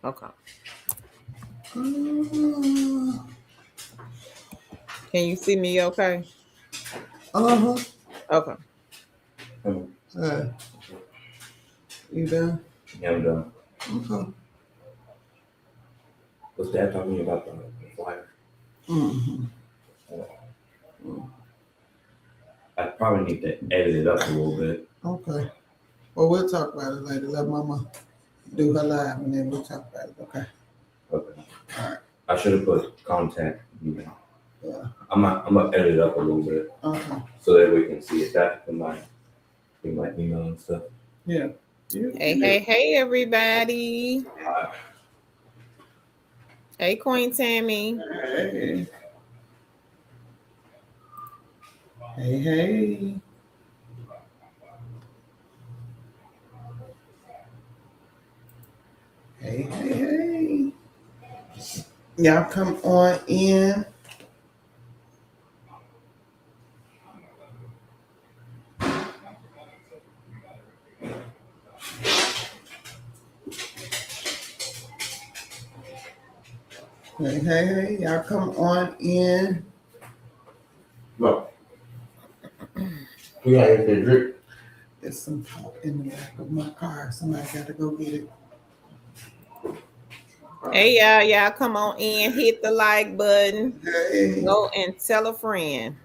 Okay. Uh Can you see me okay? huh. Okay. You done? Yeah, I'm done. Okay. Was Dad talking about the flyer? Mm-hmm. I probably need to edit it up a little bit. Okay. Well, we'll talk about it later. Let Mama do her live, and then we'll talk about it. Okay. Okay. All right. I should have put contact email. Yeah. I'm gonna edit it up a little bit Okay. so that we can see it. That in my email and stuff. Yeah. Hey, everybody. Hey, Queen Tammy. Hey. Hey. Hey. Y'all come on in. Hey. Y'all come on in. Look. We got anything to drink? There's some talk in the back of my car. Somebody got to go get it. Hey, y'all come on in, hit the like button. Hey. Go and tell a friend.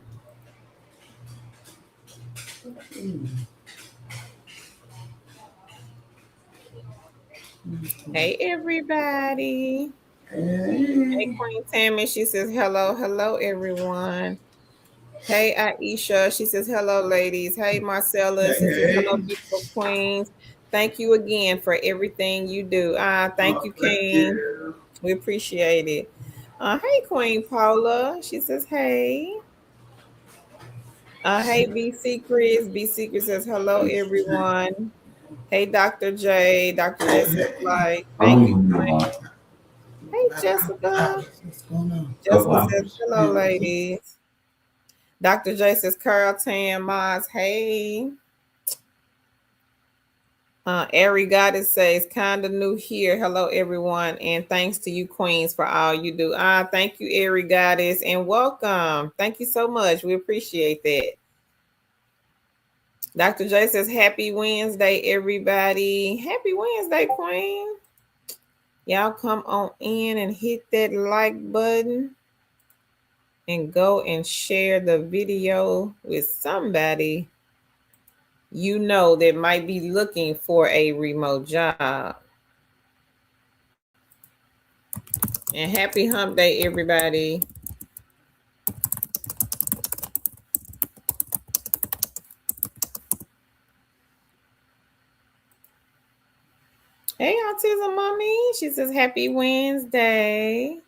Hey, everybody. Hey, Queen Tammy. She says, hello, everyone. Hey, Aisha. She says, hello, ladies. Hey, Marcella. She says, hello, beautiful queens. Thank you again for everything you do. Thank you, King. We appreciate it. Hey, Queen Paula. She says, hey. Hey, B Secrets. B Secrets says, hello, everyone. Hey, Dr. J. Dr. J says, like, thank you, Queen. Hey, Jessica. What's going on? Jessica says, hello, ladies. Dr. J says, Carl Tan Moss, hey. Ari Goddess says, kind of new here. Hello, everyone. And thanks to you, queens, for all you do. Thank you, Ari Goddess, and welcome. Thank you so much. We appreciate that. Dr. J says, happy Wednesday, everybody. Happy Wednesday, queen. Y'all come on in and hit that like button and go and share the video with somebody you know that might be looking for a remote job. And happy hump day, everybody. Hey, Autism Mommy. She says, happy Wednesday.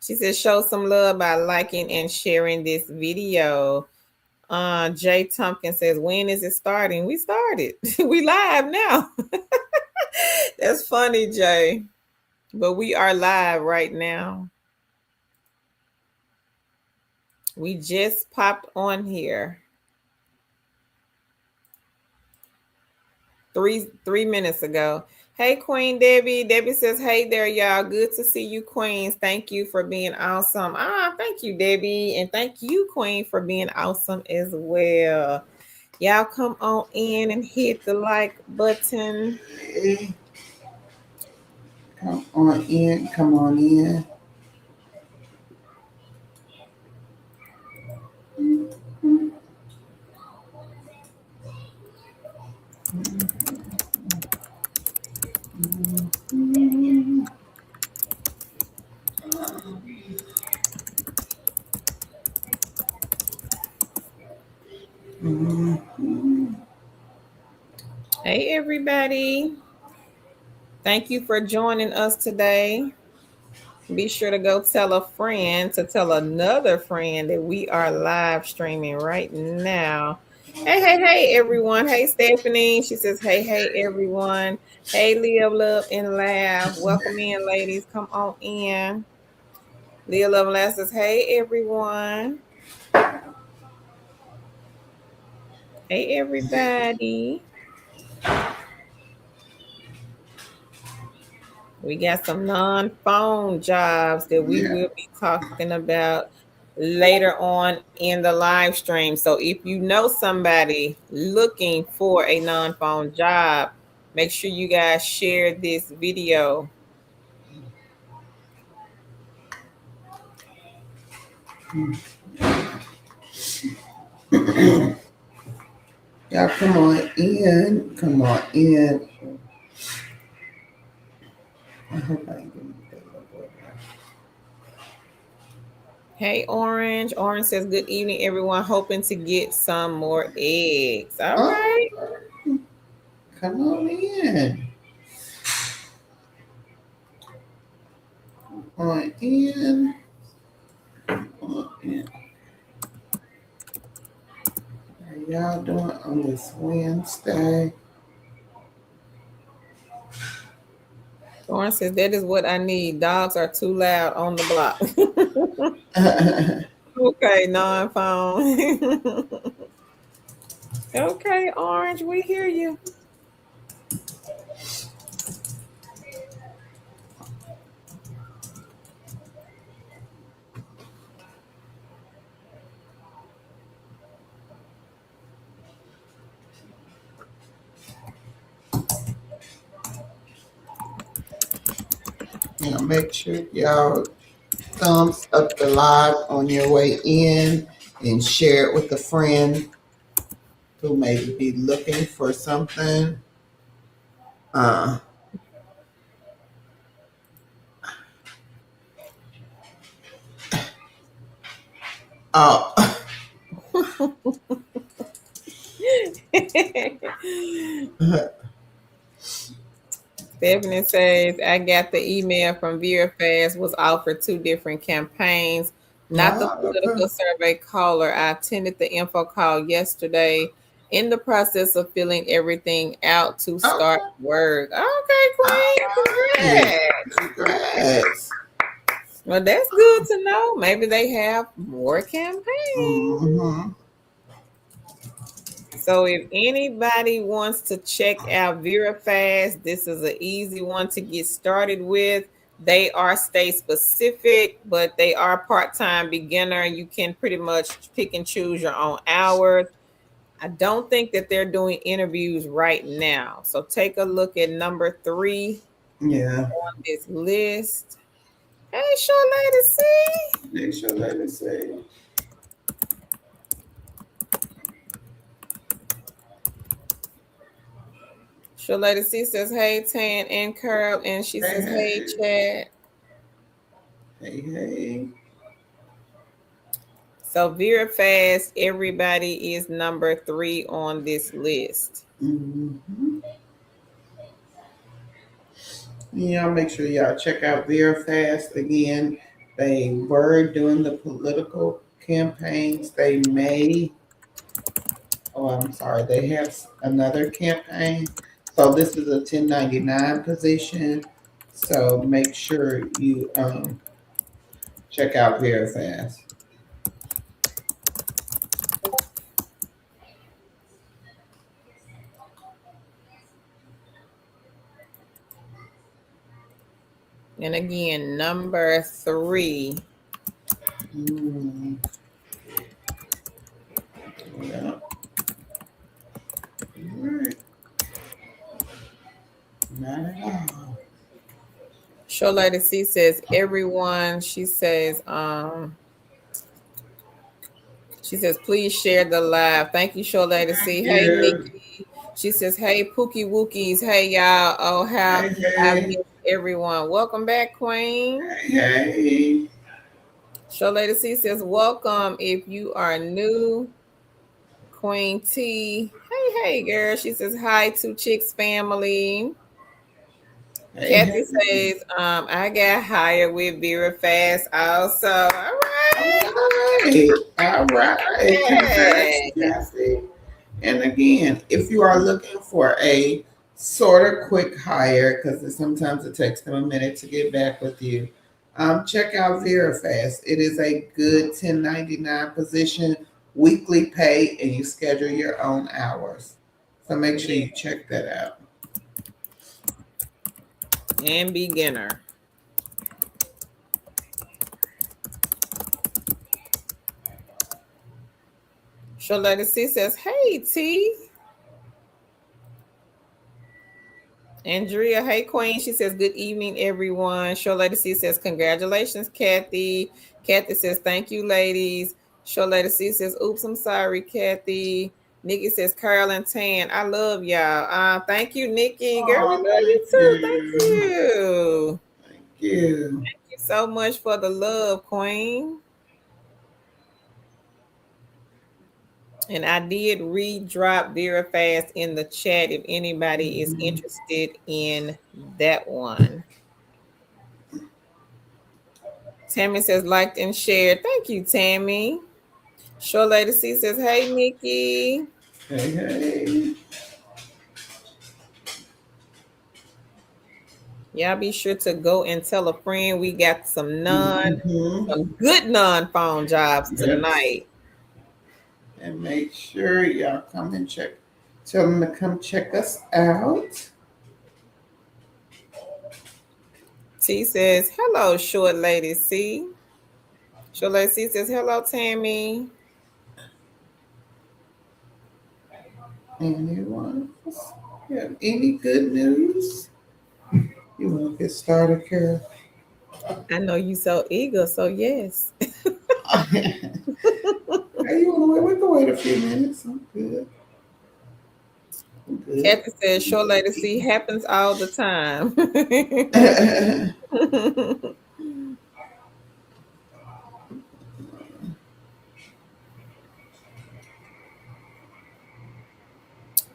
She says, show some love by liking and sharing this video. Jay Tompkins says, when is it starting? We started. We live now. That's funny, Jay. But we are live right now. We just popped on here. Three minutes ago. Hey, Queen Debbie. Debbie says, hey there, y'all. Good to see you, queens. Thank you for being awesome. Thank you, Debbie. And thank you, Queen, for being awesome as well. Y'all come on in and hit the like button. Hey. Come on in. Come on in. Hey, everybody. Thank you for joining us today. Be sure to go tell a friend to tell another friend that we are live streaming right now. Hey, everyone. Hey, Stephanie. She says, hey, everyone. Hey, Live, Love, and Laugh. Welcome in, ladies. Come on in. Live, Love, and Laugh says, hey, everyone. Hey, everybody. We got some non-phone jobs that we Yeah. will be talking about later on in the live stream. So if you know somebody looking for a non-phone job, make sure you guys share this video. Y'all come on in. Come on in. I hope I ain't getting that little boy there. Hey, Orange. Orange says, good evening, everyone. Hoping to get some more eggs. All Oh, right. come on in. Come on in. Come on in. How y'all doing on this Wednesday? Orange says, that is what I need. Dogs are too loud on the block. Okay, non-phone. Okay, Orange, we hear you. Yeah, make sure y'all thumbs up the live on your way in and share it with a friend who may be looking for something. Uh, oh, Stephanie says, I got the email from VeraFast, was offered two different campaigns, not the okay. political survey caller. I attended the info call yesterday in the process of filling everything out to start Okay. work. Okay, All Queen, right. congrats. Congrats. Well, that's good to know. Maybe they have more campaigns. Mm-hmm. So if anybody wants to check out VeraFast, this is an easy one to get started with. They are state specific, but they are part-time beginner. You can pretty much pick and choose your own hours. I don't think that they're doing interviews right now. So take a look at number 3 Yeah. on this list. Hey, sure lady, see? Make sure let me say. Sure lady C says, hey, Tan and Curl. And she Hey, says, hey, hey. Chad. Hey, hey. So VeraFast, everybody is number 3 on this list. Mm-hmm. Yeah, make sure y'all check out VeraFast again. They were doing the political campaigns. They may, oh, I'm sorry, they have another campaign. So this is a 1099 position. So make sure you check out VeraFast. And again, number 3. Mm, yeah. All right. Not at all. Show Lady C says, everyone, she says, please share the live. Thank you, Show Lady Thank C. Hey, you. Nikki. She says, hey, Pookie Wookies. Hey, y'all. Oh, how Hey, I hey. miss everyone. Welcome back, Queen. Hey, hey. Show Lady C says, welcome if you are new. Queen T. Hey, girl. She says, hi to Chicks family. Hey, Kathy hey. says, I got hired with VeraFast also. All All right. right. All right. Congrats, Yes. Kathy. And again, if you are looking for a sort of quick hire, because sometimes it takes them a minute to get back with you, check out VeraFast. It is a good 1099 position, weekly pay, and you schedule your own hours. So make sure Yeah. you check that out. and beginner. Shaletta C says, "Hey T." Andrea, hey Queen. She says, "Good evening, everyone." Shaletta C says, "Congratulations, Kathy." Kathy says, "Thank you, ladies." Shaletta C says, "Oops, I'm sorry, Kathy." Nikki says, "Carl and Tan, I love y'all." Thank you, Nikki. Girl, we Oh, love thank you too. Thank you. you. Thank you. Thank you so much for the love, Queen. And I did re-drop Vera Fast in the chat if anybody is Mhm. interested in that one. Tammy says liked and shared. Thank you, Tammy. Short Lady C says, "Hey, Nikki." Hey, hey. Y'all be sure to go and tell a friend we got Mm-hmm. some good non-phone jobs Yes. tonight. And make sure y'all come and check. Tell them to come check us out. T says, "Hello, Short Lady C." Short Lady C says, "Hello, Tammy." Anyone else have any good news? You want to get started, Carol? I know you so eager, so yes. Hey, you want to wait? We can wait a few minutes. I'm good. I'm good. Kathy says, "Short Lady C happens all the time."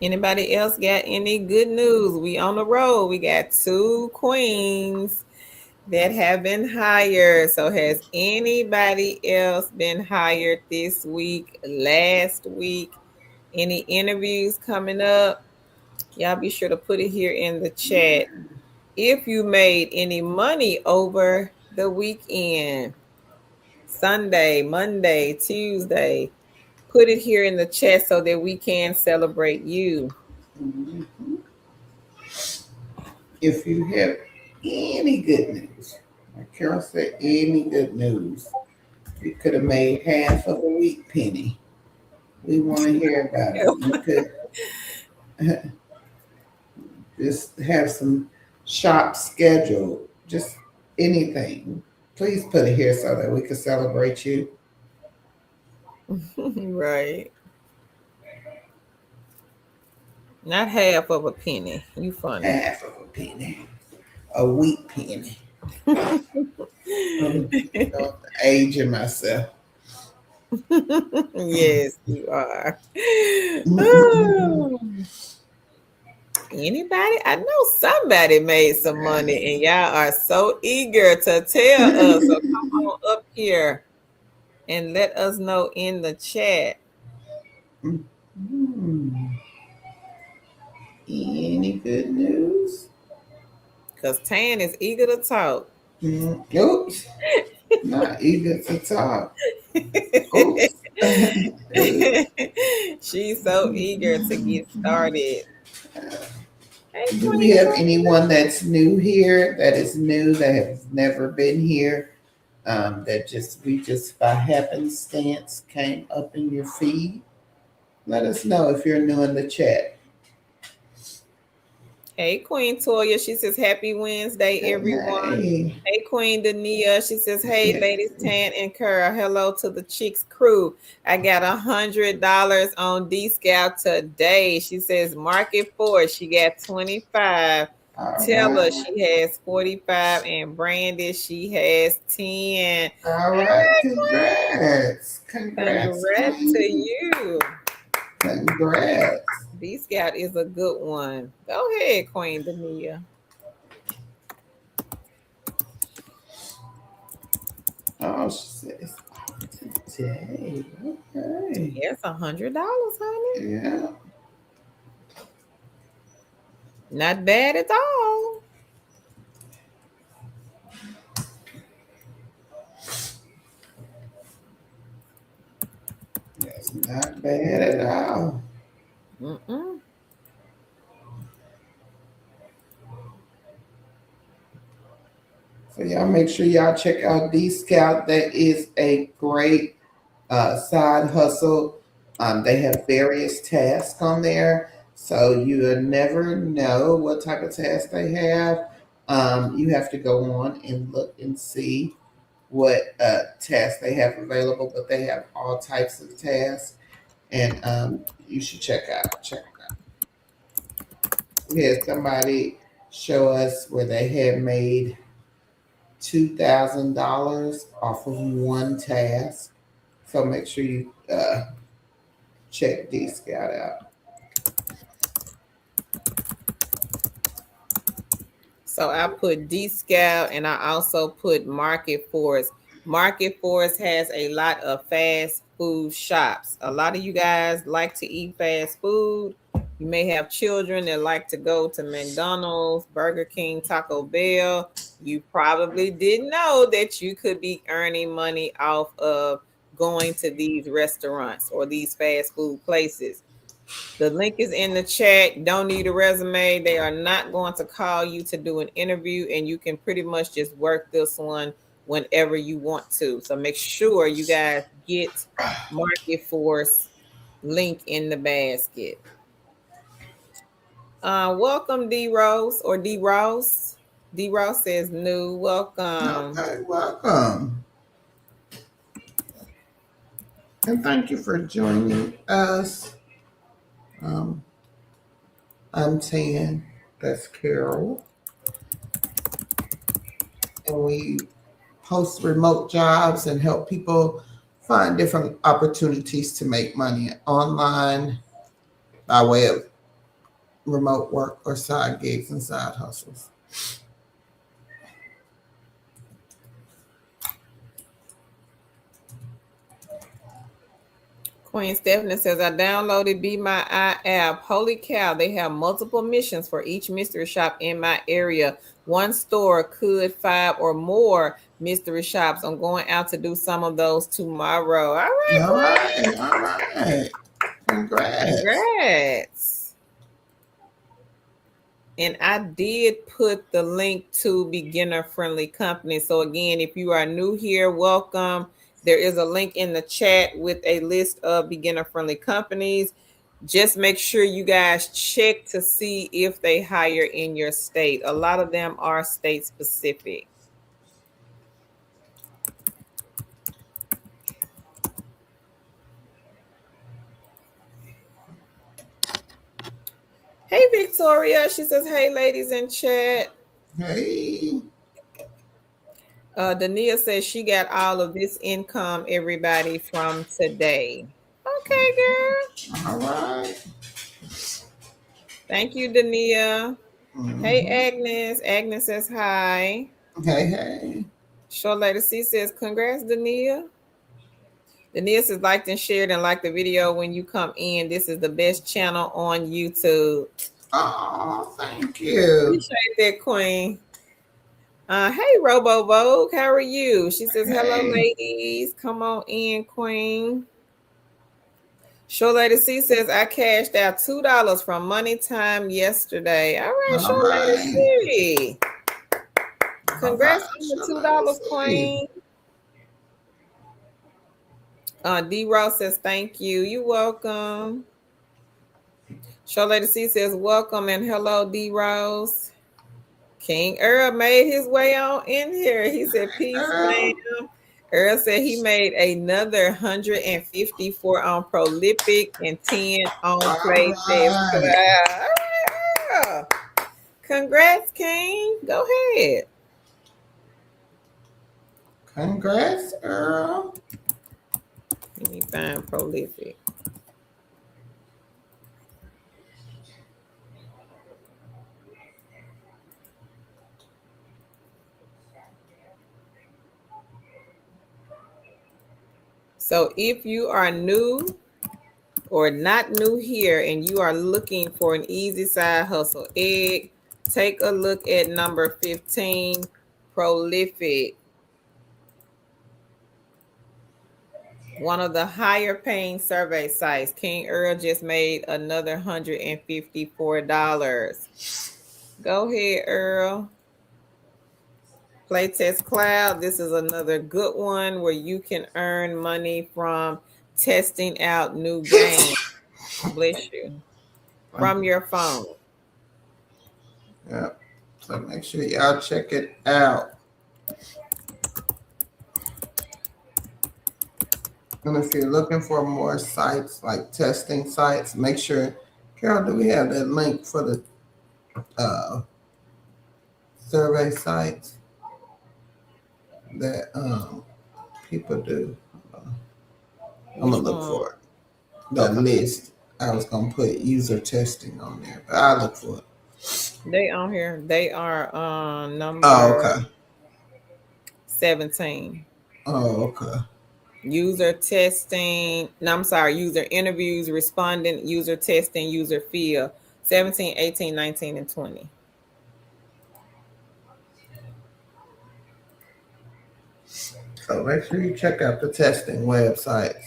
Anybody else got any good news? We on the road. We got two queens that have been hired. So has anybody else been hired this week, last week? Any interviews coming up? Y'all be sure to put it here in the chat. If you made any money over the weekend, Sunday, Monday, Tuesday, put it here in the chat so that we can celebrate you. Mhm. If you have any good news, like Carol said, any good news, you could have made half of a wheat penny. We want to hear about it. You could just have some shop scheduled, just anything. Please put it here so that we can celebrate you. Right. Not half of a penny. You funny. Half of a penny, a wheat penny. I'm aging myself. Yes, you are. Mhm. Oh, anybody? I know somebody made some money and y'all are so eager to tell us. So come on up here and let us know in the chat. Mhm. Any good news? Because Tan is eager to talk. Oops, not eager to talk. Oops. Oops. She's so eager to get started. Hey, Do we Queen. have anyone that's new here, that is new, that has never been here, that just we just by happenstance came up in your feed? Let us know if you're new in the chat. Hey, Queen Toya. She says, "Happy Wednesday, Hey, everyone." hey. Hey, Queen Dania. She says, "Hey, Yeah. ladies, Tan and Kara. Hello to the Chicks crew. I got $100 on D Scout today." She says, "Mark it for it." She got 25. All Tell her right. she has 45, and Brandy, she has 10. All right. Congrats. Congrats, Congrats to Queen. you. Congrats. D Scout is a good one. Go ahead, Queen Dania. Oh, she says today. Okay. Yes, $100, honey. Yeah. Not bad at all. That's not bad at all. Mm-mm. So y'all make sure y'all check out D Scout. That is a great side hustle. They have various tasks on there, so you never know what type of tasks they have. You have to go on and look and see what tasks they have available, but they have all types of tasks, and you should check them out. We had somebody show us where they had made $2,000 off of one task. So make sure you check D Scout out. So I put D Scout and I also put Market Force. Market Force has a lot of fast food shops. A lot of you guys like to eat fast food. You may have children that like to go to McDonald's, Burger King, Taco Bell. You probably didn't know that you could be earning money off of going to these restaurants or these fast food places. The link is in the chat. Don't need a resume. They are not going to call you to do an interview, and you can pretty much just work this one whenever you want to. So make sure you guys get Market Force link in the basket. Welcome, D Rose or D Ross. D Ross says new. Welcome. Okay, welcome. And thank you for joining us. Um, I'm Tan. That's Carol. And we post remote jobs and help people find different opportunities to make money online by way of remote work or side gigs and side hustles. Queen Stephanie says, I downloaded Be My Eye app. Holy cow, they have multiple missions for each mystery shop in my area. One store could 5 or more mystery shops. I'm going out to do some of those tomorrow. All right, All Queen. right, all right. Congrats. Congrats. And I did put the link to beginner friendly company. So again, if you are new here, welcome. There is a link in the chat with a list of beginner friendly companies. Just make sure you guys check to see if they hire in your state. A lot of them are state specific. Hey, Victoria. She says, hey, ladies in chat. Hey. Dania says she got all of this income, everybody, from today. Okay, girl. All right. Thank you, Dania. Hey, Mm-hmm. Agnes. Agnes says hi. Hey, hey. Show Lady C says, congrats, Dania. Dania says, liked and shared and like the video when you come in. This is the best channel on YouTube. Oh, thank you. Appreciate that, Queen. Hey, Robo Vogue. How are you? She says, hello, Hey. ladies. Come on in, Queen. Show Lady C says, I cashed out $2 from Money Time yesterday. All right, All Show Lady right. C. All right. Congrats on the So $2, let's see. Queen. D Ross says, thank you. You're welcome. Show Lady C says, welcome and hello, D Rose. King Earl made his way on in here. He said, peace, Girl. ma'am. Earl said he made another 154 on Prolific and 10 on All Playtest. right. All right, Earl. Congrats, King. Go ahead. Congrats, Earl. Let me find Prolific. So if you are new or not new here and you are looking for an easy side hustle egg, take a look at number 15, Prolific. One of the higher paying survey sites. King Earl just made another $154. Go ahead, Earl. Playtest Cloud. This is another good one where you can earn money from testing out new games. Bless you. From your phone. Yeah. So make sure y'all check it out. And if you're looking for more sites like testing sites, make sure, Carol, do we have that link for the uh, survey sites that people do? I'm Which gonna look one? for it. That Okay. list. I was gonna put user testing on there, but I'll look for it. They on here. They are on Oh, number okay. 17. Oh, okay. User testing. No, I'm sorry. User interviews, respondent, user testing, user field. 17, 18, 19, and 20. So make sure you check out the testing websites.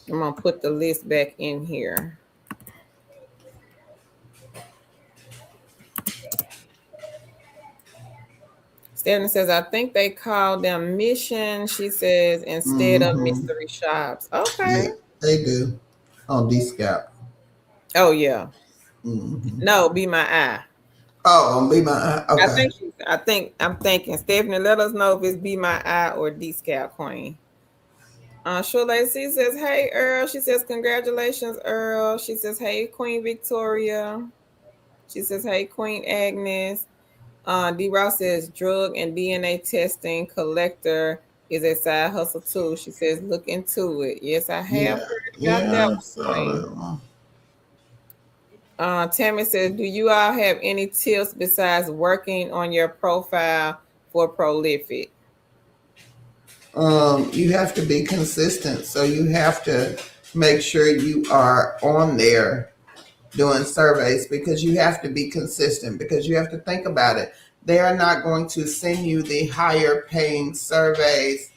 I'm going to put the list back in here. Stephanie says, I think they call them mission, she says, instead of Mm-hmm. mystery shops. Okay. Yeah, they do on DSCAP. Oh, yeah. Mm-hmm. No, be my eye. Oh, on Be My okay. I'm thinking, Stephanie, let us know if it's Be My Eye or D-Scout Queen. Sure Lacey says, hey, Earl. She says, congratulations, Earl. She says, hey, Queen Victoria. She says, hey, Queen Agnes. D. Ross says, drug and DNA testing collector is a side hustle too. She says, look into it. Yes, I have Yeah, heard about that yeah, I one, saw Queen. that one. Tammy says, do you all have any tips besides working on your profile for prolific? You have to be consistent. So you have to make sure you are on there doing surveys because you have to be consistent because you have to think about it. They are not going to send you the higher paying surveys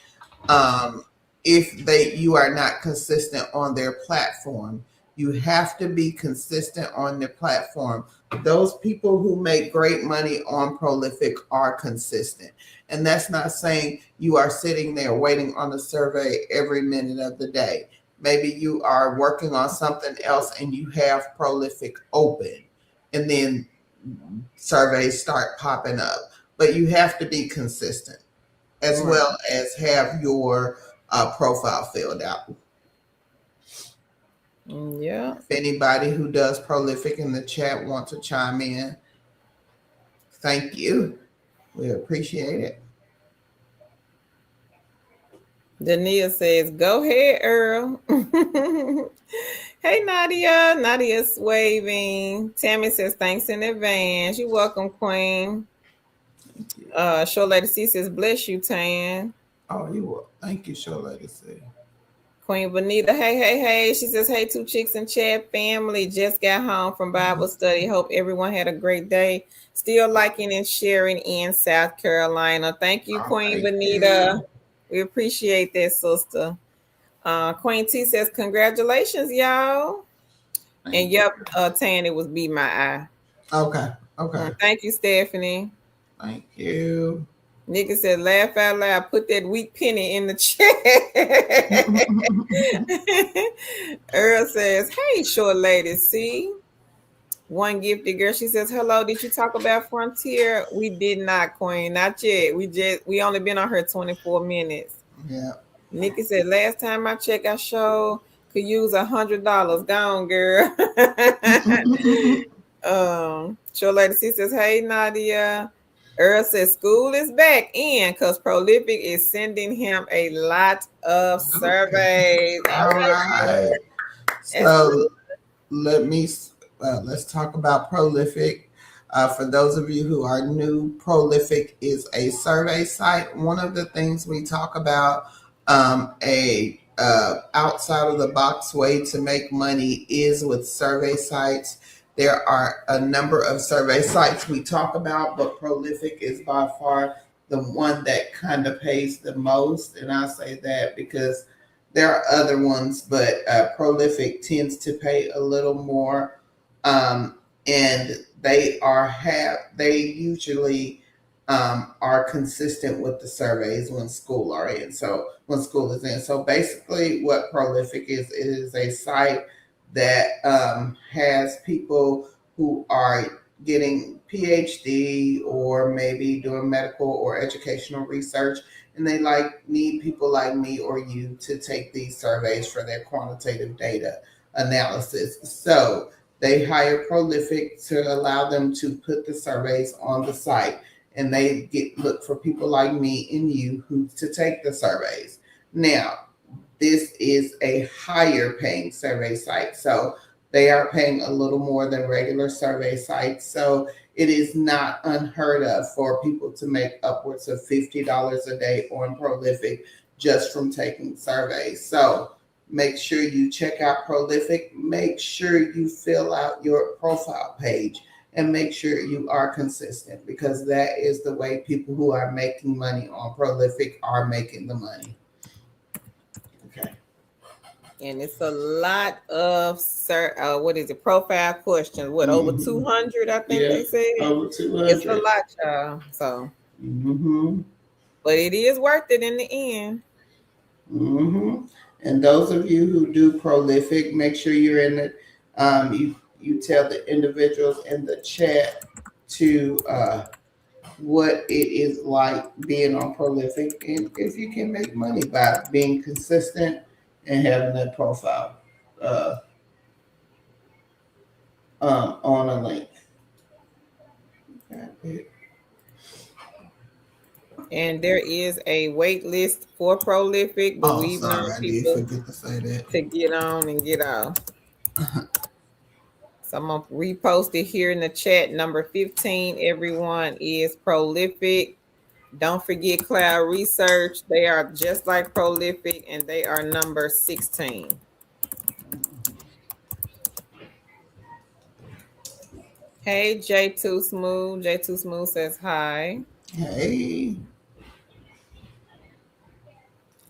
um, if you are not consistent on their platform. You have to be consistent on their platform. Those people who make great money on Prolific are consistent. And that's not saying you are sitting there waiting on a survey every minute of the day. Maybe you are working on something else and you have Prolific open, and then surveys start popping up. But you have to be consistent as Right. well as have your profile filled out. Yeah. If anybody who does Prolific in the chat wants to chime in, thank you. We appreciate it. Dania says, go ahead, Earl. Hey, Nadia. Nadia's waving. Tammy says, thanks in advance. You're welcome, Queen. Thank you. Show Lady C says, bless you, Tan. Oh, you will. Thank you, Show Lady C. Queen Bonita, hey, hey, hey. She says, hey, two chicks in chat family. Just got home from Bible study. Hope everyone had a great day. Still liking and sharing in South Carolina. Thank you, Oh, Queen thank Bonita. you. We appreciate that, sister. Queen T says, congratulations, y'all. And Thank you. yep, Tan, it was Be My Eye. Okay. Okay. Thank you, Stephanie. Thank you. Nigga said, laugh out loud. Put that weak penny in the chat. Earl says, hey, short lady. See, one gifted girl. She says, hello. Did you talk about Frontier? We did not, Queen. Not yet. We only been on her 24 minutes. Yeah. Nikki said, last time I checked, I sure could use $100. Gone, girl. Short lady C says, hey, Nadia. Earl says school is back in because Prolific is sending him a lot of Okay. surveys. All Okay, right. that's So good. let me let's talk about Prolific. For those of you who are new, Prolific is a survey site. One of the things we talk about, a outside of the box way to make money is with survey sites. There are a number of survey sites we talk about, but Prolific is by far the one that kind of pays the most. And I say that because there are other ones, but Prolific tends to pay a little more. Um, and they usually are consistent with the surveys when school are in. So when school is in, so basically, what Prolific is, it is a site that has people who are getting PhD or maybe doing medical or educational research, and they need people like me or you to take these surveys for their quantitative data analysis. So they hire Prolific to allow them to put the surveys on the site, and they look for people like me and you who to take the surveys. Now, this is a higher paying survey site, so they are paying a little more than regular survey sites. So it is not unheard of for people to make upwards of $50 a day on Prolific just from taking surveys. So make sure you check out Prolific. Make sure you fill out your profile page, and make sure you are consistent, because that is the way people who are making money on Prolific are making the money. Okay. And it's a lot of what is it? Profile questions. What, over Mm-hmm. 200? I think Yeah, they said over it's a 200. lot, y'all. So, Mm-hmm. but it is worth it in the end. Mm-hmm. And those of you who do Prolific, make sure you're in the you tell the individuals in the chat to what it is like being on Prolific, and if you can make money by being consistent and having that profile uh, on a link. Okay. And there is a wait list for Prolific, but Oh, we've known sorry, I did people forget to say that. to get on and get off. So I'm gonna repost it here in the chat. Number 15, everyone, is Prolific. Don't forget Cloud Research. They are just like Prolific, and they are number 16. Hey, J2 Smooth. J2 Smooth says hi. Hey.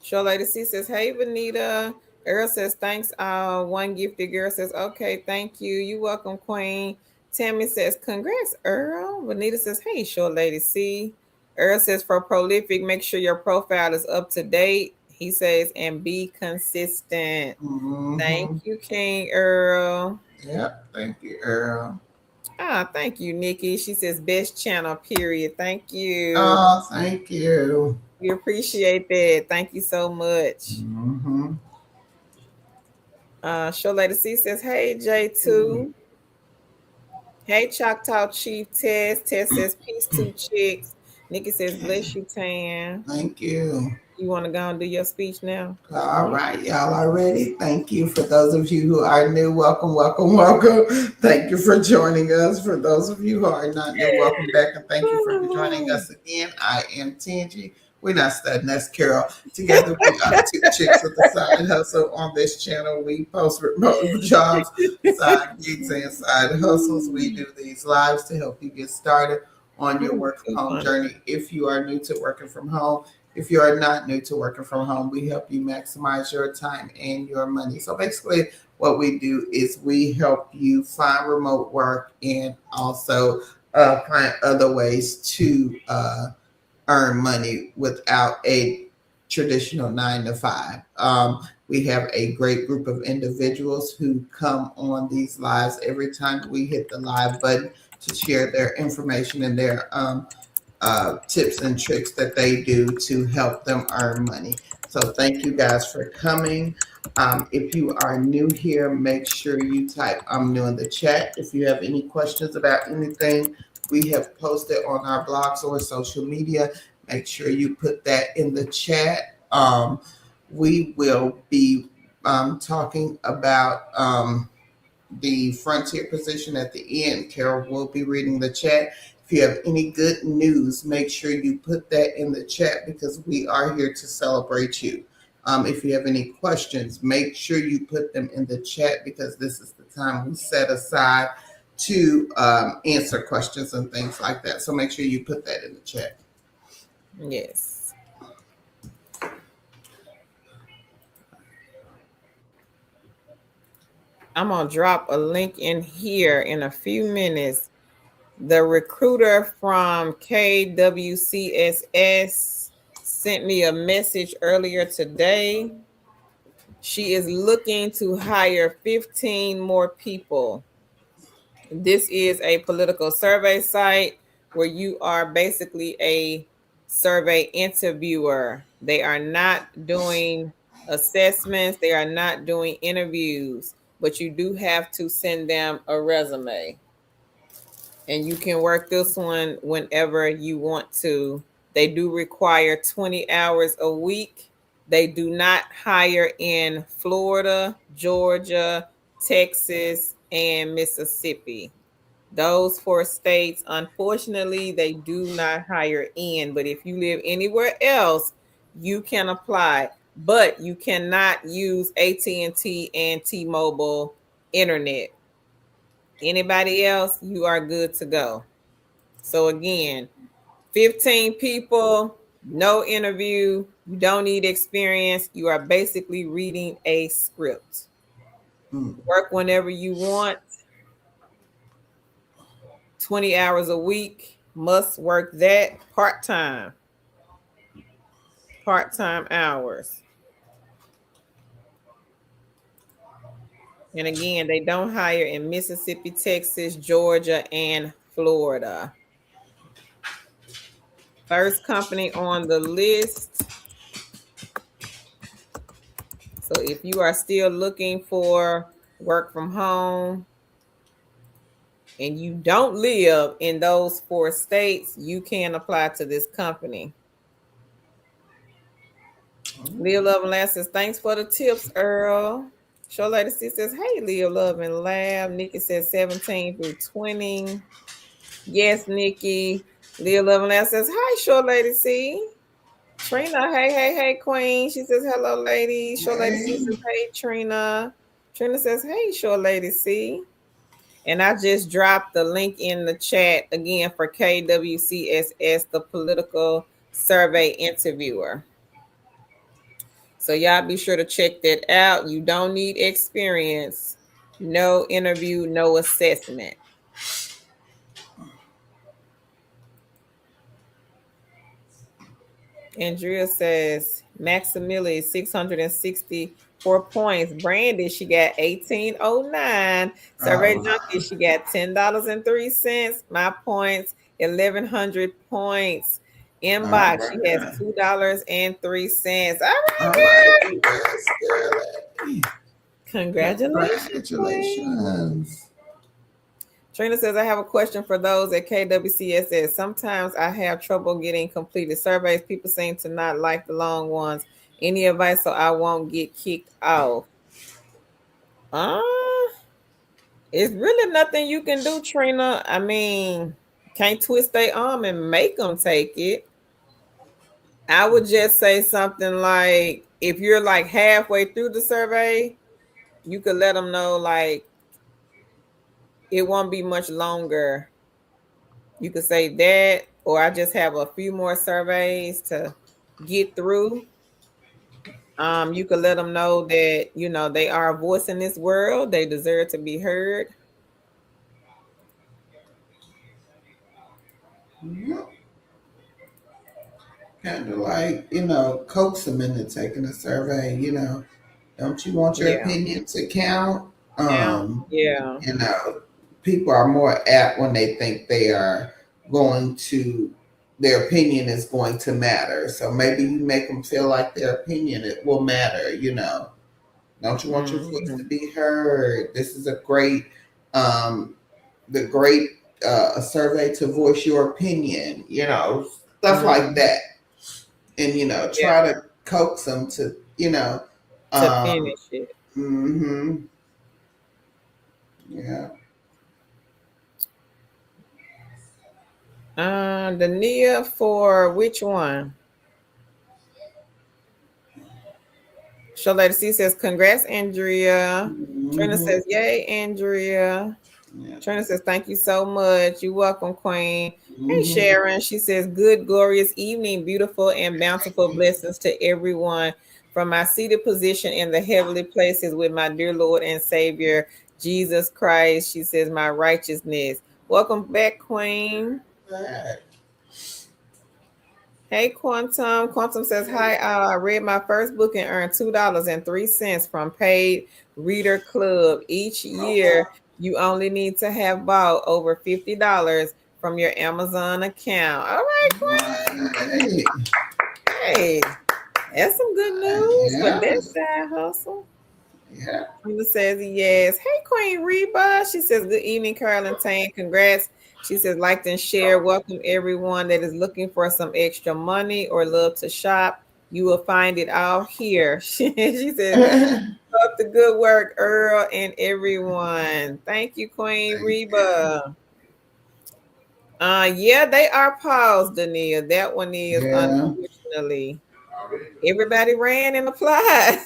Show Lady C says, hey, Vanita. Earl says, thanks. One gifted girl says, okay, thank you. You welcome, Queen. Tammy says, congrats, Earl. Vanita says, hey, Show Lady C. Earl says, for Prolific, make sure your profile is up to date. He says, and be consistent. Thank Mm-hmm. you, King Earl. Yep. Thank you, Earl. Thank you, Nikki. She says, best channel, period. Thank you. Oh, thank you. We appreciate that. Thank you so much. Mm-hmm. Show Lady C says, hey, J2. Hey, Choctaw Chief Tess. Tess says, peace to chicks. Nikki says, bless you, Tan. Thank you. You want to go and do your speech now? All right, y'all are ready. Thank you. For those of you who are new, welcome, welcome, welcome. Thank you for joining us. For those of you who are not new, welcome back, and thank you for joining us again. I am Tangi. We're not studying, that's Carol. Together we are two chicks with a side hustle. On this channel, we post remote jobs, side gigs, and side hustles. We do these lives to help you get started on your work from So home funny. journey. If you are new to working from home, if you are not new to working from home, we help you maximize your time and your money. So basically, what we do is we help you find remote work, and also find other ways to earn money without a traditional 9 to 5. We have a great group of individuals who come on these lives every time we hit the live button to share their information and their tips and tricks that they do to help them earn money. So thank you guys for coming. If you are new here, make sure you type I'm new in the chat. If you have any questions about anything we have posted on our blogs or social media, make sure you put that in the chat. We will be talking about the frontier position at the end. Carol will be reading the chat. If you have any good news, make sure you put that in the chat, because we are here to celebrate you. If you have any questions, make sure you put them in the chat, because this is the time we set aside to answer questions and things like that. So make sure you put that in the chat. Yes. I'm gonna drop a link in here in a few minutes. The recruiter from KWCSS sent me a message earlier today. She is looking to hire 15 more people. This is a political survey site where you are basically a survey interviewer. They are not doing assessments, they are not doing interviews, but you do have to send them a resume. And you can work this one whenever you want to. They do require 20 hours a week. They do not hire in Florida, Georgia, Texas, and Mississippi. Those four states, unfortunately, they do not hire in. But if you live anywhere else, you can apply. But you cannot use AT&T and T-Mobile internet. Anybody else, you are good to go. So again, 15 people, no interview, you don't need experience. You are basically reading a script. Work whenever you want, 20 hours a week, must work that part-time. Part-time hours. And again, they don't hire in Mississippi, Texas, Georgia, and Florida. First company on the list. So if you are still looking for work from home and you don't live in those four states, you can apply to this company. Live, Love, and Laugh says, thanks for the tips, Earl. Show Lady C says, hey, Live, Love, and Laugh. Nikki says 17 through 20. Yes, Nikki. Live, Love, and Laugh says, hi, Show Lady C. Trina, hey, Queen. She says, hello, lady. Show Lady C says, hey, Trina. Trina says, hey, Show Lady C. And I just dropped the link in the chat again for KWCSS, the political survey interviewer. So y'all be sure to check that out. You don't need experience, no interview, no assessment. Andrea says Maximilian 664 points. Brandy, she got 1809. Survey Junkie, she got $10.03. My points, 1100 points. Inbox, she has $2.03. All right, girl. Congratulations. Congratulations. Trina says, I have a question for those at KWCSS. Sometimes I have trouble getting completed surveys. People seem to not like the long ones. Any advice so I won't get kicked off? It's really nothing you can do, Trina. I mean, can't twist their arm and make them take it. I would just say something like, if you're like halfway through the survey, you could let them know like it won't be much longer. You could say that, or I just have a few more surveys to get through. You could let them know that, you know, they are a voice in this world. They deserve to be heard. Yep. Kind of like, coax them into taking a survey, Don't you want your opinion to count? Yeah. People are more apt when they think they are going to, their opinion is going to matter. So maybe you make them feel like their opinion, it will matter, Don't you want your voice to be heard? This is a great, a survey to voice your opinion, stuff like that. And, try to coax them to, to finish it. Yeah. The Nia for which one? Show Lady C says, congrats, Andrea. Trina says, yay, Andrea. Trina says, thank you so much. You're welcome, Queen. Hey, Sharon. She says, good, glorious evening, beautiful and bountiful blessings to everyone from my seated position in the heavenly places with my dear Lord and Savior, Jesus Christ. She says, my righteousness. Welcome back, Queen. Right. Hey, Quantum. Quantum says, hi. I read my first book and earned $2.03 from Paid Reader Club. Each year, you only need to have bought over $50 from your Amazon account. All right, Right. Queen. Hey, that's some good news for Yeah. that side hustle. Yeah. Sheila says yes. Hey, Queen Reba. She says, good evening, Carolyn Tan. Congrats. She says, like and share. Welcome everyone that is looking for some extra money or love to shop. You will find it all here. She says, love the good work, Earl and everyone. Thank you, Queen Thank you. Reba. Yeah, they are paused, Dania. That one is Yeah. unfortunately. Everybody ran and applied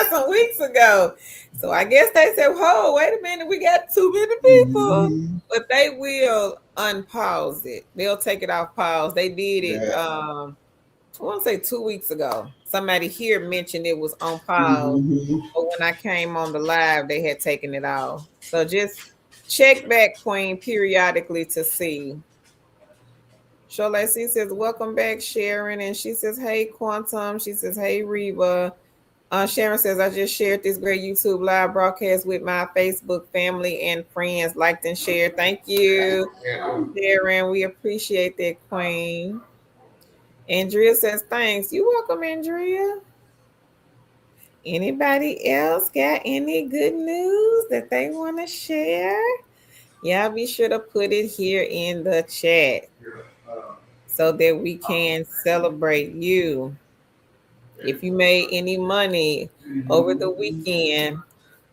some weeks ago. So I guess they said, "Whoa, wait a minute, we got too many people." Mm-hmm. But they will unpause it. They'll take it off pause. They did it. Yeah. I want to say 2 weeks ago. Somebody here mentioned it was on pause, Mm-hmm. but when I came on the live, they had taken it off. So just check back, Queen, periodically to see. Sholesi says, welcome back, Sharon. And she says, hey, Quantum. She says, hey, Reba. Sharon says, I just shared this great YouTube live broadcast with my Facebook family and friends, liked and shared. Thank Thank you, you. Sharon. We appreciate that, Queen. Andrea says, thanks. You're welcome, Andrea. Anybody else got any good news that they want to share? Yeah, be sure to put it here in the chat so that we can celebrate you. If you made any money over the weekend,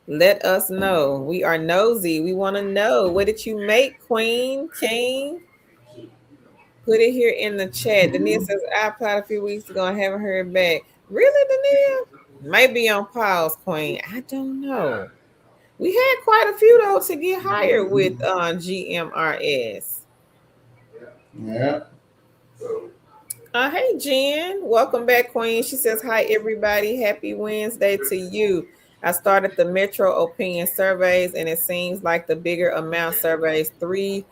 let us know. We are nosy. We want to know, what did you make, Queen, King? Put it here in the chat. Dania says, I applied a few weeks ago and haven't heard back. Really, Dania? Maybe on pause, Queen. I don't know. We had quite a few though to get hired with GMRS. Yeah. Hey Jen, welcome back, Queen. She says, hi everybody, happy Wednesday to you. I started the Metro Opinion surveys, and it seems like the bigger amount surveys, $3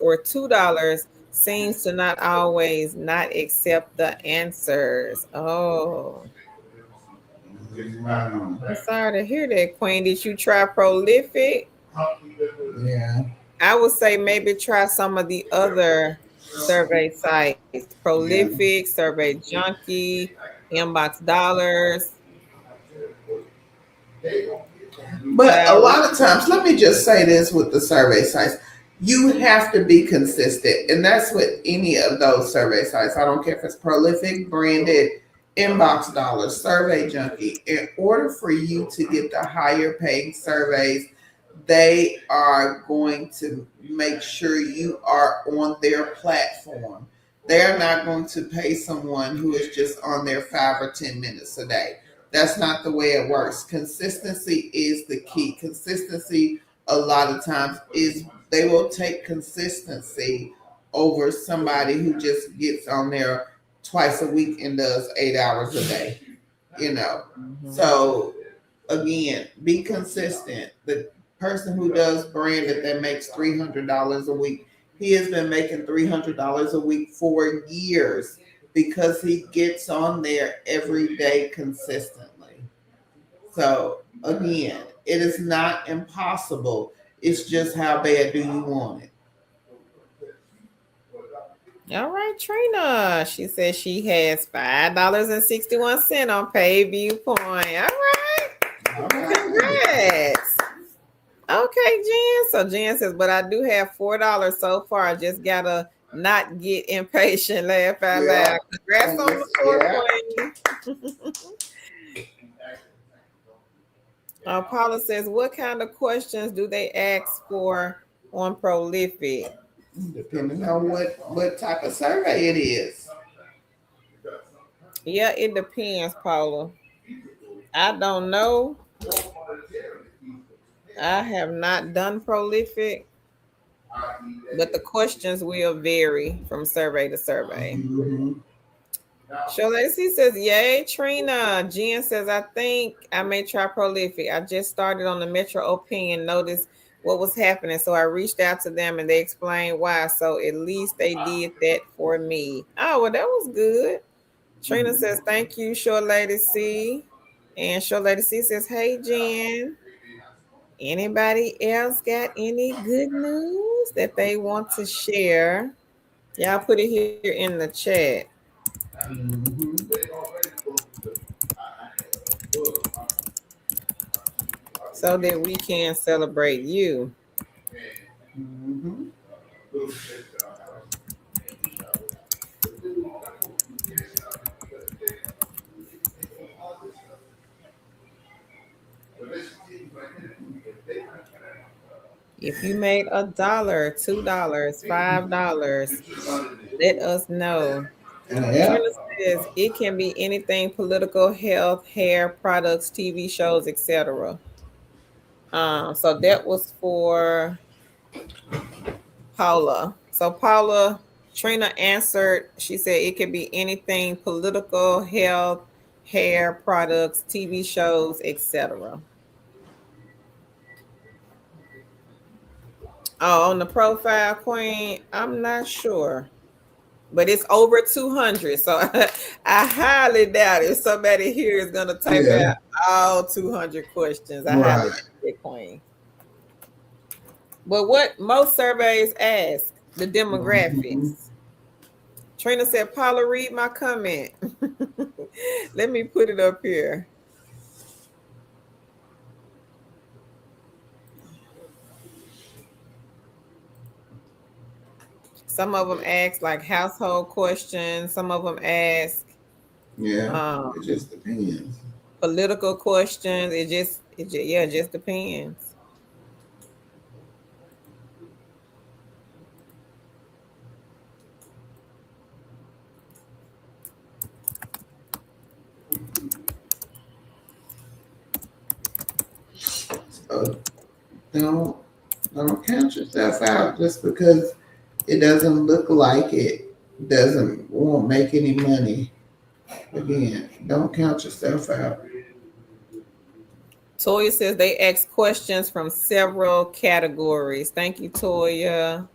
or $2, seems to not always not accept the answers. Oh, Wow. I'm sorry to hear that, Queen. Did you try Prolific? Yeah. I would say maybe try some of the other survey sites, Yeah. Prolific, Survey Junkie, Inbox Dollars. But a Child, lot of times, let me just say this with the survey sites. You have to be consistent. And that's with any of those survey sites. I don't care if it's prolific, branded, inbox dollars, survey junkie. In order for you to get the higher paying surveys, they are going to make sure you are on their platform. They're not going to pay someone who is just on there 5 or 10 minutes a day. That's not the way it works. Consistency is the key. Consistency, a lot of times, is they will take consistency over somebody who just gets on there twice a week and does 8 hours a day. You know, mhm. so again, be consistent. The person who does branded that makes $300 a week, he has been making $300 a week for years because he gets on there every day consistently. So again, it is not impossible. It's just how bad do you want it? All right, Trina. She says she has $5.61 on Pay Viewpoint. All right, All right. congrats. Okay, Jen. So Jen says, but I do have $4 so far. I just gotta not get impatient. Laugh out Yeah. loud. Congrats And on the this, four, yeah. Queen. Paula says, what kind of questions do they ask for on Prolific? Depending on what type of survey it is. Yeah, it depends, Paula. I don't know. I have not done Prolific, but the questions will vary from survey to survey. Mm-hmm. Show Lacey says, yay, Trina. Jen says, I think I may try Prolific. I just started on the Metro OP and noticed what was happening. So I reached out to them and they explained why. So at least they did that for me. Oh, well, that was good. Trina says, thank you, Short Lady C. And Short Lady C says, hey, Jen. Anybody else got any good news that they want to share? Y'all put it here in the chat Mhm. so that we can celebrate you. Mhm. If you made $1, $2, $5, let us know. Yeah. Trina says it can be anything political, health, hair, products, TV shows, etc. So that was for Paula. So Paula, Trina answered. She said it could be anything political, health, hair, products, TV shows, etc. Oh, on the profile, Queen, I'm not sure, but it's over 200. So I highly doubt if somebody here is gonna type Yeah. out all 200 questions. I highly doubt Right. it, Queen. But what most surveys ask the Mhm. demographics. Trina said, Paula, read my comment. Let me put it up here. Some of them ask like household questions. Some of them ask Yeah. um, It just depends. political questions. Yeah, it just depends. So don't don't count yourself out just because it doesn't look like it doesn't won't make any money. Again, don't count yourself out. Toya says they ask questions from several categories. Thank you, Toya.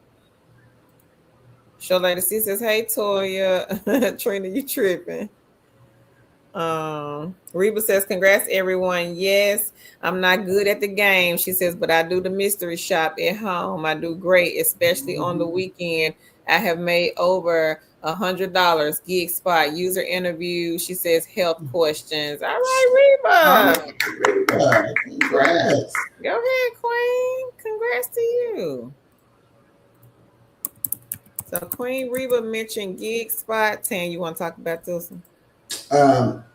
Show Lady C says, hey Toya. Trina, you tripping. Reba says, congrats everyone. Yes, I'm not good at the game. She says, but I do the mystery shop at home. I do great, especially on the Mhm. weekend. I have made over $100. Gig spot, user interview. She says, health questions. All right, All Reba. right, Reba, congrats. Go ahead, Queen. Congrats to you. So Queen Reba mentioned gig spot. Tan, you want to talk about this one?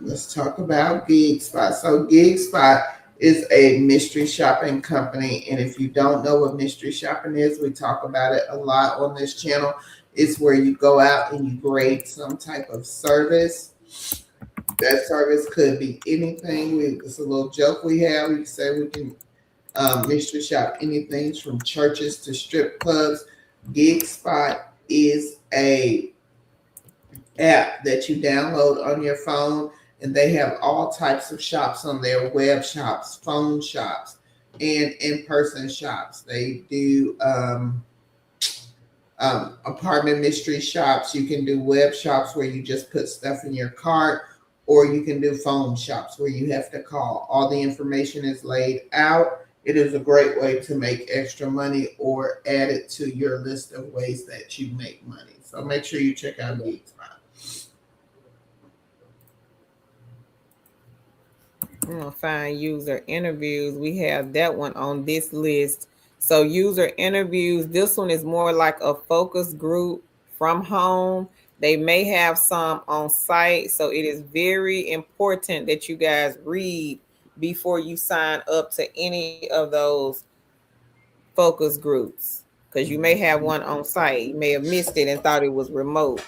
Let's talk about Gig Spot. So Gig Spot is a mystery shopping company, and if you don't know what mystery shopping is, we talk about it a lot on this channel. It's where you go out and you grade some type of service. That service could be anything. It's a little joke we have. We say we can mystery shop anything from churches to strip clubs. Gig Spot is a app that you download on your phone, and they have all types of shops on there: web shops, phone shops, and in-person shops. They do apartment mystery shops. You can do web shops where you just put stuff in your cart, or you can do phone shops where you have to call. All the information is laid out. It is a great way to make extra money or add it to your list of ways that you make money. So make sure you check out GeekSpot. I'm gonna find user interviews. We have that one on this list. So user interviews, this one is more like a focus group from home. They may have some on site. So it is very important that you guys read before you sign up to any of those focus groups. Because you may have one on site. You may have missed it and thought it was remote.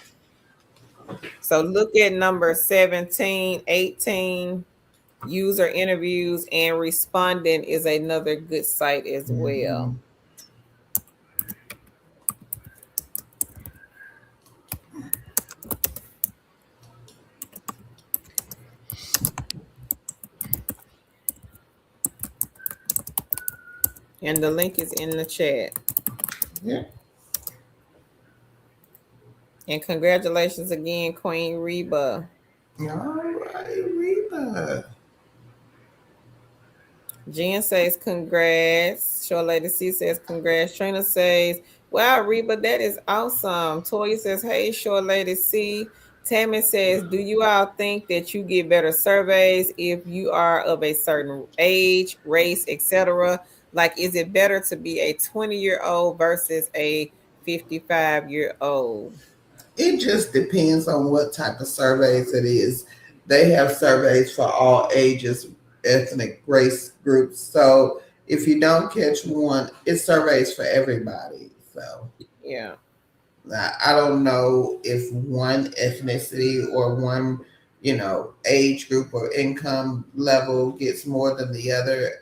So look at number 17, 18. User interviews and responding is another good site as well. Mhm. And the link is in the chat. Yeah. And congratulations again, Queen Reba. All right, Reba. Jen says congrats. Short Lady C says congrats. Trina says, wow, Reba, that is awesome. Toya says, hey, Short Lady C. Tammy says, do you all think that you get better surveys if you are of a certain age, race, etc.? Like, is it better to be a 20-year-old versus a 55-year-old? It just depends on what type of surveys it is. They have surveys for all ages, ethnic, race groups. So if you don't catch one, it surveys for everybody. So Yeah. I don't know if one ethnicity or one, age group or income level gets more than the other.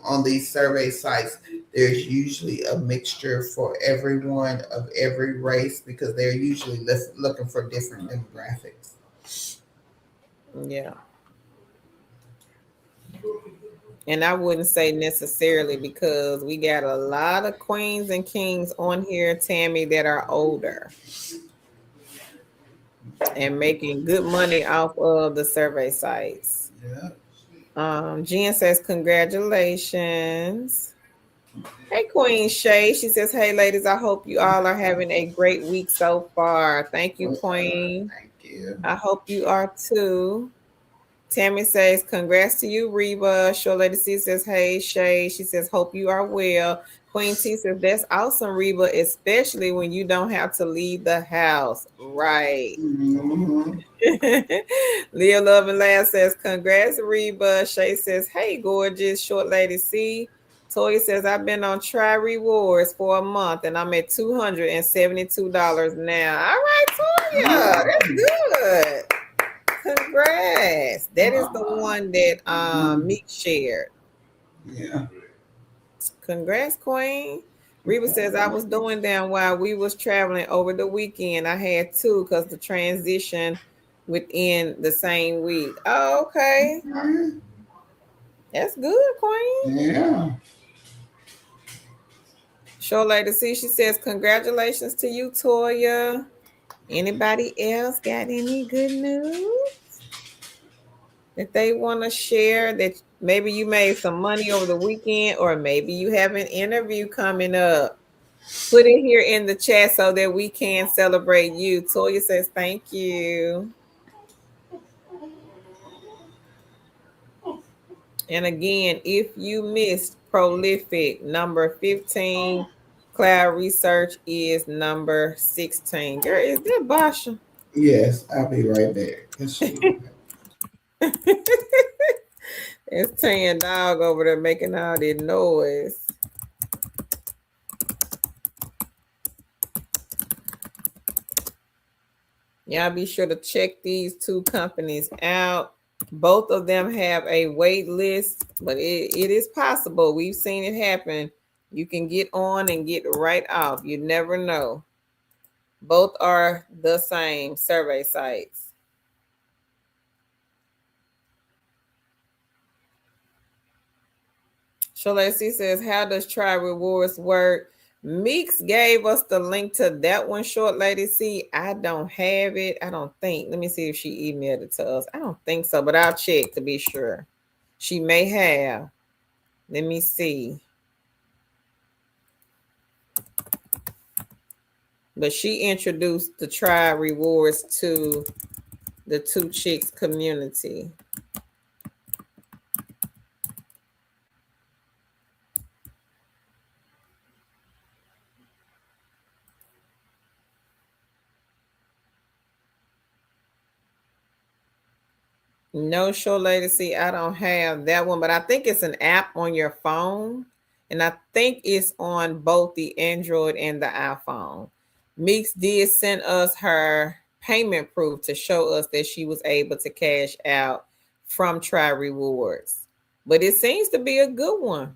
On these survey sites, there's usually a mixture for everyone of every race because they're usually looking for different demographics. Yeah. And I wouldn't say necessarily because we got a lot of queens and kings on here, Tammy, that are older and making good money off of the survey sites. Yeah. Jen says, congratulations. Hey, Queen Shay. She says, hey, ladies, I hope you all are having a great week so far. Thank you, Queen. Thank you. I hope you are too. Tammy says, congrats to you, Reba. Short Lady C says, hey, Shay. She says, hope you are well. Queen T says, that's awesome, Reba, especially when you don't have to leave the house. Right. Mm-hmm. Leah Love and Laugh says, congrats, Reba. Shay says, hey, gorgeous. Short Lady C. Toya says, I've been on Try Rewards for a month and I'm at $272 now. All right, Toya. That's good. Congrats. That is the one that Meek shared. Yeah. Congrats, Queen. Reba says I was doing them while we was traveling over the weekend. I had two because the transition within the same week. Oh, okay. That's good, Queen. Yeah. Short Lady C, she says, congratulations to you, Toya. Anybody else got any good news that they want to share that maybe you made some money over the weekend or maybe you have an interview coming up? Put it here in the chat so that we can celebrate you. Toya says, thank you. And again, if you missed prolific number 15, cloud research is number 16. Girl, is that Basha? Yes, I'll be right back. It's Tan Dog over there making all that noise. Y'all be sure to check these two companies out. Both of them have a wait list, but it is possible. We've seen it happen. You can get on and get right off. You never know. Both are the same survey sites. Shalesi says, how does Try Rewards work? Meeks gave us the link to that one, Short Lady C. I don't have it. I don't think. Let me see if she emailed it to us. I don't think so, but I'll check to be sure. She may have. Let me see. But she introduced the Try Rewards to the Two Chicks community. No, Show Lady. See, I don't have that one, but I think it's an app on your phone. And I think it's on both the Android and the iPhone. Meeks did send us her payment proof to show us that she was able to cash out from Try Rewards. But it seems to be a good one.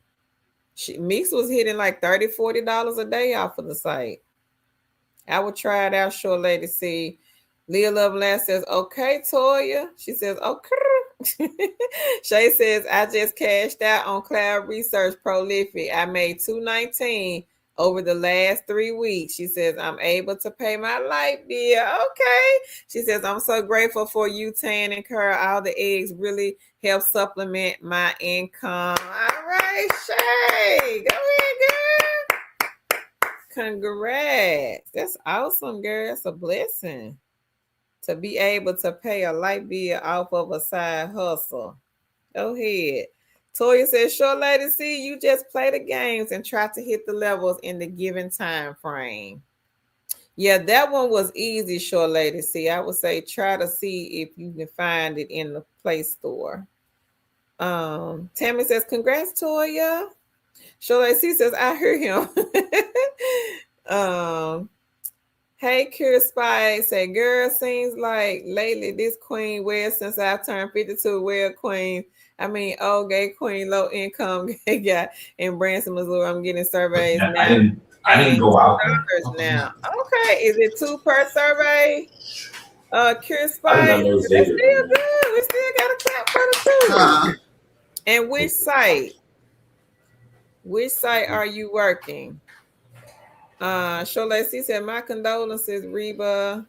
Meeks was hitting like $30, $40 a day off of the site. I would try it out, Short Lady. See, Leah Love Last says, okay, Toya. She says, okay. Shay says, I just cashed out on Cloud Research Prolific. I made 219 over the last 3 weeks. She says, I'm able to pay my light bill. Okay. She says, I'm so grateful for you, Tan and Carl. All the eggs really help supplement my income. All right, Shay. Go ahead, girl. Congrats. That's awesome, girl. That's a blessing to be able to pay a light bill off of a side hustle. Go ahead. Toya says, sure, lady, see, you just play the games and try to hit the levels in the given time frame. Yeah, that one was easy, sure, lady. See, I would say try to see if you can find it in the Play Store. Tammy says, congrats, Toya. Sure, lady, see says, I hear him. um, Hey, Cure Spy say, girl, seems like lately this queen wears since I turned 52, well, queen. I mean, old gay queen, low income gay guy in Branson, Missouri. I'm getting surveys Yeah, now. I didn't Paying go out there. $2 now. Okay, is it two per survey? Cure I Spy, remember those that's days. still good. We still got a clap for the two. And which site? Which site are you working? Shola C said, my condolences, Reba.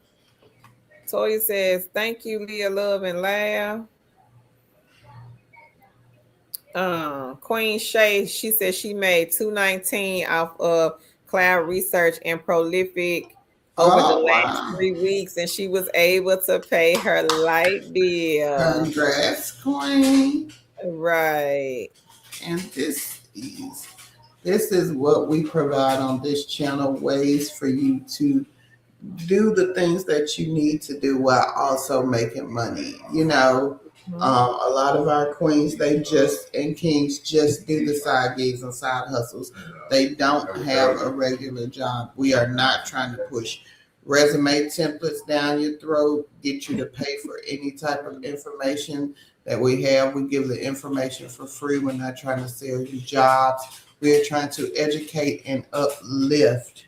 Toya says, thank you, Leah, love and laugh. Queen Shay, she said she made 219 off of Cloud Research and Prolific over the Oh, last wow. 3 weeks, and she was able to pay her light bill. Congrats, Queen. Right. And this is what we provide on this channel, ways for you to do the things that you need to do while also making money. A lot of our queens, they just and kings just do the side gigs and side hustles. They don't have a regular job. We are not trying to push resume templates down your throat, get you to pay for any type of information that we have. We give the information for free. We're not trying to sell you jobs. We're trying to educate and uplift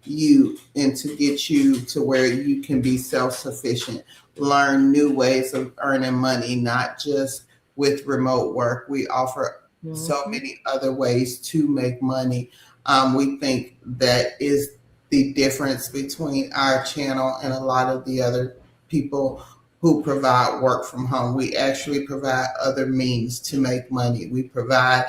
you and to get you to where you can be self-sufficient, learn new ways of earning money, not just with remote work. We offer so many other ways to make money. We think that is the difference between our channel and a lot of the other people who provide work from home. We actually provide other means to make money. We provide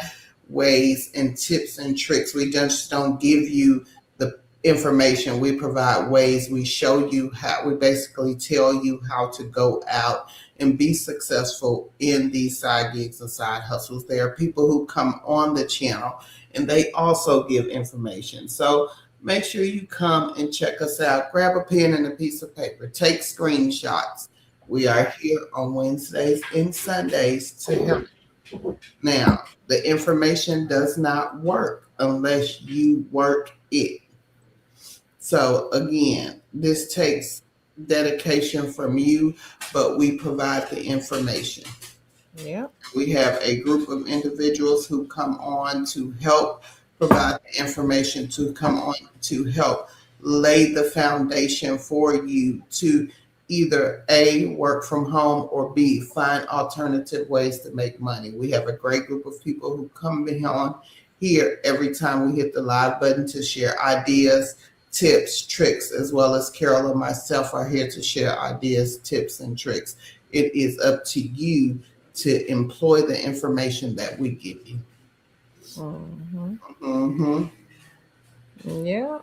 ways and tips and tricks. We just don't give you the information. We provide ways. We show you how. We basically tell you how to go out and be successful in these side gigs and side hustles. There are people who come on the channel and they also give information. So make sure you come and check us out. Grab a pen and a piece of paper. Take screenshots. We are here on Wednesdays and Sundays to help. Now, the information does not work unless you work it. So again, this takes dedication from you, but we provide the information. Yeah. We have a group of individuals who come on to help provide the information, to come on to help lay the foundation for you to either A, work from home, or B, find alternative ways to make money. We have a great group of people who come on here every time we hit the live button to share ideas, tips, tricks, as well as Carol and myself are here to share ideas, tips, and tricks. It is up to you to employ the information that we give you. Yeah.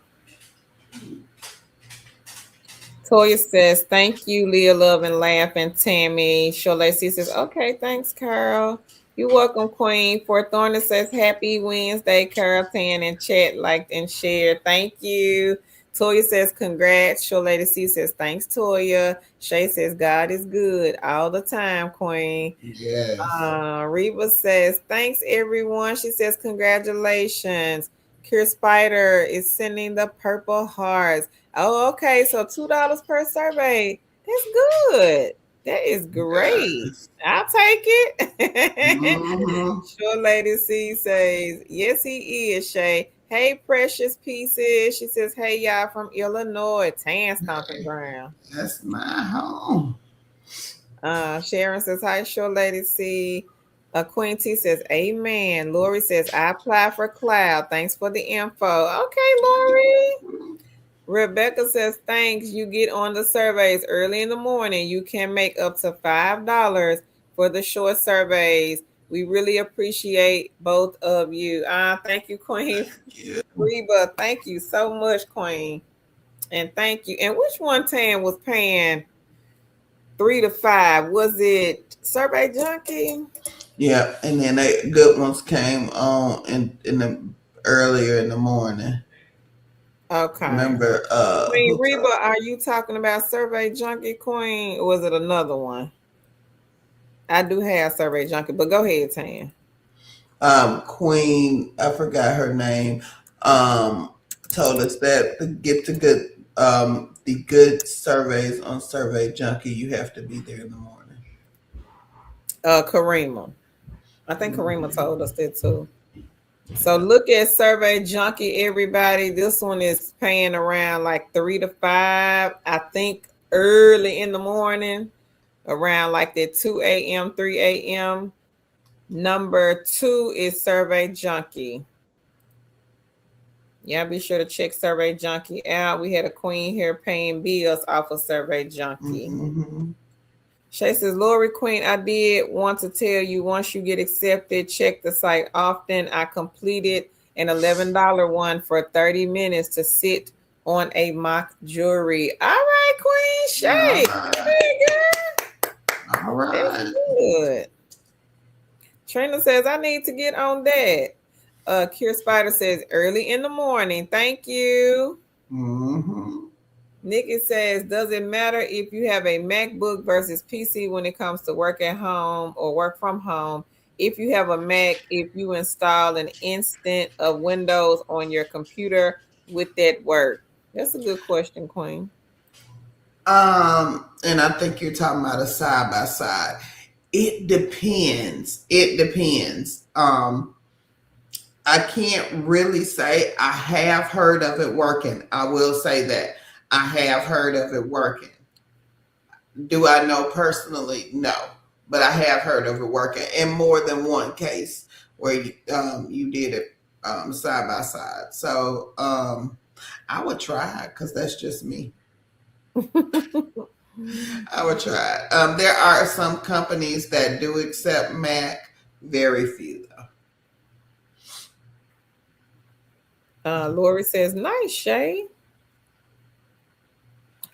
Toya says, thank you, Leah, love and laugh, and Tammy. Sholacy says, okay, thanks, Carl. You're welcome, Queen. Fort Thornton says, happy Wednesday, Carol, Tan, and chat, liked, and shared. Thank you. Toya says, congrats. Sholady C says, thanks, Toya. Shay says, God is good all the time, Queen. Yes. Reba says, thanks, everyone. She says, congratulations. Cure Spider is sending the purple hearts. Oh, okay. So $2 per survey. That's good. That is great. Yes. I'll take it. Mm-hmm. Sure, Lady C says, yes, he is, Shay. Hey, precious pieces. She says, hey, y'all from Illinois, tan stomping ground. That's my home. Sharon says, hi, sure lady. See, Queen T says, amen. Lori says, I apply for cloud. Thanks for the info. Okay, Lori. Rebecca says, thanks. You get on the surveys early in the morning. You can make up to $5 for the short surveys. We really appreciate both of you. Thank you, Queen Yeah. Reba. Thank you so much, Queen. And thank you. And which one Tan was paying 3 to 5? Was it Survey Junkie? Yeah, and then they good ones came on in the earlier in the morning. Okay. Remember Queen who Reba, told are you talking about Survey Junkie, Queen? Or was it another one? I do have Survey Junkie, but go ahead, Tan. Queen, I forgot her name, um told us that to get the good surveys on Survey Junkie, you have to be there in the morning. Karima. I think Karima Mhm. told us that too. So look at Survey Junkie, everybody. This one is paying around like 3 to 5. I think early in the morning, around like that 2 a.m., 3 a.m. Number 2 is Survey Junkie. Yeah, be sure to check Survey Junkie out. We had a queen here paying bills off of Survey Junkie. Mhm. Shay says, Lori Queen, I did want to tell you once you get accepted, check the site often. I completed an $11 one for 30 minutes to sit on a mock jury. All right, Queen All Shay. right. Hey, girl. All That's right. good. Trina says, I need to get on that. Cure Spider says, early in the morning. Thank you. Mm-hmm. Nikki says, does it matter if you have a MacBook versus PC when it comes to work at home or work from home? If you have a Mac, if you install an instant of Windows on your computer, would that work? That's a good question, Queen. And I think you're talking about a side by side. It depends. It depends. I can't really say I have heard of it working. I will say that I have heard of it working. Do I know personally? No, but I have heard of it working in more than one case where you did it side by side. So I would try because that's just me. I would try. There are some companies that do accept Mac, very few though. Lori says, nice, Shay.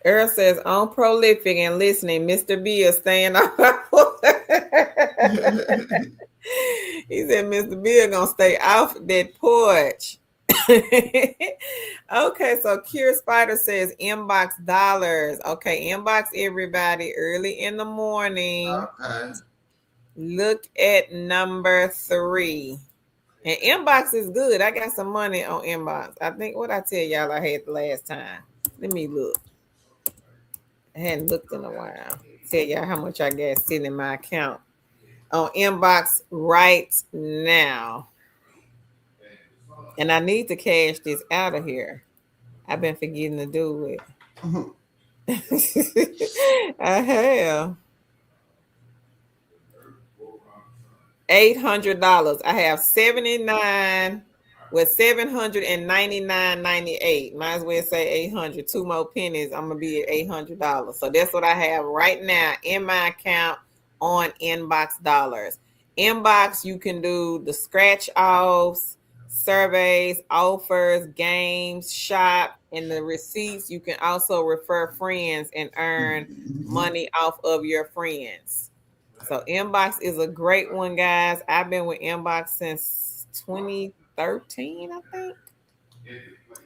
Earl says, on prolific and listening, Mr. B is staying off. He said, Mr. Bill gonna stay off that porch. Okay, so Cure Spider says inbox dollars. Okay, inbox everybody early in the morning. Okay. Look at number 3. And inbox is good. I got some money on inbox. I think what I tell y'all I had the last time. Let me look. I hadn't looked in a while. Tell y'all how much I got sitting in my account on inbox right now. And I need to cash this out of here. I've been forgetting to do it. Mhm. I have $800. I have 79 with 799.98. Might as well say 800. 2 more pennies. I'm gonna be at $800. So that's what I have right now in my account on inbox dollars. Inbox, you can do the scratch offs, surveys, offers, games, shop, and the receipts. You can also refer friends and earn Mhm. money off of your friends. So Inbox is a great one, guys. I've been with Inbox since 2013, I think.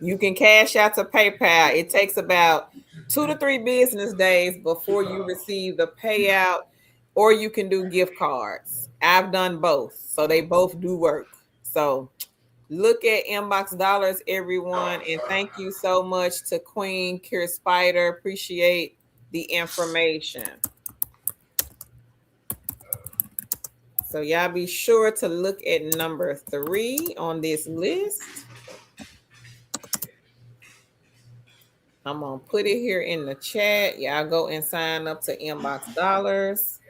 You can cash out to PayPal. It takes about 2 to 3 business days before you receive the payout, or you can do gift cards. I've done both, so they both do work. So look at Inbox Dollars, everyone, and thank you so much to Queen Cure Spider. Appreciate the information. So y'all be sure to look at number 3 on this list. I'm gonna put it here in the chat. Y'all go and sign up to Inbox Dollars.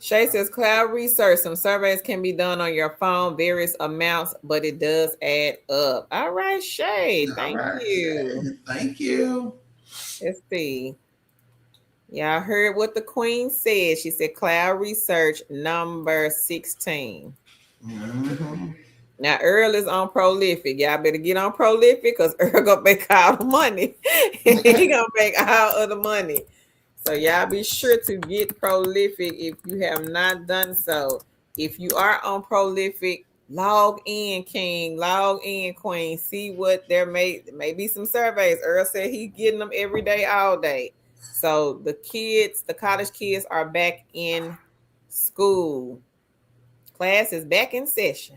Shay says cloud research. Some surveys can be done on your phone, various amounts, but it does add up. All right, Shay. All Thank right. you. Thank you. Let's see. Y'all heard what the queen said. She said cloud research number 16. Mm-hmm. Now Earl is on prolific. Y'all better get on prolific because Earl gonna make all the money. He gonna make all of the money. So y'all be sure to get prolific if you have not done so. If you are on prolific, log in, King, log in, Queen. See what there may be some surveys. Earl said he's getting them every day, all day. So the kids, the college kids, are back in school. Class is back in session.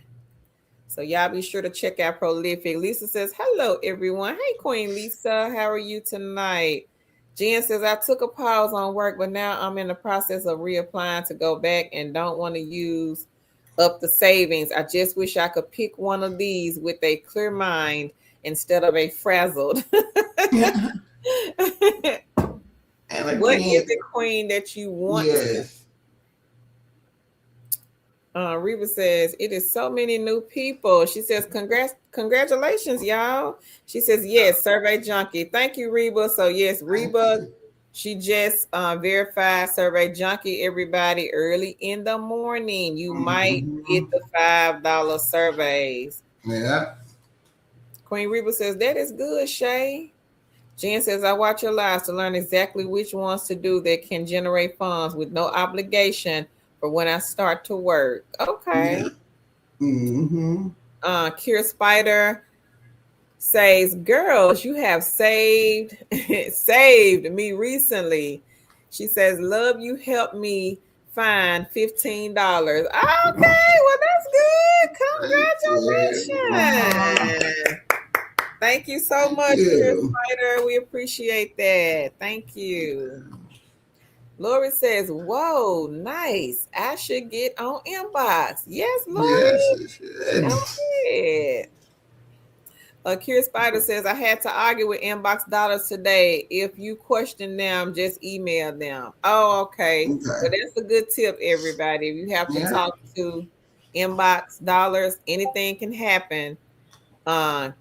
So y'all be sure to check out Prolific. Lisa says, hello, everyone. Hey, Queen Lisa. How are you tonight? Jen says, I took a pause on work, but now I'm in the process of reapplying to go back and don't want to use up the savings. I just wish I could pick one of these with a clear mind instead of a frazzled. And What is again, it, Queen, that you want to? yes. Reba says, it is so many new people. She says, congratulations, y'all. She says, yes, Survey Junkie. Thank you, Reba. So, yes, Reba, she just verified Survey Junkie, everybody, early in the morning. You might get the $5 surveys. Yeah. Queen Reba says, that is good, Shay. Jen says, I watch your lives to learn exactly which ones to do that can generate funds with no obligation for when I start to work. Okay. Yeah. Mm-hmm. Kier Spider says, girls, you have saved saved me recently. She says, love you helped me find $15. Okay, well, that's good. Congratulations. Thank you so much, Kier Spider. We appreciate that. Thank you. Lori says, whoa, nice. I should get on inbox. Yes, Lori. Yes, it should. Go ahead. Curious Spider says, I had to argue with Inbox Dollars today. If you question them, just email them. Oh, okay. Well, that's a good tip, everybody. If you have to talk to Inbox Dollars, anything can happen.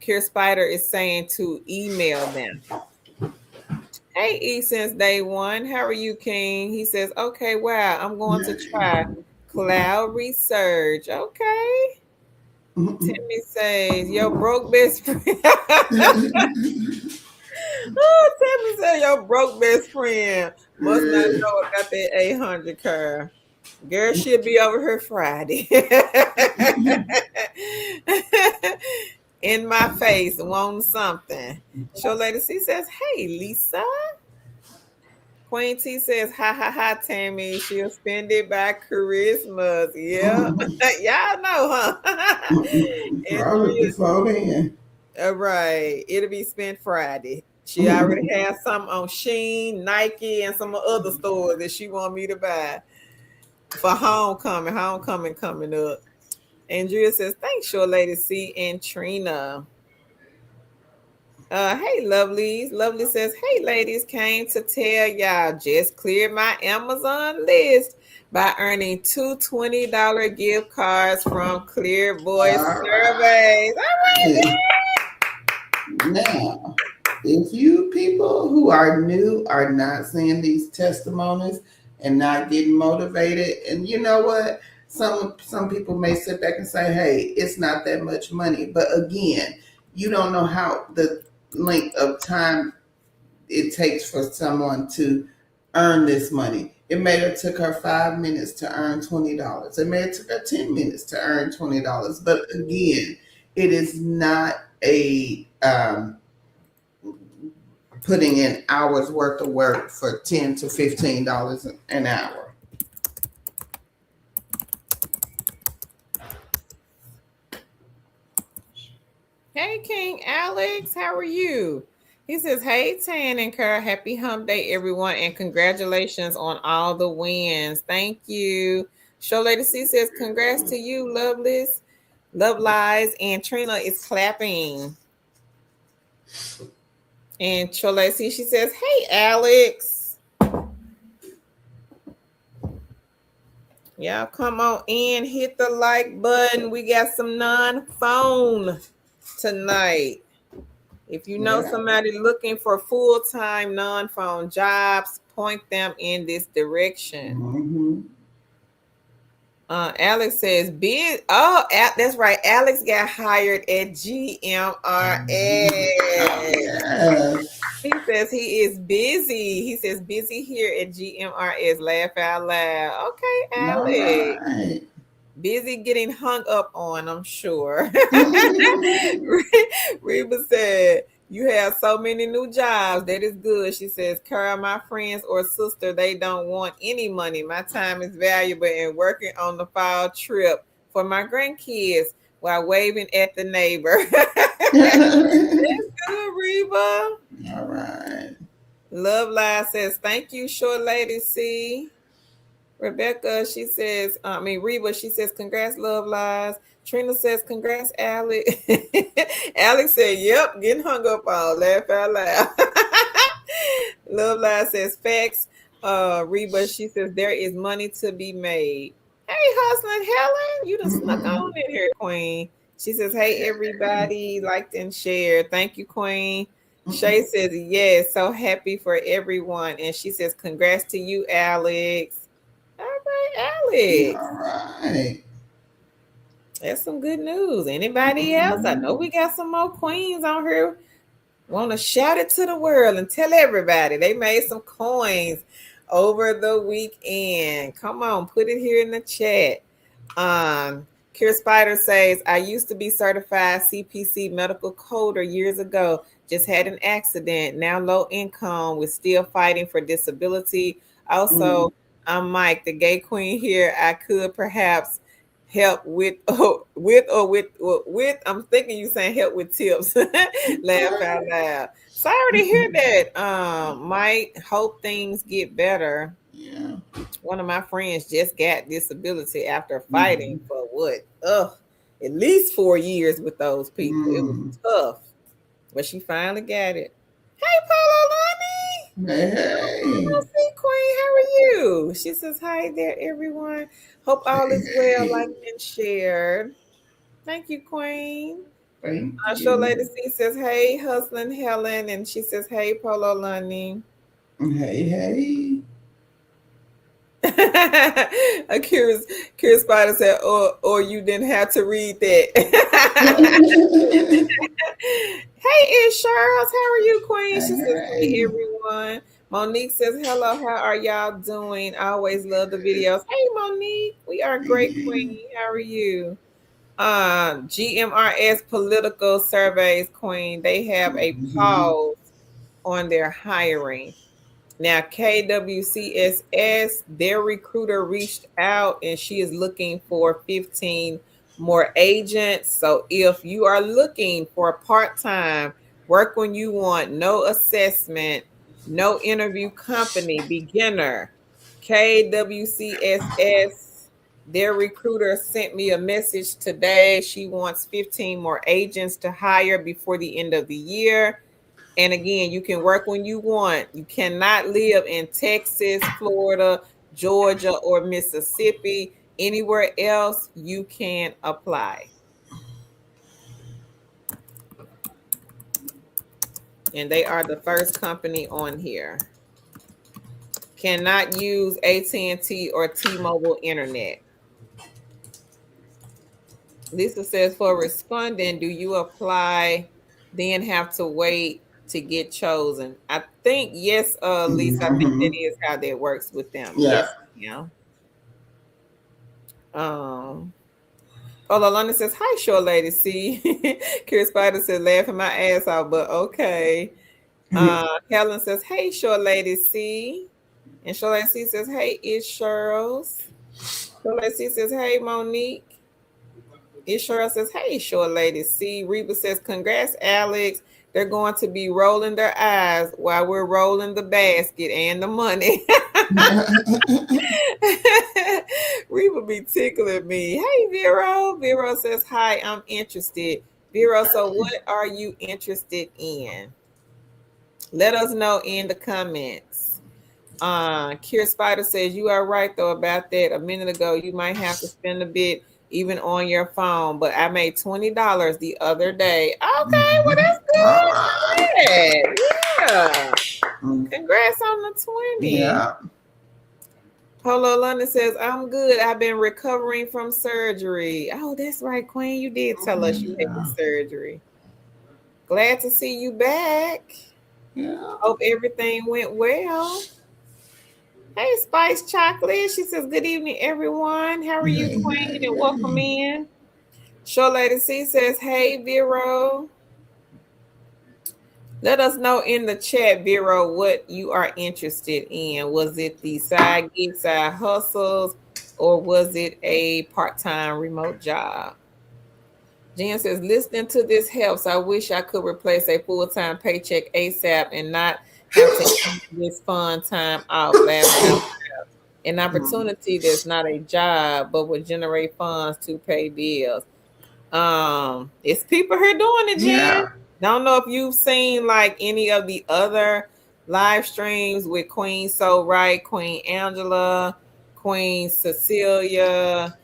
Curious Spider is saying to email them. Hey, E, since day one. How are you, King? He says, okay, wow, I'm going to try cloud research. Okay. Timmy says, your broke best friend. Oh, Timmy said, your broke best friend must not know about that 800 car. Girl should be over here Friday. In my face, wanting something. Show Lady C says, hey, Lisa. Queen T says, ha ha ha, Tammy. She'll spend it by Christmas. Yeah. Y'all know, huh? Probably before then. Right. It'll be spent Friday. She already has some on Shein, Nike, and some other stores that she want me to buy for homecoming. Homecoming coming up. Andrea says, thanks, Sure Lady C and Trina. Hey, lovelies. Lovely says, hey, ladies, came to tell y'all just cleared my Amazon list by earning two $20 gift cards from Clear Voice Surveys. All right, now, if you people who are new are not seeing these testimonies and not getting motivated, and you know what? Some people may sit back and say, hey, it's not that much money. But again, you don't know how the length of time it takes for someone to earn this money. It may have took her 5 minutes to earn $20. It may have took her 10 minutes to earn $20. But again, it is not a putting in hours worth of work for $10 to $15 an hour. Hey, King Alex, how are you? He says, hey, Tan and Kerr, happy hump day, everyone, and congratulations on all the wins. Thank you. Show Lady C says, congrats to you, Lovelies, Love Lies, and Trina is clapping. And Cholesi, she says, hey, Alex. Y'all come on in, hit the like button. We got some non-phone tonight. If you know Yeah. somebody looking for full-time non-phone jobs, point them in this direction. Mm-hmm. Alex says, that's right. Alex got hired at GMRS. Oh, yes. He says he is busy. He says busy here at GMRS. Laugh out loud. Okay, All Alex. right. Busy getting hung up on, I'm sure. Reba said, you have so many new jobs. That is good. She says, Carl, my friends or sister, they don't want any money. My time is valuable in working on the fall trip for my grandkids while waving at the neighbor. That's good, Reba. All right. Love Live says, thank you, short lady C. Rebecca, she says, Reba, she says, congrats, Love Lies. Trina says, congrats, Alex. Alex said, yep, getting hung up on. Laugh out loud. Love Lies says, facts. Reba, she says, there is money to be made. Hey, hustling Helen, you done snuck on in here, Queen. She says, hey, everybody, liked and shared. Thank you, Queen. Shay says, yes, so happy for everyone. And she says, congrats to you, Alex. All right, Alex. All right. That's some good news. Anybody else? I know we got some more queens on here. Want to shout it to the world and tell everybody they made some coins over the weekend. Come on, put it here in the chat. Kier Spider says, I used to be certified CPC medical coder years ago. Just had an accident. Now low income with still fighting for disability. Also, I'm Mike, the gay queen here. I could perhaps help with I'm thinking you saying help with tips. Laugh out loud. Sorry to hear that. Mike, hope things get better. Yeah. One of my friends just got disability after fighting for what? At least 4 years with those people. It was tough. But she finally got it. Hey, Polo Lonnie. Hey. Oh, see, Queen, how are you? She says, hi there, everyone. Hope all is well, Hey. like and shared. Thank you, Queen. Thank Show you. Lady C says, hey, hustling Helen. And she says, hey, Polo Lonnie. Hey, hey. A curious Spider said, or you didn't have to read that. Hey, Charles, how are you, Queen? She says, hey, Hey. everyone. Monique says, hello, how are y'all doing? I always love the videos. Hey, Monique, we are great, Hey. Queen. How are you? GMRS political surveys, Queen. They have a pause on their hiring. Now, KWCSS, their recruiter reached out and she is looking for 15 more agents. So if you are looking for a part-time, work when you want, no assessment, no interview company, beginner, KWCSS, their recruiter sent me a message today. She wants 15 more agents to hire before the end of the year. And again, you can work when you want. You cannot live in Texas, Florida, Georgia, or Mississippi. Anywhere else, you can apply. And they are the first company on here. Cannot use AT&T or T-Mobile internet. Lisa says, for responding, do you apply, then have to wait to get chosen? I think, yes, Lisa, I think that is how that works with them. Yeah. Yes, yeah. Oh, London says, hi, short lady. See, Kira Spider said, laughing my ass off, but okay. Helen says, hey, short lady. See, and short lady C says, hey, it's Cheryl's. Short lady C says, hey, Monique. Ishara says, hey, short lady. See, Reba says, congrats, Alex. They're going to be rolling their eyes while we're rolling the basket and the money. Reba be tickling me. Hey, Vero. Vero says, hi, I'm interested. Vero, so what are you interested in? Let us know in the comments. Kier Spider says you are right though about that. A minute ago, you might have to spend a bit even on your phone, but I made $20 the other day. Okay, well Mhm. All right. that's good. Yeah. Mm, Congrats on the 20. yeah. Polo London says, I'm good. I've been recovering from surgery. Oh, that's right, Queen. You did tell us you had Yeah. surgery. Glad to see you back. Yeah. Hope everything went well. Hey, Spice Chocolate. She says, good evening, everyone. How are you, Hey, Queen? hey, And welcome hey. in. Show Lady C says, hey, Vero. Let us know in the chat, Vero, what you are interested in. Was it the side gig, side hustles, or was it a part-time remote job? Jen says, listening to this helps. I wish I could replace a full-time paycheck ASAP and not have to end this fun time off. Laugh, laugh. An Mm, opportunity that's not a job, but would generate funds to pay bills. It's people here doing it, Jen. yeah. Don't know if you've seen like any of the other live streams with Queen So Right, Queen Angela, Queen Cecilia,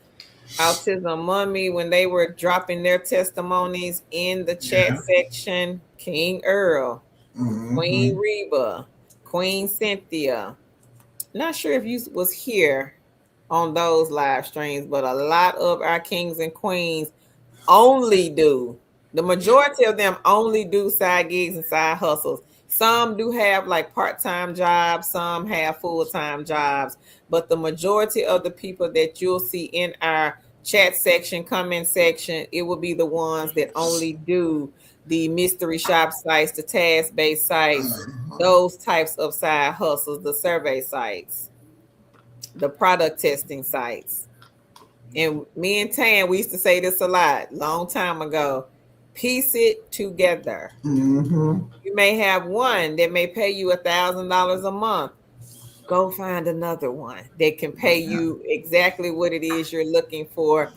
Autism Mummy, when they were dropping their testimonies in the chat Yeah. section. King Earl, Queen Mm-hmm. Reba, Queen Cynthia. Not sure if you was here on those live streams, but a lot of our kings and queens only do. The majority of them only do side gigs and side hustles. Some do have like part-time jobs, some have full-time jobs, but the majority of the people that you'll see in our chat section, comment section, it will be the ones that only do the mystery shop sites, the task-based sites, Uh-huh. those types of side hustles, the survey sites, the product testing sites. And me and Tan, we used to say this a lot, long time ago. Piece it together. Mm-hmm. You may have one that may pay you $1,000 a month. Go find another one that can pay Yeah. you exactly what it is you're looking for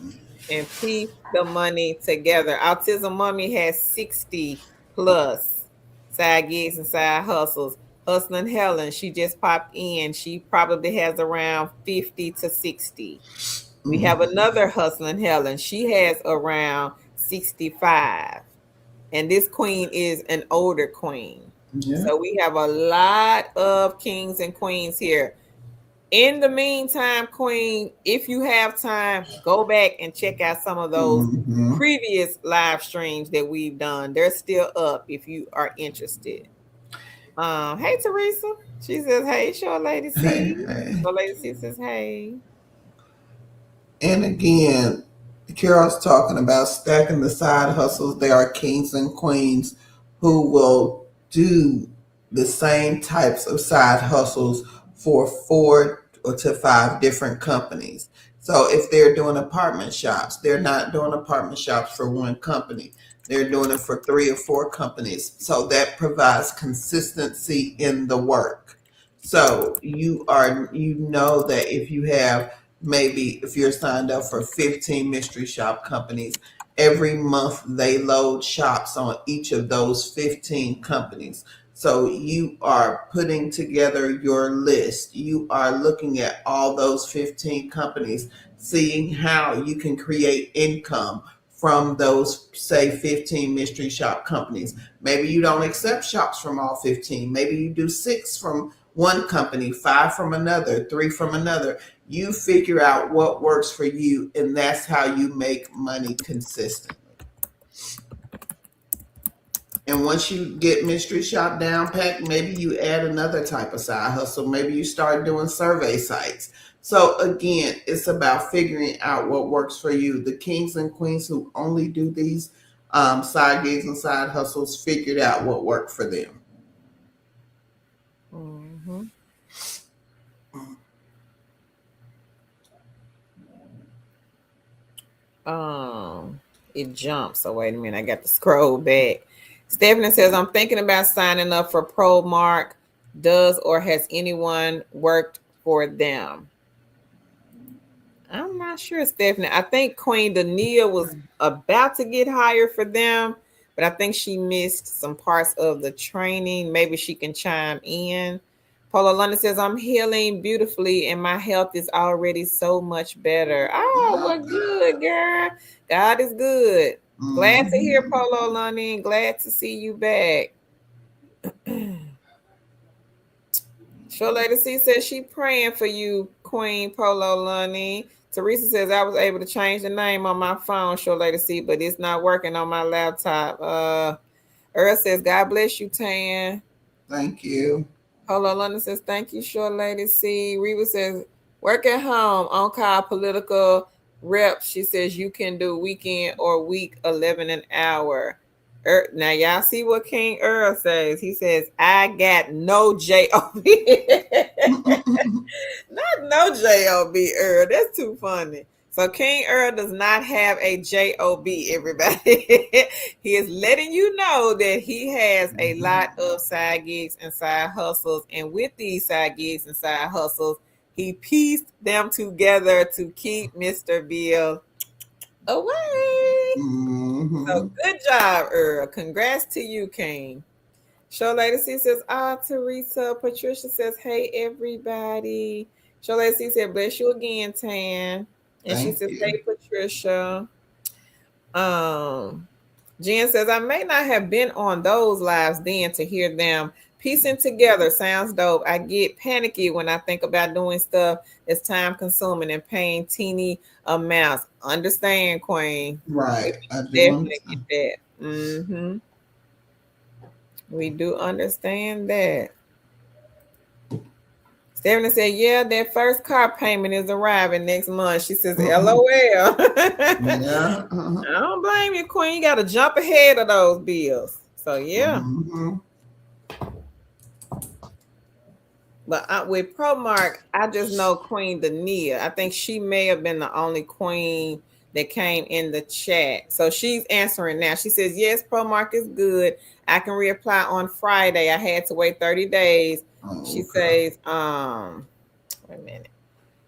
and piece the money together. Autism Mummy has 60 plus side gigs and side hustles. Hustling Helen, she just popped in. She probably has around 50 to 60. We have Mm-hmm. another hustling Helen. She has around 65. And this queen is an older queen. Yeah. So we have a lot of kings and queens here. In the meantime, Queen, if you have time, go back and check out some of those Mm-hmm. previous live streams that we've done. They're still up if you are interested. Hey Teresa. She says, hey, Show Lady Hey, C. hey. Show Lady C says, hey. And again, Carol's talking about stacking the side hustles. There are kings and queens who will do the same types of side hustles for 4 to 5 different companies. So if they're doing apartment shops, they're not doing apartment shops for one company. They're doing it for 3 or 4 companies. So that provides consistency in the work. So you know that if you have, maybe if you're signed up for 15 mystery shop companies, every month they load shops on each of those 15 companies. So you are putting together your list. You are looking at all those 15 companies, seeing how you can create income from those, say, 15 mystery shop companies. Maybe you don't accept shops from all 15. Maybe you do 6 from one company, 5 from another, 3 from another. You figure out what works for you, and that's how you make money consistently. And once you get mystery shop down packed, maybe you add another type of side hustle. Maybe you start doing survey sites. So again, it's about figuring out what works for you. The kings and queens who only do these side gigs and side hustles figured out what worked for them. Mhm. Um, it jumps. So wait a minute, I got to scroll back. Stephanie says, I'm thinking about signing up for ProMark. Does or has anyone worked for them? I'm not sure, Stephanie. I think Queen Dania was about to get hired for them, but I think she missed some parts of the training. Maybe she can chime in. Paula London says, I'm healing beautifully and my health is already so much better. Oh, well, good, girl. God is good. Glad to hear, Mhm. Polo London. Glad to see you back. Sure Lady C says she praying for you, Queen Polo London. Teresa says I was able to change the name on my phone, Sure Lady C, but it's not working on my laptop. Earl says, God bless you, Tan. Thank you. Polo London says, thank you, Short Lady C. Reba says, work at home, on call political rep. She says you can do weekend or week 11 an hour. Now, y'all see what King Earl says. He says, I got no job. Not no job, Earl. That's too funny. So King Earl does not have a job, everybody. He is letting you know that he has a lot of side gigs and side hustles. And with these side gigs and side hustles, he pieced them together to keep Mr. Bill away. So Mhm. good job, Earl. Congrats to you, King. Show Lady C says, Teresa. Patricia says, hey, everybody. Show Lady C said, bless you again, Tan. And she Thank says, you. hey, Patricia. Um, Jen says, I may not have been on those lives then to hear them piecing together. Sounds dope. I get panicky when I think about doing stuff that's time consuming and paying teeny amounts. Understand, Queen. We Right. I do definitely get understand. that. We do understand that. Stephanie said, yeah, that first car payment is arriving next month. She says, LOL. I Yeah. don't blame you, Queen. You got to jump ahead of those bills. So, yeah. Mhm. But with ProMark, I just know Queen Dania. I think she may have been the only queen that came in the chat. So she's answering now. She says, yes, ProMark is good. I can reapply on Friday. I had to wait 30 days. Oh, She okay. says, wait a minute.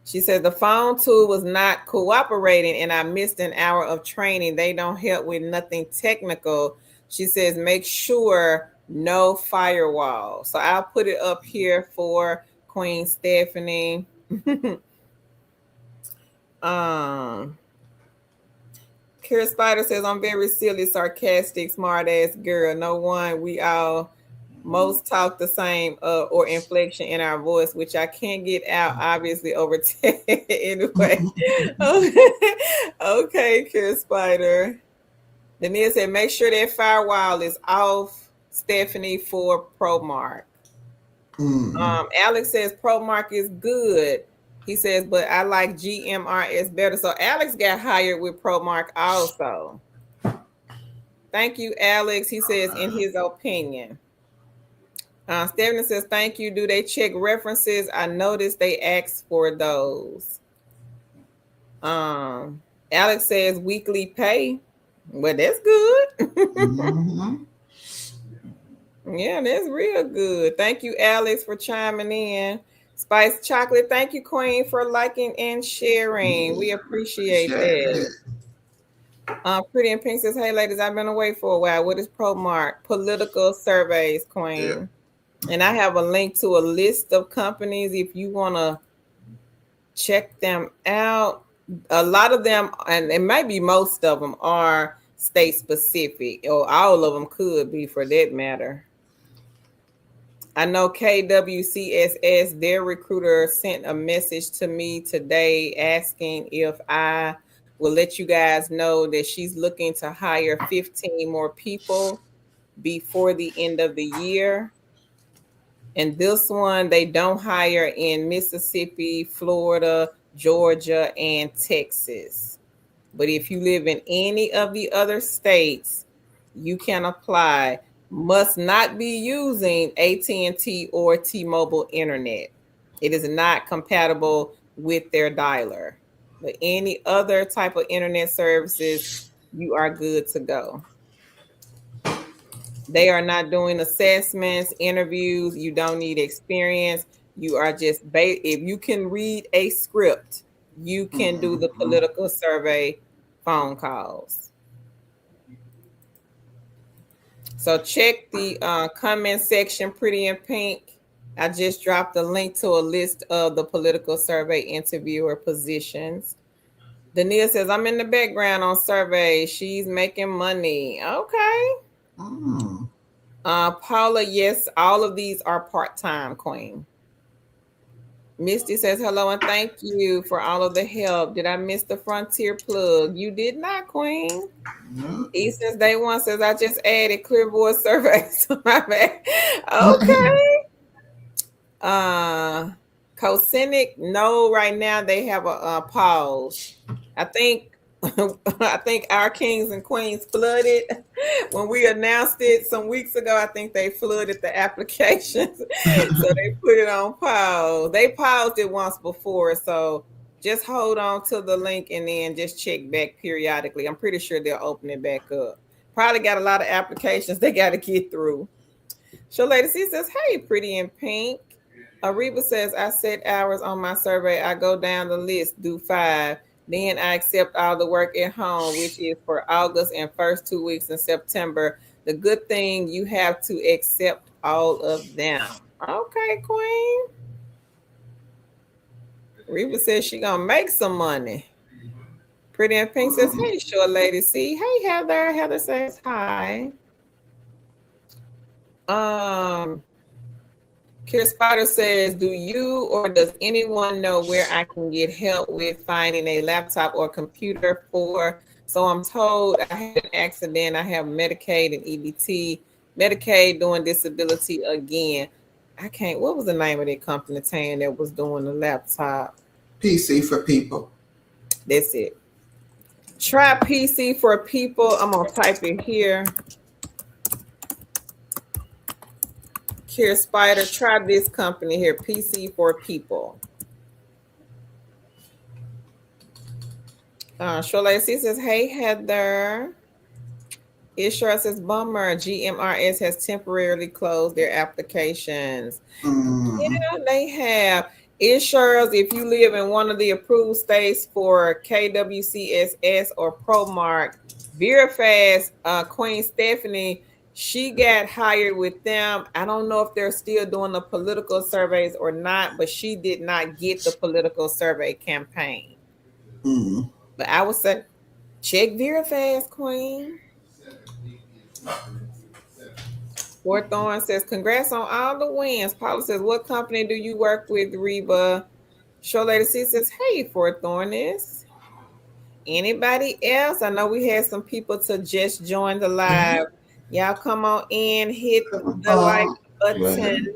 She said the phone tool was not cooperating and I missed an hour of training. They don't help with nothing technical. She says make sure no firewall. So I'll put it up here for Queen Stephanie. um Kira Spider says I'm very silly, sarcastic, smart ass girl. No one, we all most talk the same or inflection in our voice, which I can't get out obviously over anyway. Okay, Kira Spider. Dania said, make sure that firewall is off, Stephanie, for ProMark. Mm. Alex says ProMark is good. He says, but I like GMRS better. So Alex got hired with ProMark also. Thank you, Alex. He says, in his opinion. Stephanie says, thank you. Do they check references? I noticed they asked for those. Um, Alex says weekly pay. Well, that's good. Mhm. Yeah, that's real good. Thank you, Alex, for chiming in. Spice Chocolate, thank you, Queen, for liking and sharing. We appreciate Appreciate that. it. Pretty and Pink says, hey, ladies, I've been away for a while. What is ProMark? Political surveys, Yeah. Queen. And I have a link to a list of companies if you want to check them out. A lot of them, and it might be most of them, are state specific, or all of them could be for that matter. I know KWCSS, their recruiter, sent a message to me today asking if I will let you guys know that she's looking to hire 15 more people before the end of the year. And this one, they don't hire in Mississippi, Florida, Georgia, and Texas. But if you live in any of the other states, you can apply. Must not be using AT&T or T-Mobile internet. It is not compatible with their dialer. But any other type of internet services, you are good to go. They are not doing assessments, interviews. You don't need experience. You are just if you can read a script, you can do the Mhm. political survey phone calls. So check the comment section, Pretty in Pink. I just dropped a link to a list of the political survey interviewer positions. Dania says, I'm in the background on survey. She's making money. Okay. Mm. Paula, yes, all of these are part-time, Queen. Misty says, hello and thank you for all of the help. Did I miss the Frontier plug? You did not, Queen. Mm. Since day one says, I just added Clearboard surveys to my bag. Okay. Cosinic, no, right now they have a pause. I think I think our kings and queens flooded when we announced it some weeks ago. I think they flooded the applications, so they put it on pause. They paused it once before, so just hold on to the link and then just check back periodically. I'm pretty sure they'll open it back up. Probably got a lot of applications they got to get through. Show Lady C says, hey, Pretty in Pink. Ariba says, I set hours on my survey. I go down the list, do 5. Then I accept all the work at home, which is for August and first 2 weeks in September. The good thing, you have to accept all of them. Okay, Queen. Reba says she gonna make some money. Pretty in Pink says, hey, Short Lady C. Hey, Heather. Heather says hi. Kier Spider says, do you or does anyone know where I can get help with finding a laptop or computer for? So I'm told I had an accident. I have Medicaid and EBT. Medicaid doing disability again. I can't, what was the name of that company, Tan, that was doing the laptop? PC for people. That's it. Try PC for people. I'm going to type it here. Kier Spider, try this company here, PC for people. Shirley C says, hey, Heather. Ishara says, bummer, GMRS has temporarily closed their applications. Yeah, they have. Insurers, if you live in one of the approved states for KWCSS or ProMark, VeriFast, Queen Stephanie, she got hired with them. I don't know if they're still doing the political surveys or not, but she did not get the political survey campaign. But I would say check VeriFast, Queen. Fort Thorn says, congrats on all the wins. Paula says, what company do you work with, Reba? Show Lady C says, hey, Fort Thorn is. Anybody else? I know we had some people to just join the live. Y'all come on in, hit the like button.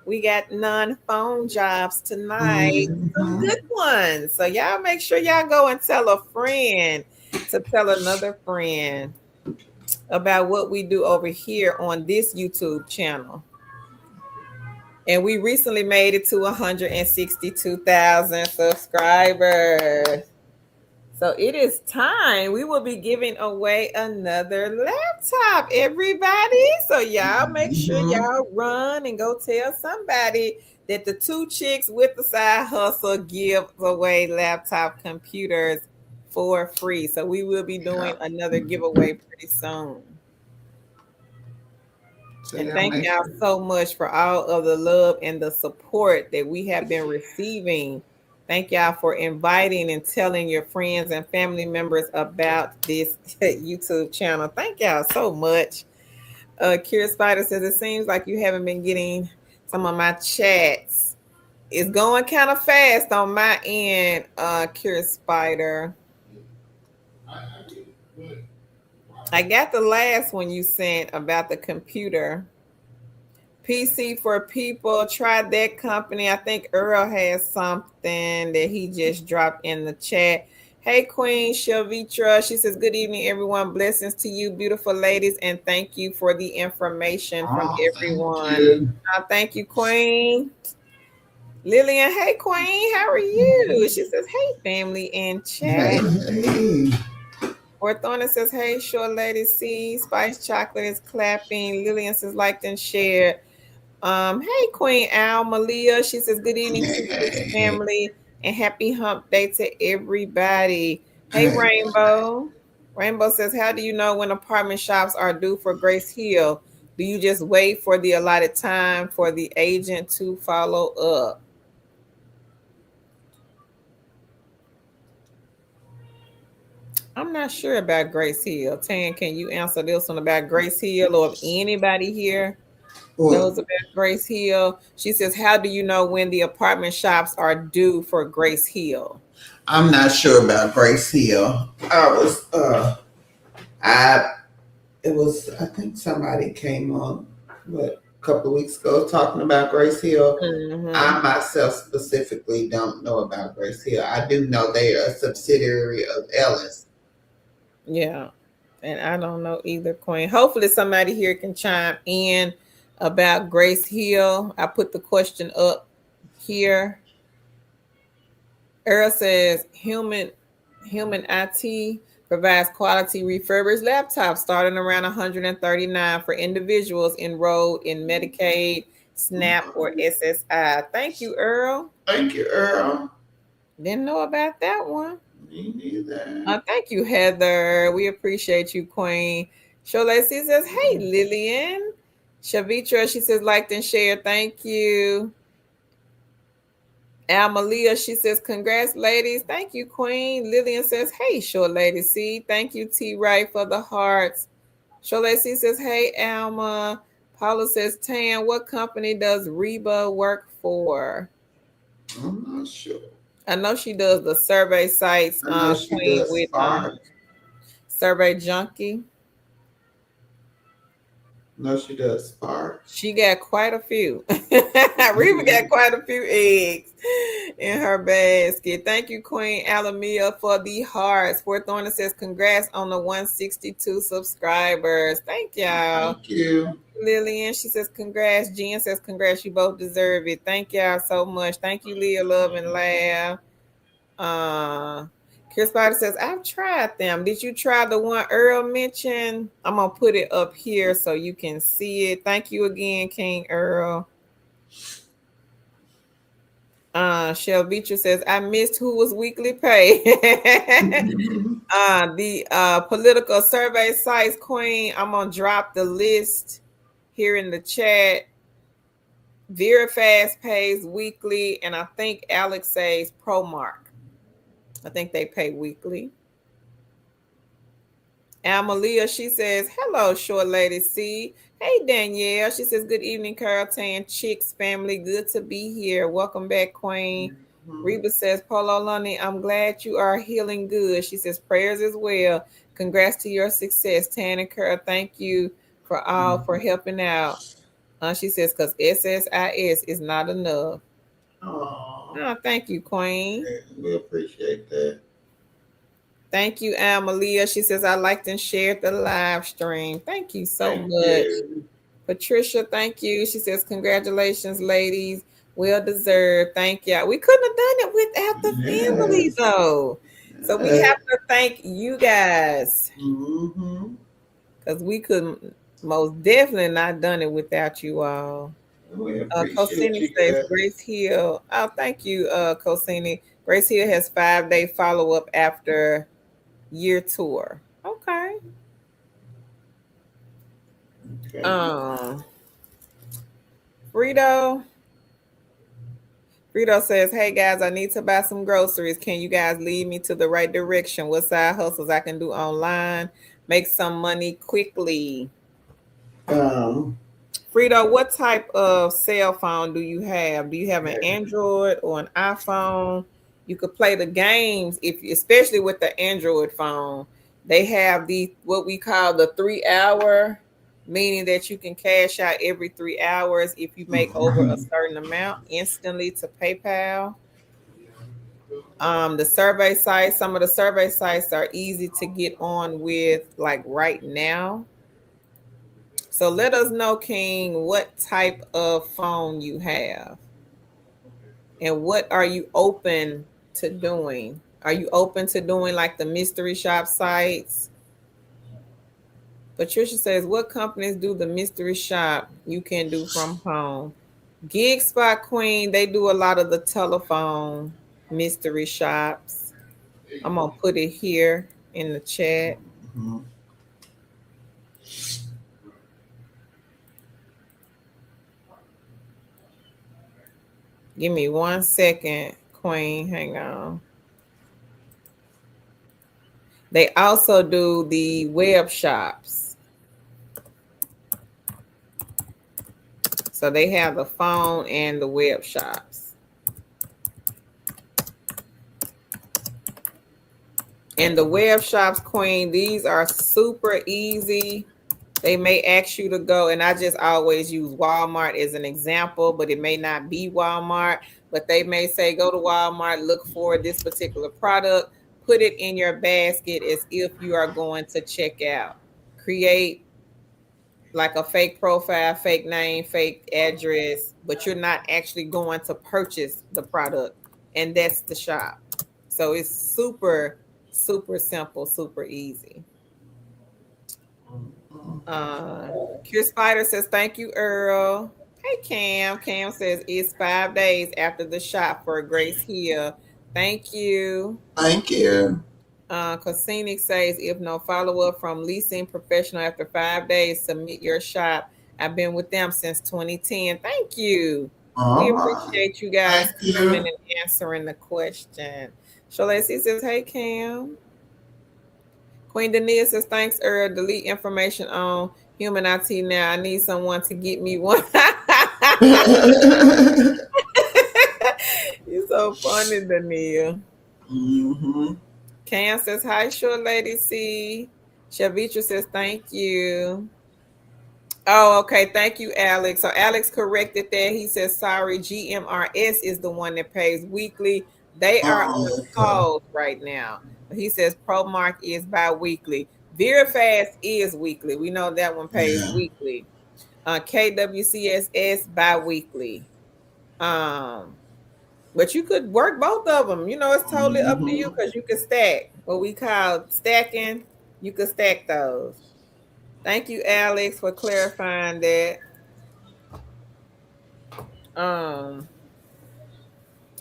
We got non-phone jobs tonight. Some good ones. So y'all make sure y'all go and tell a friend to tell another friend about what we do over here on this YouTube channel. And we recently made it to 162,000 subscribers. So it is time. We will be giving away another laptop, everybody. So y'all make sure y'all run and go tell somebody that the 2 chicks with the side hustle give away laptop computers for free. So we will be doing another giveaway pretty soon. And thank y'all so much for all of the love and the support that we have been receiving. Thank y'all for inviting and telling your friends and family members about this YouTube channel. Thank y'all so much. Kira Spider says, it seems like you haven't been getting some of my chats. It's going kind of fast on my end, Kira Spider. I got the last one you sent about the computer. PC for people, try that company. I think Earl has something that he just dropped in the chat. Hey, Queen Shavitra. She says, good evening, everyone. Blessings to you, beautiful ladies, and thank you for the information from everyone. Thank you, Queen. Lillian, hey, Queen. How are you? She says, hey, family in chat. Hey. Orthona says, hey, Short Lady C. Spice Chocolate is clapping. Lillian says, liked and shared. Hey, Queen Al Malia. She says, good evening to this family and happy hump day to everybody. Hey, Rainbow. Rainbow says, how do you know when apartment shops are due for Grace Hill? Do you just wait for the allotted time for the agent to follow up? I'm not sure about Grace Hill. Tan, can you answer this one about Grace Hill, or if anybody here Well, knows about Grace Hill? She says, how do you know when the apartment shops are due for Grace Hill? I'm not sure about Grace Hill. I it was I think somebody came on a couple of weeks ago talking about Grace Hill. Mm-hmm. I myself specifically don't know about Grace Hill. I do know they are a subsidiary of Ellis. Yeah. And I don't know either, Queen. Hopefully somebody here can chime in about Grace Hill. I put the question up here. Earl says human IT provides quality refurbished laptops starting around 139 for individuals enrolled in Medicaid, SNAP, or SSI. Thank you, Earl. Thank you, Earl. Didn't know about that one. Me neither. Thank you, Heather. We appreciate you, Queen. Sholacy says, hey, Lillian. Shavitra, she says, liked and shared. Thank you. Almalia, she says, congrats, ladies. Thank you, Queen. Lillian says, hey, short lady. See, thank you, T. Wright, for the hearts. Sholacy says, hey, Alma. Paula says, Tan, what company does Reba work for? I'm not sure. I know she does the survey sites, I know she Queen, does with Spark. Survey Junkie. No, she does Spark. She got quite a few. Reba got quite a few eggs in her basket. Thank you, Queen Alamia, for the hearts. Fourth Thorna says, congrats on the 162 subscribers. Thank y'all. Thank you. Lillian, she says, congrats. Jen says, congrats. You both deserve it. Thank y'all so much. Thank you, Leah, Love, and Laugh. Chris Potter says, I've tried them. Did you try the one Earl mentioned? I'm gonna put it up here so you can see it. Thank you again, King Earl. Shelvitra says, I missed who was weekly pay. The political survey sites, Queen. I'm gonna drop the list here in the chat. Vera Fast pays weekly, and I think Alex says ProMark. I think they pay weekly. Amalia, she says, hello, short lady C. Hey, Danielle. She says, good evening, Carol Tan Chicks family. Good to be here. Welcome back, Queen. Reba says, Polo Lunny, I'm glad you are healing good. She says, prayers as well. Congrats to your success, Tan and Carol. Thank you for helping out. She says, because SSIS is not enough. Oh, thank you, Queen. We appreciate that. Thank you, Amalia. She says, I liked and shared the live stream. Thank you so Thank much. you. Patricia, thank you. She says, congratulations, ladies. Well deserved. Thank you. We couldn't have done it without the family, Yes. though. So we have to thank you guys, Mm-hmm. because we couldn't most definitely not done it without you all. We appreciate Cosini you says, guys. Grace Hill. Oh, thank you, Cosini. Grace Hill has 5-day follow-up after year tour. Okay. Okay. Frito. Frito says, hey guys, I need to buy some groceries. Can you guys lead me to the right direction? What side hustles I can do online? Make some money quickly. Um, Frito, what type of cell phone do you have? Do you have an Android or an iPhone? You could play the games especially with the Android phone. They have the what we call the 3 hour, meaning that you can cash out every 3 hours if you make over a certain amount instantly to PayPal. The survey sites, some of the survey sites are easy to get on with, like right now. So let us know, King, what type of phone you have and what are you open to doing? Are you open to doing like the mystery shop sites? Patricia says, what companies do the mystery shop you can do from home? Gig Spot Queen, they do a lot of the telephone mystery shops. I'm going to put it here in the chat. Mhm. Give me 1 second, Queen. Hang on. They also do the web shops. So they have the phone and the web shops. And the web shops, Queen, these are super easy. They may ask you to go, and I just always use Walmart as an example, but it may not be Walmart. But they may say, go to Walmart, look for this particular product, put it in your basket as if you are going to check out. Create like a fake profile, fake name, fake address, but you're not actually going to purchase the product. And that's the shop. So it's super, super simple, super easy. Mhm. Uh Cure Spider says, thank you, Earl. Hey Cam. Cam says it's 5 days after the shop for Grace Hill. Thank you. Thank you. Cosinic says, if no follow-up from leasing professional after 5 days, submit your shop. I've been with them since 2010. Thank you. We All right. appreciate you guys Thank coming you. and answering the question. Shalacey says, hey Cam. Queen Dania says, thanks, Earl. Delete information on human IT now. I need someone to get me one. You're so funny, Dania. Mhm. Cam says, hi, short lady C. Shavitra says, thank you. Oh, okay. Thank you, Alex. So Alex corrected that. He says, sorry, GMRS is the one that pays weekly. They are on Okay. pause right now. He says ProMark is bi-weekly. VeriFast is weekly. We know that one pays Yeah. weekly. KWCSS bi-weekly. Um, but you could work both of them. You know, it's totally up to you Mhm. because you can stack. What we call stacking, you can stack those. Thank you, Alex, for clarifying that. Um,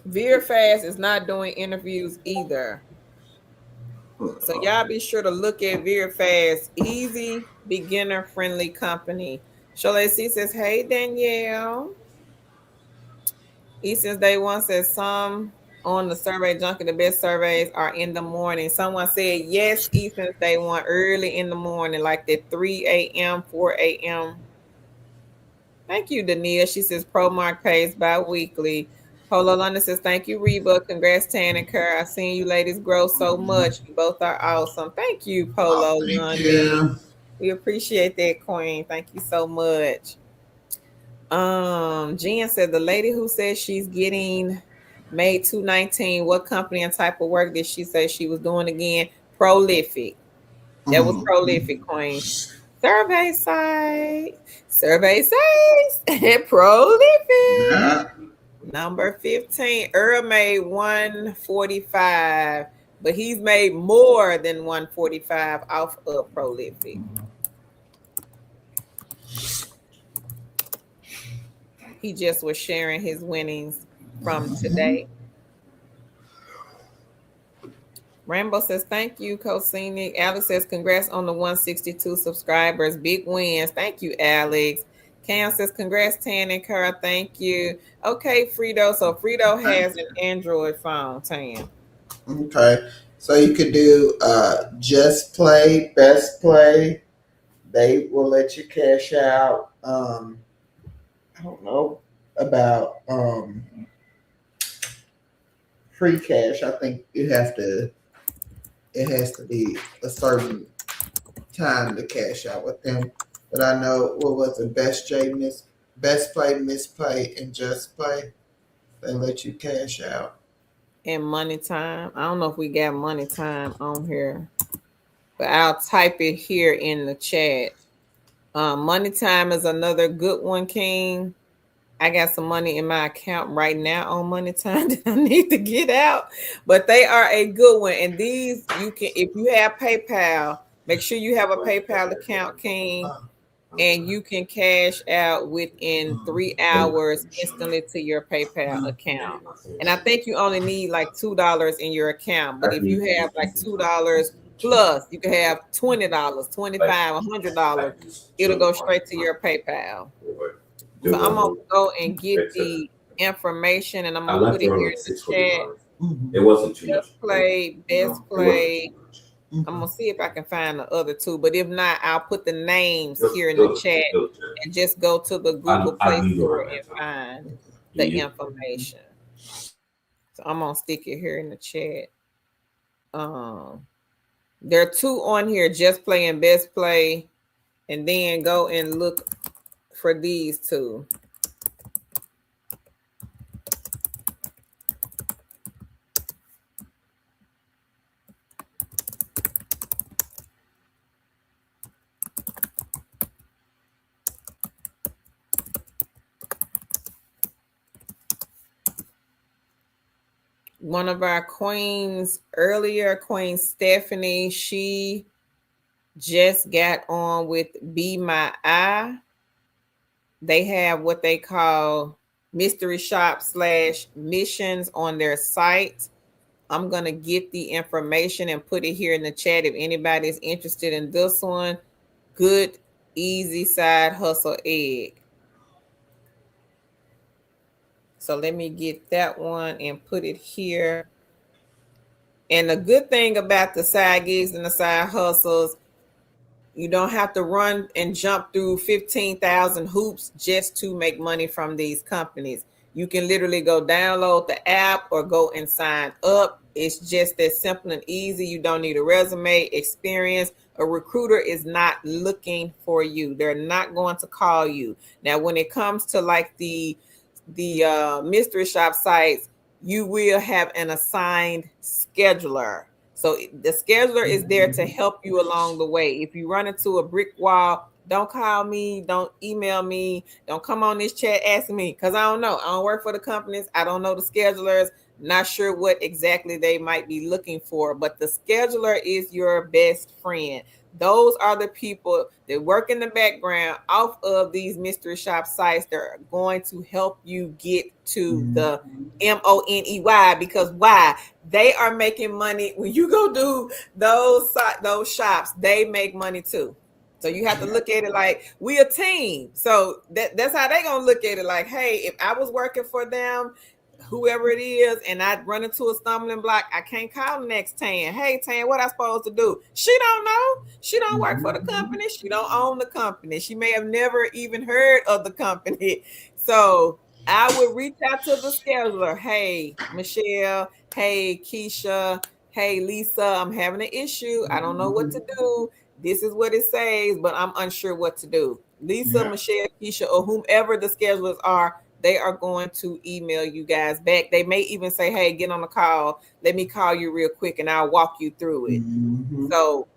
VeriFast is not doing interviews either. So y'all be sure to look at VeriFast. Easy, beginner friendly company. Shola C says, hey Danielle. Eastern's Day One says some on the survey junkie, the best surveys are in the morning. Someone said yes, Eastern's Day One early in the morning, like the 3 a.m., 4 a.m. Thank you, Dania. She says ProMark pays bi-weekly. Polo London says, thank you, Reba. Congrats, Tan and Kerr. I've seen you ladies grow so much. You both are awesome. Thank you, Oh, Polo thank London. you. We appreciate that, Queen. Thank you so much. Jen said the lady who says she's getting made 219, what company and type of work did she say she was doing again? Prolific. That was Mhm. Prolific, Queen. Survey site. Survey says Prolific. Yeah. Number 15. Earl made 145, but he's made more than 145 off of Prolific. He just was sharing his winnings from Mhm. today. Rainbow says, thank you, Cosini. Alex says, congrats on the 162 subscribers. Big wins. Thank you, Alex. Cam says, congrats, Tan and Kara. Thank you. Okay, Frito. So Frito Thank has an Android phone, Tan. you. Okay. So you could do just play, best play. They will let you cash out. I don't know about free cash. I think it has to be a certain time to cash out with them. But I know what was it, best play, misplay, and just play. They let you cash out. And Money Time. I don't know if we got Money Time on here, but I'll type it here in the chat. Money Time is another good one, King. I got some money in my account right now on Money Time that I need to get out, but they are a good one. And these you can, if you have PayPal, make sure you have a PayPal account, King, and you can cash out within 3 hours instantly to your PayPal account. And I think you only need like $2 in your account. But if you have like $2 Plus, you can have $20, Like, 25, $100. just It'll chill go on straight to your PayPal. or So do I'm one gonna more go and get exception. the information and I'm I gonna left put it around here like in the $600. chat. It wasn't too much. Best It wasn't too play. much. I'm gonna see if I can find the other two, but if not, I'll put the names here in It the was, chat it was good. and just go to the Google I Play knew Store during that and time. find the You, information. So I'm gonna stick it here in the chat. Um, there are two on here, just play and best play, and then go and look for these two. One of our queens earlier, Queen Stephanie, she just got on with Be My Eye. They have what they call mystery shop / missions on their site. I'm going to get the information and put it here in the chat if anybody is interested in this one. Good, easy side hustle egg. So let me get that one and put it here. And the good thing about the side gigs and the side hustles, you don't have to run and jump through 15,000 hoops just to make money from these companies. You can literally go download the app or go and sign up. It's just that simple and easy. You don't need a resume, experience. A recruiter is not looking for you. They're not going to call you. Now, when it comes to like the mystery shop sites, you will have an assigned scheduler. So the scheduler is there to help you along the way. If you run into a brick wall, don't call me, don't email me, don't come on this chat asking me because I don't know. I don't work for the companies. I don't know the schedulers. Not sure what exactly they might be looking for, but the scheduler is your best friend. Those are the people that work in the background off of these mystery shop sites that are going to help you get to the MONEY, because why? They are making money when you go do those shops. They make money too. So you have to look at it like we a team. So that's how they gonna look at it. Like, hey, if I was working for them, whoever it is, and I run into a stumbling block, I can't call the next Tan. Hey Tan, what I supposed to do? She don't know. She don't work for the company. She don't own the company. She may have never even heard of the company. So I would reach out to the scheduler. Hey, Michelle. Hey, Keisha. Hey, Lisa. I'm having an issue. I don't know what to do. This is what it says, but I'm unsure what to do. Lisa, Michelle, Keisha, or whomever the schedulers are, they are going to email you guys back. They may even say, hey, get on the call. Let me call you real quick and I'll walk you through it. So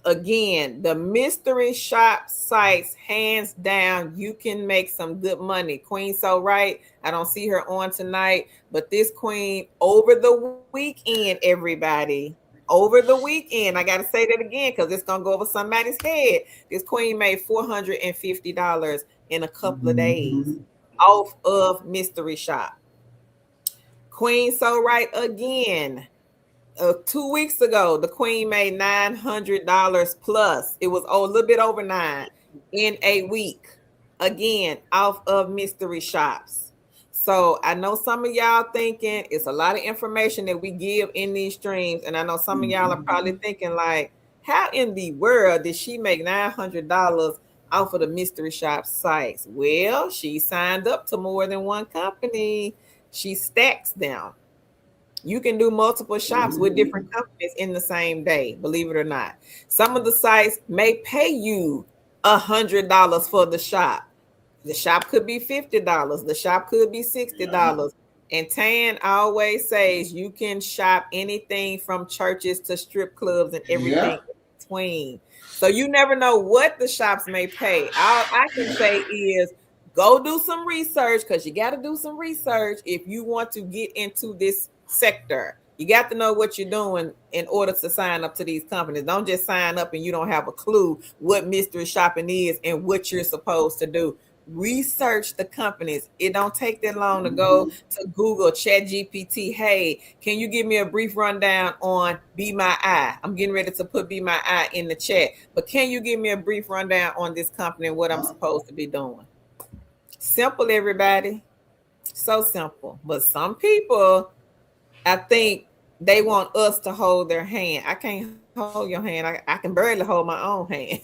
again, the mystery shop sites, hands down, you can make some good money. Queen So Right, I don't see her on tonight, but this queen over the weekend, everybody, over the weekend, I got to say that again because it's going to go over somebody's head. This queen made $450 in a couple of days off of mystery shop. Queen So Right again. 2 weeks ago, the queen made $900 plus. It was a little bit over 9 in a week. Again, off of mystery shops. So I know some of y'all thinking it's a lot of information that we give in these streams, and I know some of y'all are probably thinking like, how in the world did she make $900 off of the mystery shop sites? Well, she signed up to more than one company. She stacks them. You can do multiple shops with different companies in the same day, believe it or not. Some of the sites may pay you $100 for the shop. The shop could be $50. The shop could be $60. And Tan always says you can shop anything from churches to strip clubs and everything in between. So you never know what the shops may pay. All I can say is go do some research because you got to do some research if you want to get into this sector. You got to know what you're doing in order to sign up to these companies. Don't just sign up and you don't have a clue what mystery shopping is and what you're supposed to do. research the companies. It don't take that long to go to Google, Chat GPT. Hey, can you give me a brief rundown on Be My Eye? I'm getting ready to put Be My Eye in the chat, but can you give me a brief rundown on this company and what I'm supposed to be doing? Simple, everybody. So simple. But some people, I think they want us to hold their hand. I can't hold your hand. I can barely hold my own hand.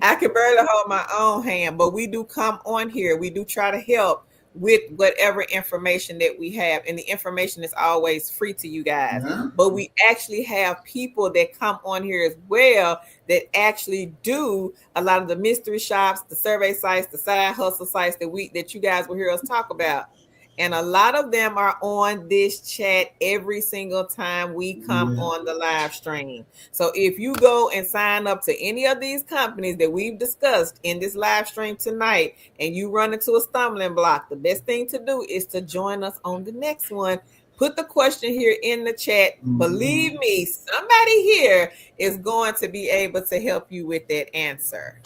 I can barely hold my own hand, but we do come on here. We do try to help with whatever information that we have. And the information is always free to you guys. Yeah. But we actually have people that come on here as well that actually do a lot of the mystery shops, the survey sites, the side hustle sites that you guys will hear us talk about. And a lot of them are on this chat every single time we come Yeah. on the live stream. So if you go and sign up to any of these companies that we've discussed in this live stream tonight and you run into a stumbling block, the best thing to do is to join us on the next one. Put the question here in the chat. Believe me, somebody here is going to be able to help you with that answer.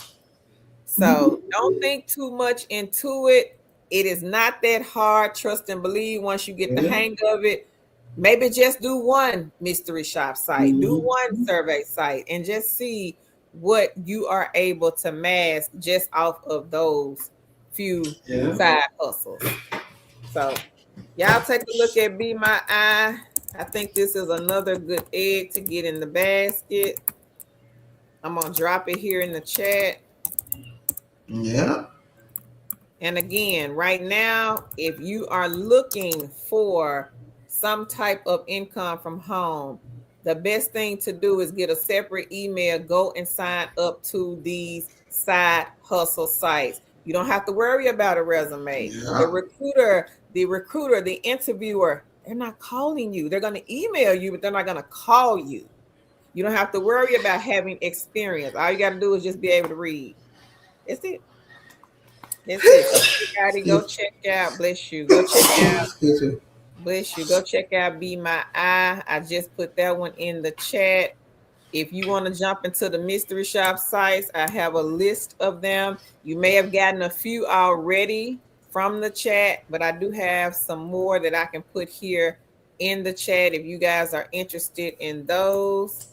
So don't think too much into it. It is not that hard. Trust and believe once you get the Yeah. hang of it. Maybe just do one mystery shop site, do one survey site, and just see what you are able to mask just off of those few Yeah. side hustles. So, y'all take a look at Be My Eye. I think this is another good egg to get in the basket. I'm going to drop it here in the chat. Yeah. And again, right now, if you are looking for some type of income from home, the best thing to do is get a separate email, go and sign up to these side hustle sites. You don't have to worry about a resume. Yeah. The recruiter, the interviewer, they're not calling you. They're going to email you, but they're not going to call you. You don't have to worry about having experience. All you got to do is just be able to read. That's it. That's it. So everybody go check out, bless you. Go check out, Excuse me. bless you. Go check out Be My Eye. I just put that one in the chat. If you want to jump into the mystery shop sites, I have a list of them. You may have gotten a few already from the chat, but I do have some more that I can put here in the chat if you guys are interested in those.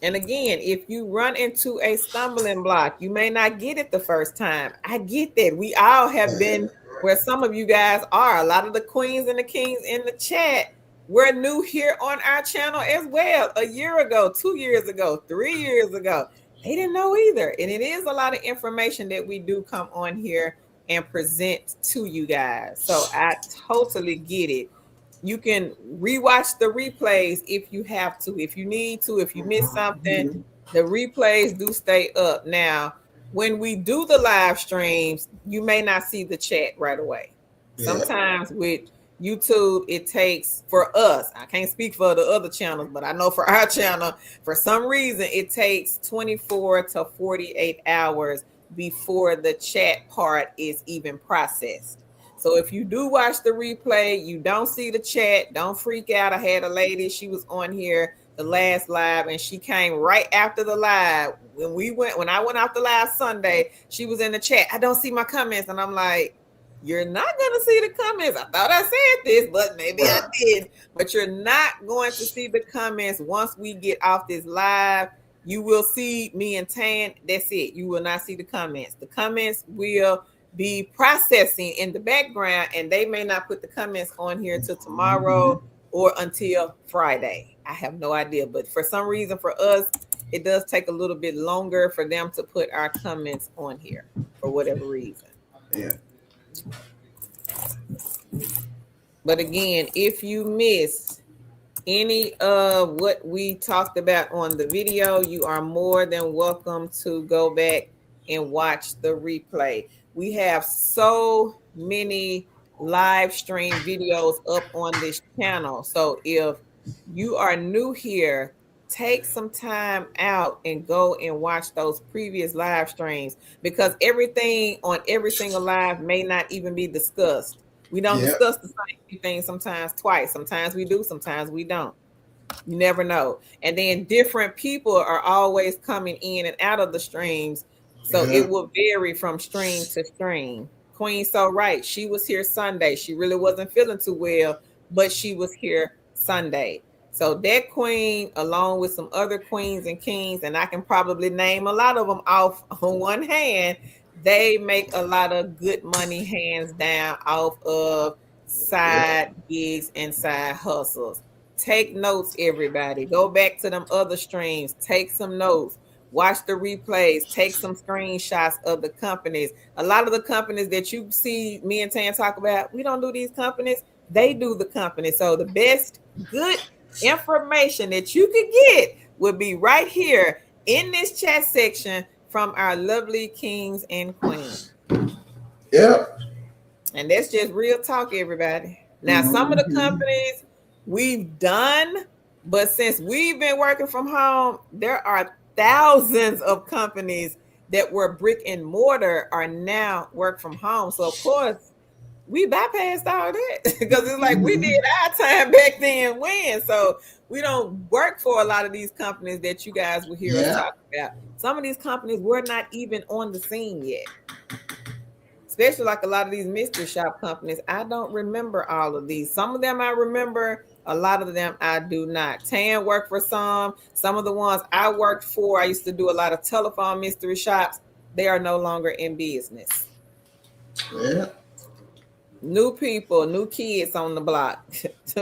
And again, if you run into a stumbling block, you may not get it the first time. I get that. We all have been where some of you guys are. A lot of the queens and the kings in the chat were new here on our channel as well. A year ago, 2 years ago, 3 years ago. They didn't know either. And it is a lot of information that we do come on here and present to you guys. So I totally get it. You can rewatch the replays if you have to, if you need to, if you miss something. The replays do stay up. Now, when we do the live streams, you may not see the chat right away. Sometimes with YouTube, it takes, for us, I can't speak for the other channels, but I know for our channel, for some reason, it takes 24 to 48 hours before the chat part is even processed. So if you do watch the replay, you don't see the chat, don't freak out. I had a lady, she was on here the last live and she came right after the live. When I went out the last Sunday, she was in the chat. I don't see my comments. And I'm like, you're not going to see the comments. I thought I said this, but maybe I did. But you're not going to see the comments once we get off this live. You will see me and Tan. That's it. You will not see the comments. The comments will be processing in the background, and they may not put the comments on here till tomorrow or until Friday. I have no idea, but for some reason for us, it does take a little bit longer for them to put our comments on here for whatever reason. Yeah. But again, if you missed any of what we talked about on the video, you are more than welcome to go back and watch the replay. We have so many live stream videos up on this channel. So if you are new here, take some time out and go and watch those previous live streams, because everything on every single live may not even be discussed. We don't discuss the same thing sometimes twice. Sometimes we do, sometimes we don't. You never know. And then different people are always coming in and out of the streams. So Yeah. it will vary from stream to stream. Queen so right. She was here Sunday. She really wasn't feeling too well, but she was here Sunday. So that queen, along with some other queens and kings, and I can probably name a lot of them off on one hand, they make a lot of good money hands down off of Yeah. side gigs and side hustles. Take notes, everybody. Go back to them other streams. Take some notes. Watch the replays. Take some screenshots of the companies. A lot of the companies that you see me and Tan talk about, we don't do these companies. They do the company. So the best good information that you could get would be right here in this chat section from our lovely kings and queens. Yep. And that's just real talk, everybody. Now, some of the Mm-hmm. companies we've done, but since we've been working from home, there are thousands of companies that were brick and mortar are now work from home. So, of course, we bypassed all that because it's like we did Mm-hmm. our time back then when. So, we don't work for a lot of these companies that you guys will hear us Yeah. talk about. Some of these companies were not even on the scene yet, especially like a lot of these mystery shop companies. I don't remember all of these. Some of them I remember, a lot of them I do not. Tan worked for some. Some of the ones I worked for, I used to do a lot of telephone mystery shops. They are no longer in business. Yeah. New people, new kids on the block,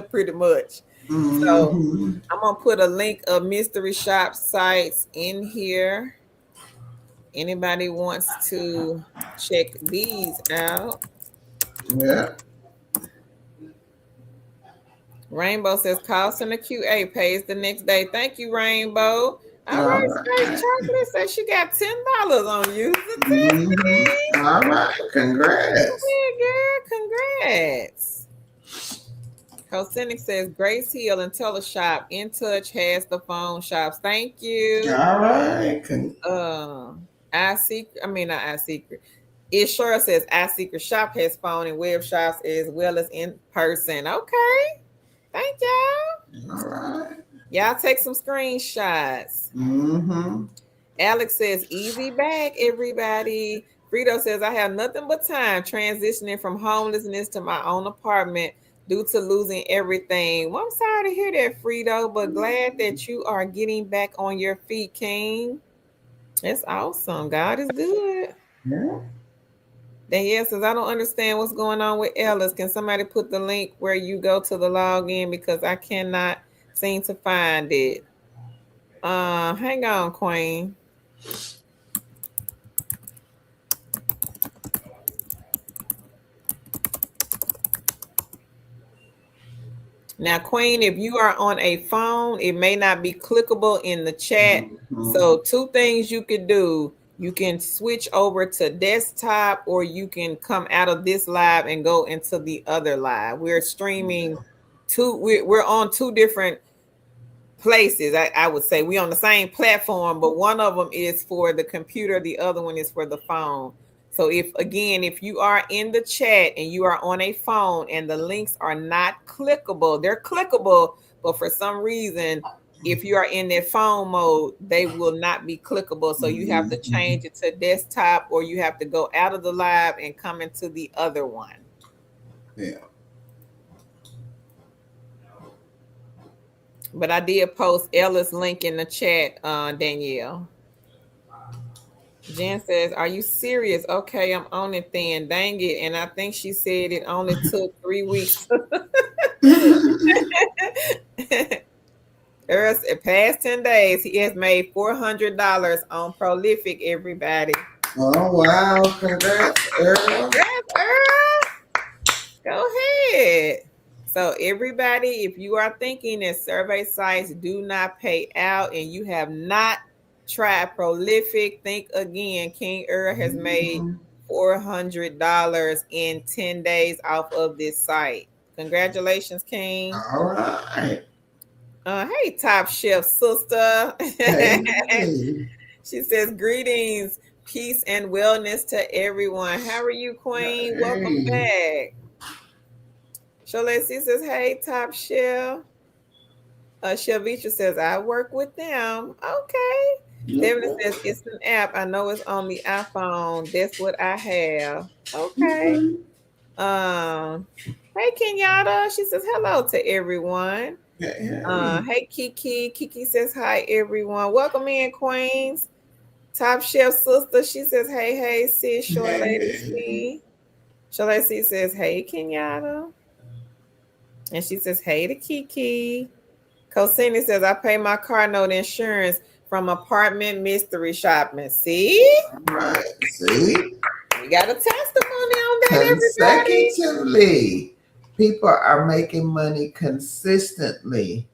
pretty much. So Mm-hmm. I'm gonna put a link of mystery shop sites in here. Anybody wants to check these out? Yeah. Rainbow says cost in the QA pays the next day. Thank you, Rainbow. All All right, Space right. Chocolate says she got $10 on you. Mm-hmm. All right. Congrats. Yeah, girl, congrats. Cosinic says Grace Hill and Teleshop In Touch has the phone shops. Thank you. All right. Uh, I Secret. I mean not I Secret. It sure says I Secret Shop has phone and web shops as well as in person. Okay. Thank y'all. All right. Y'all take some screenshots. Mm-hmm. Alex says, easy back, everybody. Frito says, I have nothing but time transitioning from homelessness to my own apartment due to losing everything. Well, I'm sorry to hear that, Frito, but glad that you are getting back on your feet, King. That's awesome. God is good. Yeah. Then yes, says I don't understand what's going on with Ellis. Can somebody put the link where you go to the login because I cannot seem to find it. Hang on, Queen. Now, Queen, if you are on a phone, it may not be clickable in the chat. Mm-hmm. So, two things you could do. You can switch over to desktop or you can come out of this live and go into the other live. We're streaming we're on two different places. I would say we on the same platform, but one of them is for the computer, the other one is for the phone. So if you are in the chat and you are on a phone and the links are not clickable, they're clickable, but for some reason, if you are in their phone mode, they will not be clickable. So you have to Mm-hmm. change it to desktop or you have to go out of the live and come into the other one. Yeah. But I did post Ella's link in the chat, Danielle. Jen says, "Are you serious?" Okay, I'm on it then. Dang it. And I think she said it only took 3 weeks. Earl said, past 10 days, he has made $400 on Prolific, everybody. Oh wow! Congrats, Earl. Congrats, Earl. Go ahead. So, everybody, if you are thinking that survey sites do not pay out and you have not tried Prolific, think again. King Earl has made Mm-hmm. $400 in 10 days off of this site. Congratulations, King. All right. Hey, Top Chef sister. Hey. She says, greetings, peace, and wellness to everyone. How are you, Queen? Welcome Hey. back. Shalesi says, hey, Top Chef. Shelvitra says, I work with them. Okay. Stephanie says it's an app. I know it's on the iPhone. That's what I have. Okay. Okay. Hey Kenyatta. She says hello to everyone. Hey, Hey Kiki. Kiki says hi everyone. Welcome in, Queens. Top Chef Sister. She says hey sis. Short Lady hey. C. Short Lady C says hey Kenyatta. And she says hey to Kiki. Cosini says I pay my car note insurance from apartment mystery shopping. See? Right. See? We got a testimony on that, everybody. Consecutively, people are making money consistently.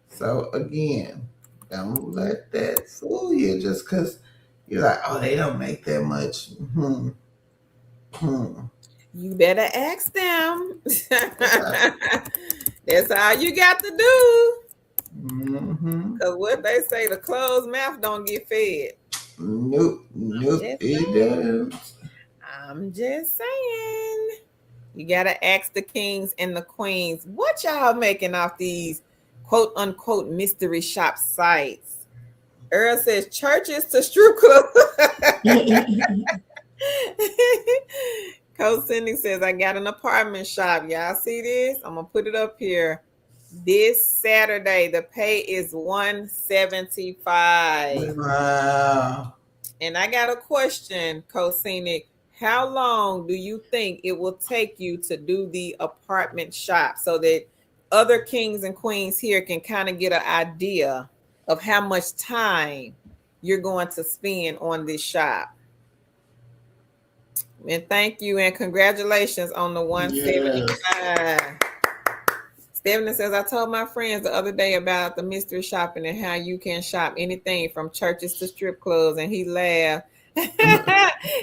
So again, don't let that fool you just because you're like, oh, they don't make that much. Hmm. You better ask them. Yeah. That's all you got to do. Mm-hmm. Because what they say, the closed mouth don't get fed. Nope. I'm Nope. just It saying. does. I'm just saying. You got to ask the kings and the queens, what y'all making off these quote unquote mystery shop sites? Earl says churches to strip clubs. Coach Cindy says, I got an apartment shop. Y'all see this? I'm gonna put it up here. This Saturday, the pay is $175. Wow. And I got a question, Coach Scenic. How long do you think it will take you to do the apartment shop so that other kings and queens here can kind of get an idea of how much time you're going to spend on this shop? And thank you and congratulations on the Yes. 175. Stephanie says, I told my friends the other day about the mystery shopping and how you can shop anything from churches to strip clubs. And he laughed.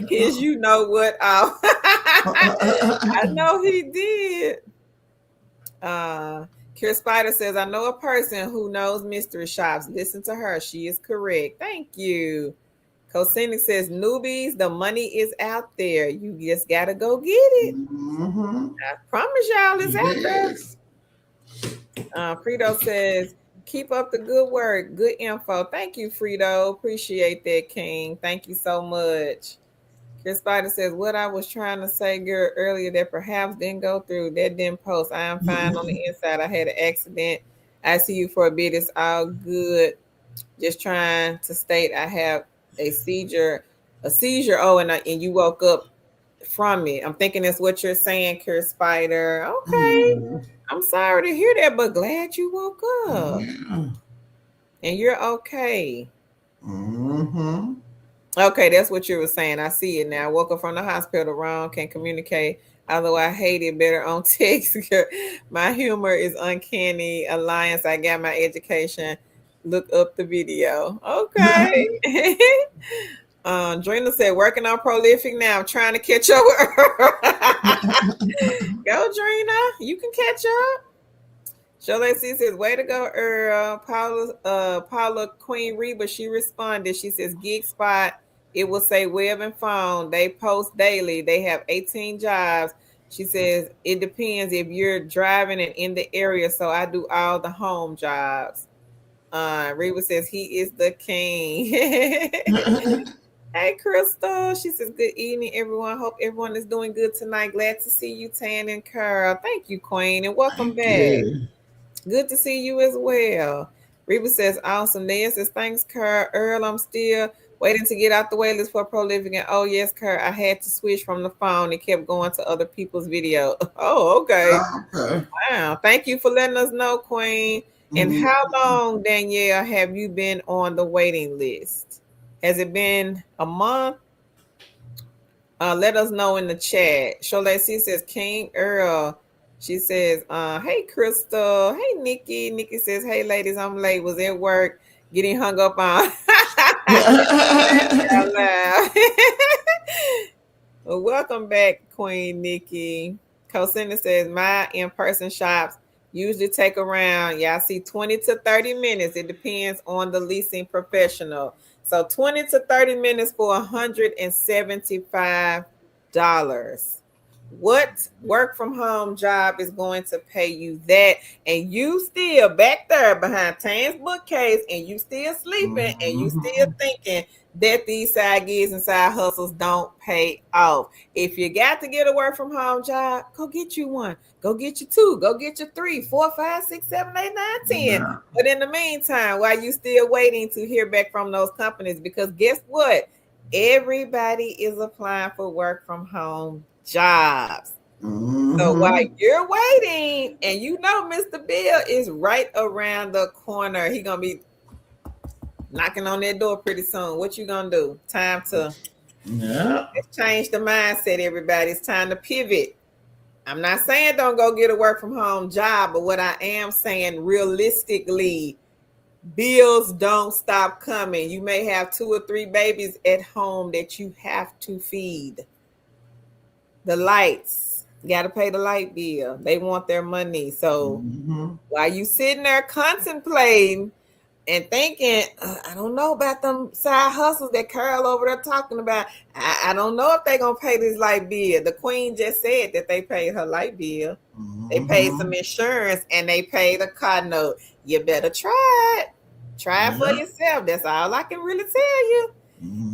His you know what off. I know he did. Kier Spider says, I know a person who knows mystery shops. Listen to her. She is correct. Thank you. Cosinic says, newbies, the money is out there. You just got to go get it. Mm-hmm. I promise y'all it's out there. Yes. Frito says, keep up the good work. Good info. Thank you, Frito. Appreciate that, King. Thank you so much. Chris Spider says, what I was trying to say, girl, earlier that perhaps didn't go through. That didn't post. I am fine on the inside. I had an accident. I see you for a bit. It's all good. Just trying to state I have a seizure. A seizure. Oh, and you woke up from it. I'm thinking that's what you're saying, Chris Spider. Okay. Mhm. I'm sorry to hear that, but glad you woke up Yeah. and you're okay. Mm-hmm. Okay, that's what you were saying. I see it now. I woke up from the hospital wrong, can communicate. Although I hate it better on text. My humor is uncanny. Alliance, I got my education. Look up the video. Okay. Drina said, working on prolific now. I'm trying to catch up. Go, Drina. You can catch up. Shola C says, way to go, Earl. Paula Queen Reba, she responded. She says, Gig Spot, it will say web and phone. They post daily. They have 18 jobs. She says, it depends if you're driving and in the area. So I do all the home jobs. Reba says, he is the king. Hey, Crystal. She says, good evening, everyone. Hope everyone is doing good tonight. Glad to see you, Tan and Carl. Thank you, Queen, and welcome Thank back. you. Good to see you as well. Reba says, awesome. Nan says, thanks, Kerr. Earl, I'm still waiting to get out the wait list for Pro Living. And oh, yes, Kerr, I had to switch from the phone. It kept going to other people's video. Oh, okay. Okay. Wow. Thank you for letting us know, Queen. And Mhm. how long, Danielle, have you been on the waiting list? Has it been a month? Let us know in the chat. Shola C says King Earl. She says, hey Crystal. Hey Nikki. Nikki says, hey ladies, I'm late. Was at work getting hung up on. Out loud. Well, welcome back, Queen Nikki. Cosina says, my in-person shops usually take around, y'all see 20 to 30 minutes. It depends on the leasing professional. So 20 to 30 minutes for $175. What work from home job is going to pay you that? And you still back there behind Tan's bookcase, and you still sleeping, and you still Mm-hmm. thinking that these side gigs and side hustles don't pay off. If you got to get a work from home job, go get you one. Go get you two. Go get you three, four, five, six, seven, eight, nine, 10. Yeah. But in the meantime, while you still waiting to hear back from those companies, because guess what? Everybody is applying for work from home jobs. So while Mm-hmm. you're waiting, and you know Mr. Bill is right around the corner, he gonna be knocking on that door pretty soon. What you gonna do? Time to Yeah. let's change the mindset, everybody. It's time to pivot. I'm not saying don't go get a work from home job, but what I am saying realistically, bills don't stop coming. You may have two or three babies at home that you have to feed. The lights, you got to pay the light bill. They want their money. So Mm-hmm. while you sitting there contemplating and thinking, I don't know about them side hustles that Carol over there talking about. I don't know if they gonna pay this light bill. The queen just said that they paid her light bill. They paid some Mm-hmm. insurance and they paid a car note. You better try it. Try it for Yeah. yourself. That's all I can really tell you.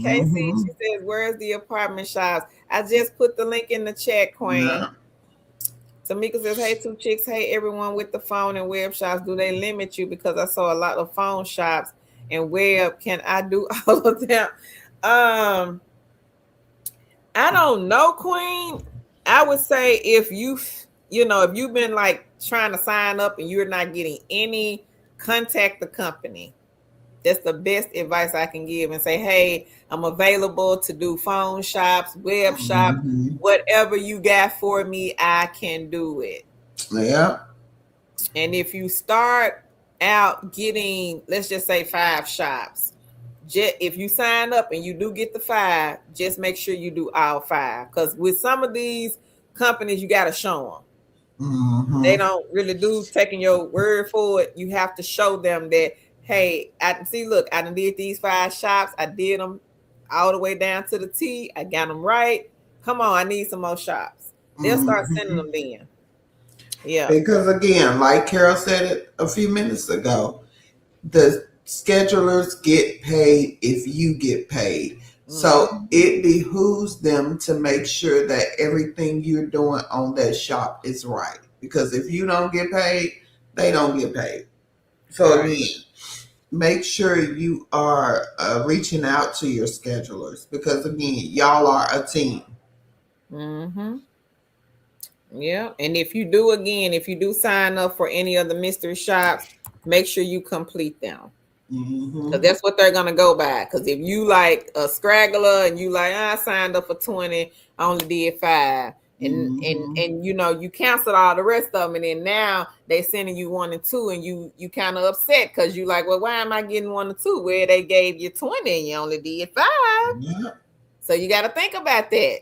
Casey, Mm-hmm. she says, where's the apartment shops? I just put the link in the chat, Queen. Yeah. Tamika says, hey, two chicks. Hey, everyone with the phone and web shops. Do they limit you? Because I saw a lot of phone shops and web. Can I do all of them? Um, I don't know, Queen. I would say if if you've been like trying to sign up and you're not getting any, contact the company. That's the best advice I can give, and say, hey, I'm available to do phone shops, web shops, Mm-hmm. whatever you got for me, I can do it. Yeah. And if you start out getting, let's just say 5 shops, if you sign up and you do get the 5, just make sure you do all 5. Because with some of these companies, you got to show them. They Mm-hmm. don't really do taking your word for it. You have to show them that, hey, I see, look, I done did these 5 shops. I did them all the way down to the T. I got them right. Come on, I need some more shops. They'll start sending Mm-hmm. them then. Yeah. Because again, like Carol said it a few minutes ago, the schedulers get paid if you get paid. So Mm-hmm. it behooves them to make sure that everything you're doing on that shop is right. Because if you don't get paid, they don't get paid. So Right. again, make sure you are reaching out to your schedulers because again, y'all are a team. Mm-hmm. Yeah. And if you do sign up for any of the mystery shops, make sure you complete them. Because Mm-hmm. that's what they're gonna go by. Because if you like a straggler and you like, I signed up for 20, I only did 5, and and Mm-hmm. and you canceled all the rest of them, and then now they sending you 1 and 2, and you kind of upset because you like, well, why am I getting 1 and 2 where they gave you 20 and you only did 5? Yeah. So you got to think about that.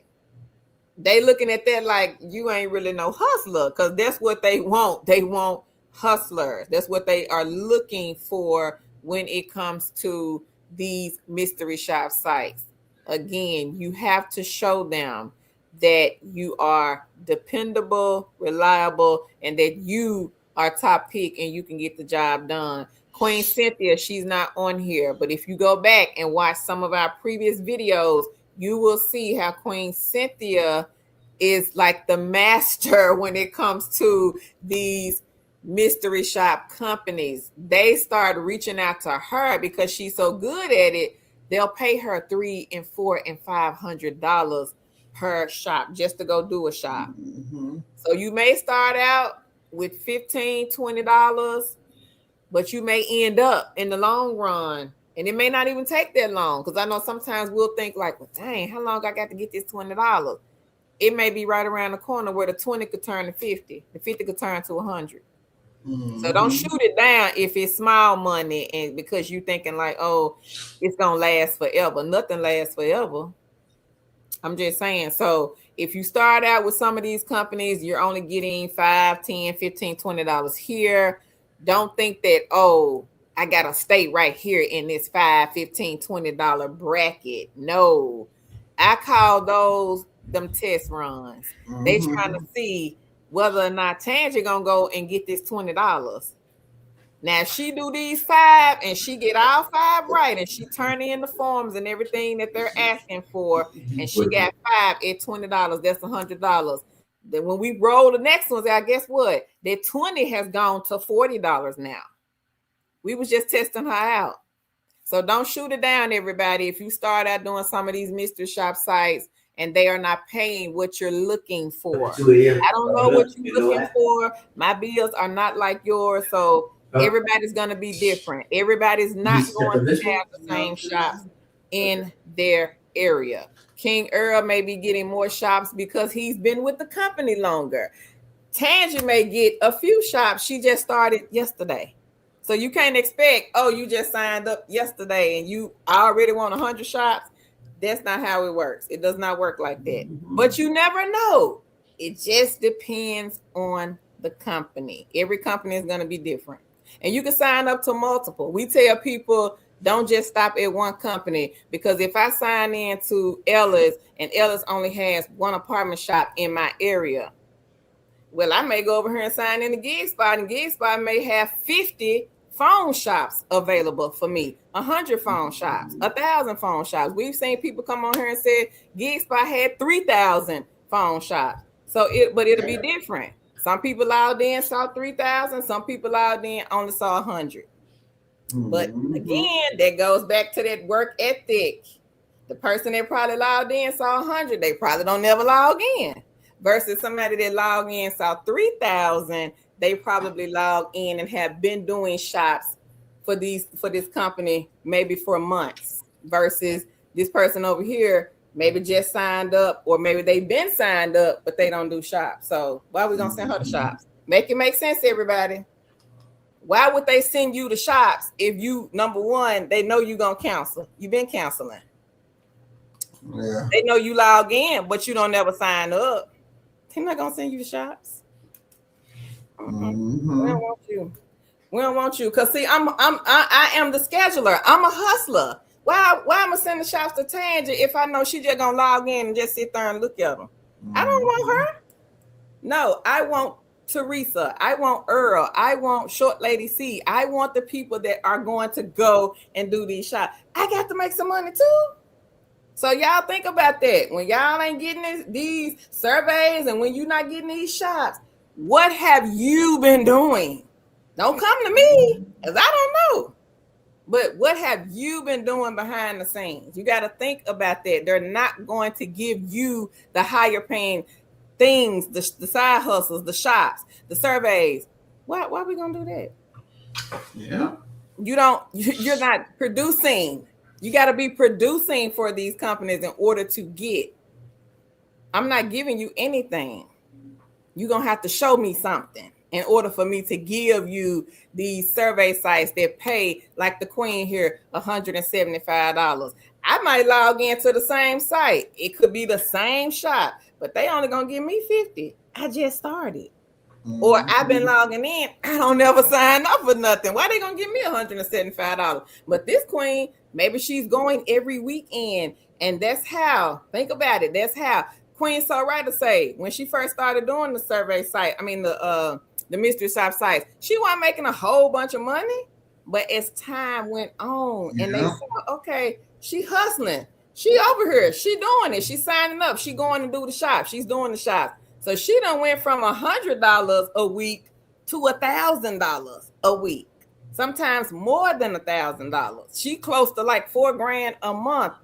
They looking at that like you ain't really no hustler, because that's what they want. They want hustlers. That's what they are looking for when it comes to these mystery shop sites. Again, you have to show them that you are dependable, reliable, and that you are top pick and you can get the job done. Queen Cynthia, she's not on here, but if you go back and watch some of our previous videos, you will see how Queen Cynthia is like the master when it comes to these mystery shop companies. They start reaching out to her because she's so good at it. They'll pay her $300 and $400 and $500 per shop just to go do a shop. Mm-hmm. So you may start out with 15, $20, but you may end up in the long run. And it may not even take that long, because I know sometimes we'll think like, well, dang, how long I got to get this $20? It may be right around the corner where the 20 could turn to 50, the 50 could turn to 100. So don't Mm-hmm. shoot it down if it's small money and because you thinking like, oh, it's gonna last forever. Nothing lasts forever. I'm just saying. So if you start out with some of these companies, you're only getting 5, 10, 15, $20 here. Don't think that, oh, I gotta stay right here in this 5, 15, $20 bracket. No. I call those them test runs. They trying to Mm-hmm. see whether or not Tangie gonna go and get this $20. Now, if she do these 5 and she get all 5 right and she turn in the forms and everything that they're asking for, and she got 5 at $20, that's $100. Then when we roll the next ones out, guess what? That 20 has gone to $40 now. We was just testing her out. So don't shoot it down, everybody. If you start out doing some of these mystery shop sites and they are not paying what you're looking for. I don't know what you're looking for. My bills are not like yours. So everybody's going to be different. Everybody's not going to have the same shops in their area. King Earl may be getting more shops because he's been with the company longer. Tangie may get a few shops. She just started yesterday. So you can't expect, oh, you just signed up yesterday and you already want 100 shops. That's not how it works. It does not work like that. But you never know. It just depends on the company. Every company is going to be different. And you can sign up to multiple. We tell people, don't just stop at one company, because if I sign in to Ellis and Ellis only has one apartment shop in my area, well, I may go over here and sign in the Gig Spot, and Gig Spot may have 50 phone shops available for me, 100 phone shops, 1,000 phone shops. We've seen people come on here and say Gig Spot had 3,000 phone shops. So it'll be different. Some people logged in saw 3,000. Some people logged in only saw 100. But again, that goes back to that work ethic. The person that probably logged in saw 100. They probably don't never log in. Versus somebody that logged in saw 3,000, they probably log in and have been doing shops for this company maybe for months. Versus this person over here maybe just signed up, or maybe they've been signed up but they don't do shops. So why are we gonna send her to shops? Make it make sense, everybody. Why would they send you to shops if you, number one, they know you're gonna cancel? You've been canceling. Yeah. They know you log in, but you don't never sign up. They're not gonna send you to shops. We don't want you. We don't want you. Cause see, I am the scheduler. I'm a hustler. Why am I sending shops to Tangie if I know she just gonna log in and just sit there and look at them? I don't want her. No, I want Teresa. I want Earl. I want Short Lady C. I want the people that are going to go and do these shops. I got to make some money too. So y'all think about that. When y'all ain't getting these surveys and when you're not getting these shops, what have you been doing? Don't come to me, because I don't know. But what have you been doing behind the scenes? You got to think about that. They're not going to give you the higher paying things, the side hustles, the shops, the surveys. Why are we going to do that? Yeah. You're not producing. You got to be producing for these companies in order to get. I'm not giving you anything. You're going to have to show me something in order for me to give you these survey sites that pay, like the Queen here, $175. I might log into the same site. It could be the same shop, but they only going to give me 50. I just started. Or I've been logging in. I don't never sign up for nothing. Why they going to give me $175? But this Queen, maybe she's going every weekend. And that's how, think about it. That's how Queen so right to say, when she first started doing the survey site, the mystery shop sites, she wasn't making a whole bunch of money. But as time went on, and they said, okay, she hustling. She over here. She doing it. She's signing up. She going to do the shop. She's doing the shop. So she done went from $100 a week to $1,000 a week. Sometimes more than $1,000. She close to like $4,000 a month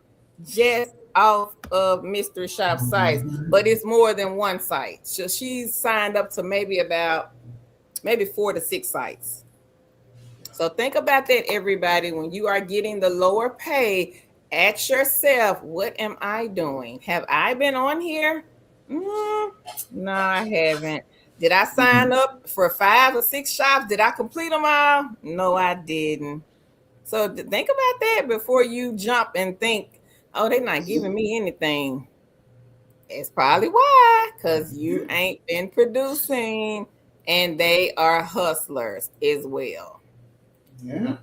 just off of mystery shop sites, but it's more than one site. So she's signed up to maybe 4 to 6 sites. So think about that, everybody. When you are getting the lower pay, ask yourself, what am I doing? Have I been on here? No, I haven't. Did I sign up for 5 or 6 shops? Did I complete them all? No, I didn't. So think about that before you jump and think, oh, they're not giving me anything. It's probably why, because you ain't been producing, and they are hustlers as well. Yeah.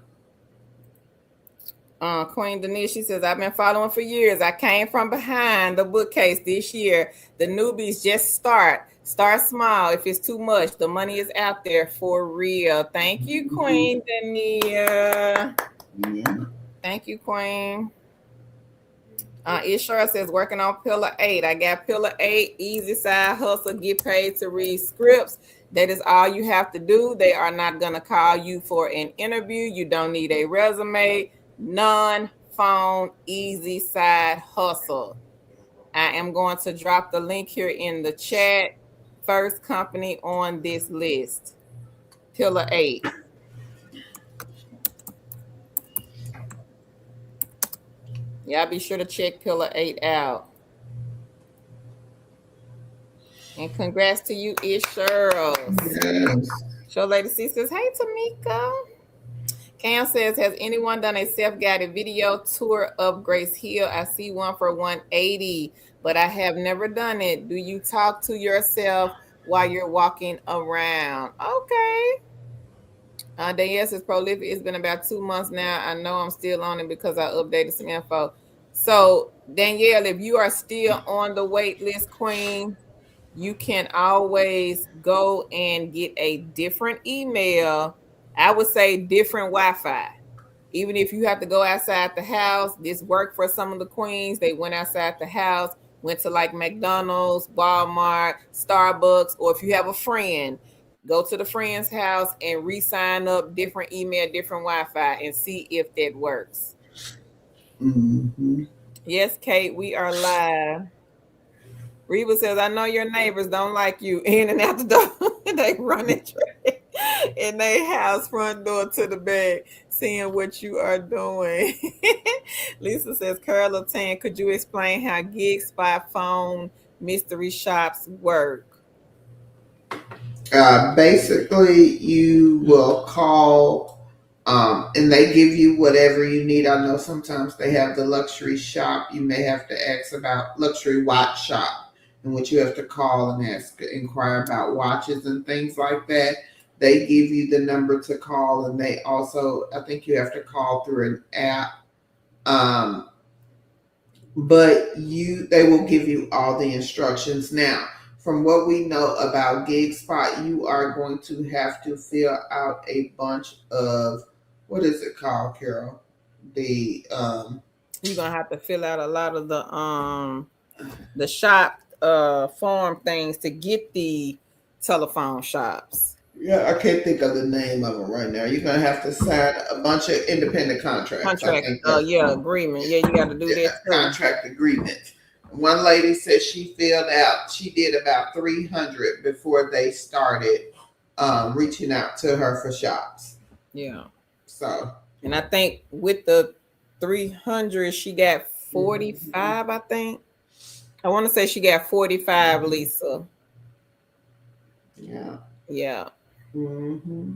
Queen Denise, she says, I've been following for years. I came from behind the bookcase this year. The newbies just start. Start small. If it's too much, the money is out there for real. Thank you, Queen Dania. Yeah. Thank you, Queen. It sure says working on pillar 8. I got pillar 8, easy side hustle, get paid to read scripts. That is all you have to do. They are not going to call you for an interview. You don't need a resume. Non-phone, easy side hustle. I am going to drop the link here in the chat. First company on this list, pillar 8. Y'all be sure to check pillar 8 out. And congrats to you, Ish Shirls. Yes. Show Lady C says, hey, Tamika. Cam says, has anyone done a self-guided video tour of Grace Hill? I see one for 180, but I have never done it. Do you talk to yourself while you're walking around? Okay. Danielle says, prolific. It's been about 2 months now. I know I'm still on it because I updated some info. So, Danielle, if you are still on the wait list, Queen, you can always go and get a different email. I would say different Wi-Fi. Even if you have to go outside the house, this worked for some of the queens. They went outside the house, went to like McDonald's, Walmart, Starbucks, or if you have a friend, go to the friend's house and re-sign up different email, different Wi-Fi and see if that works. Mm-hmm. Yes, Kate, we are live. Reba says, I know your neighbors don't like you in and out the door. They running in their house front door to the back, seeing what you are doing. Lisa says, Carla Tan, could you explain how gig spot phone mystery shops work? Basically, you will call, and they give you whatever you need. I know sometimes they have the luxury shop. You may have to ask about luxury watch shop, in which you have to call and inquire about watches and things like that. They give you the number to call, and they also, I think you have to call through an app. But they will give you all the instructions. Now, from what we know about GigSpot, you are going to have to fill out a bunch of, what is it called, Carol? You're gonna have to fill out a lot of the shop form things to get the telephone shops. Yeah, I can't think of the name of them right now. You're gonna have to sign a bunch of independent contracts. I Contract, think that's yeah, agreement. Yeah, you got to do that too. contract agreements. One lady said she did about 300 before they started reaching out to her for shops. Yeah. So, and I think with the 300, she got 45. I think I want to say she got 45, Lisa. Yeah. Yeah. Mm-hmm.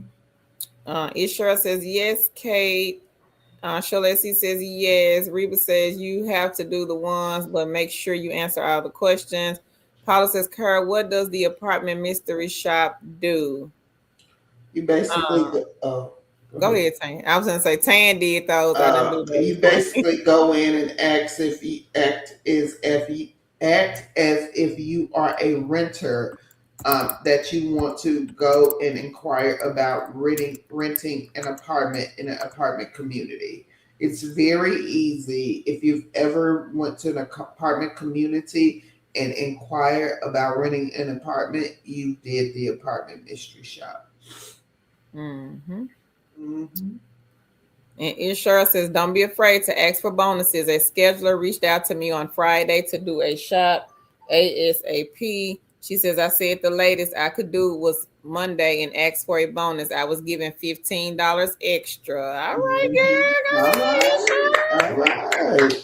Ishara says yes, Kate. Shalesi says yes. Reba says you have to do the ones, but make sure you answer all the questions. Paula says, Carl, what does the apartment mystery shop do? You basically go ahead, Tan. I was gonna say Tan did those. I didn't do those. You basically go in and act as if you are a renter, that you want to go and inquire about renting an apartment in an apartment community. It's very easy. If you've ever went to an apartment community and inquire about renting an apartment, you did the apartment mystery shop. Mm-hmm. Mm-hmm. And Ishara says, don't be afraid to ask for bonuses. A scheduler reached out to me on Friday to do a shop ASAP. She says, I said the latest I could do was Monday and ask for a bonus. I was given $15 extra. All right, girl. All right.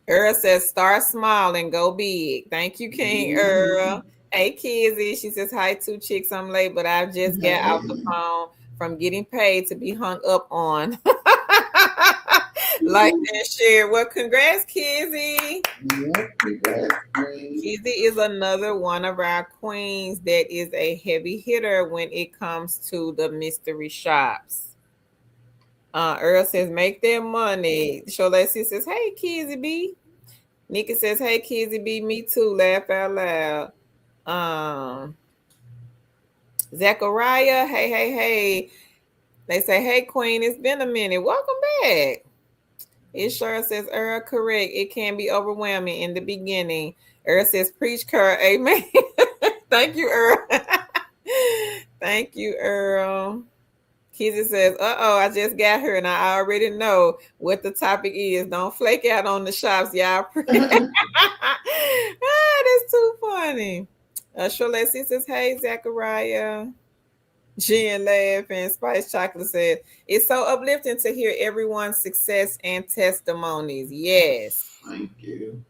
Earl says, start small and go big. Thank you, King Earl. Hey, Kizzy. She says, hi, 2 chicks. I'm late, but I just got off the phone from getting paid to be hung up on. Like and share. Well, congrats, Kizzy. Yeah, congrats, Kizzy is another one of our queens that is a heavy hitter when it comes to the mystery shops. Earl says, make their money. Sholesi says, hey, Kizzy B. Nikki says, hey, Kizzy B. Me too. Laugh out loud. Zachariah, hey. They say, hey, Queen, it's been a minute. Welcome back. It sure says, Earl, correct. It can be overwhelming in the beginning. Earl says, preach, Kurt. Amen. Thank you, Earl. Thank you, Earl. Kizzy says, I just got here and I already know what the topic is. Don't flake out on the shops, y'all. That's too funny. Sholesi says, hey, Zachariah. Jen laugh and Spice Chocolate said, it's so uplifting to hear everyone's success and testimonies. Yes. Thank you.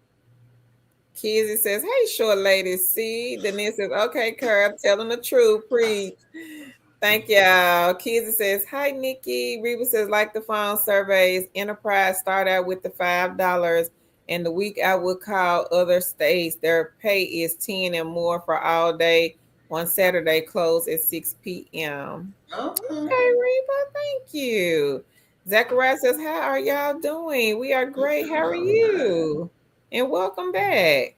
Kizzy says, hey, short lady. See, Denise says, okay, Kurt, telling the truth. Preach. Thank y'all. Kizzy says, hi, Nikki. Reba says, like the phone surveys, Enterprise start out with the $5. And the week I would call other states, their pay is 10 and more for all day. On Saturday, close at 6 p.m. Okay. Okay, Reba, thank you. Zachariah says, how are y'all doing? We are great. How are you? And welcome back.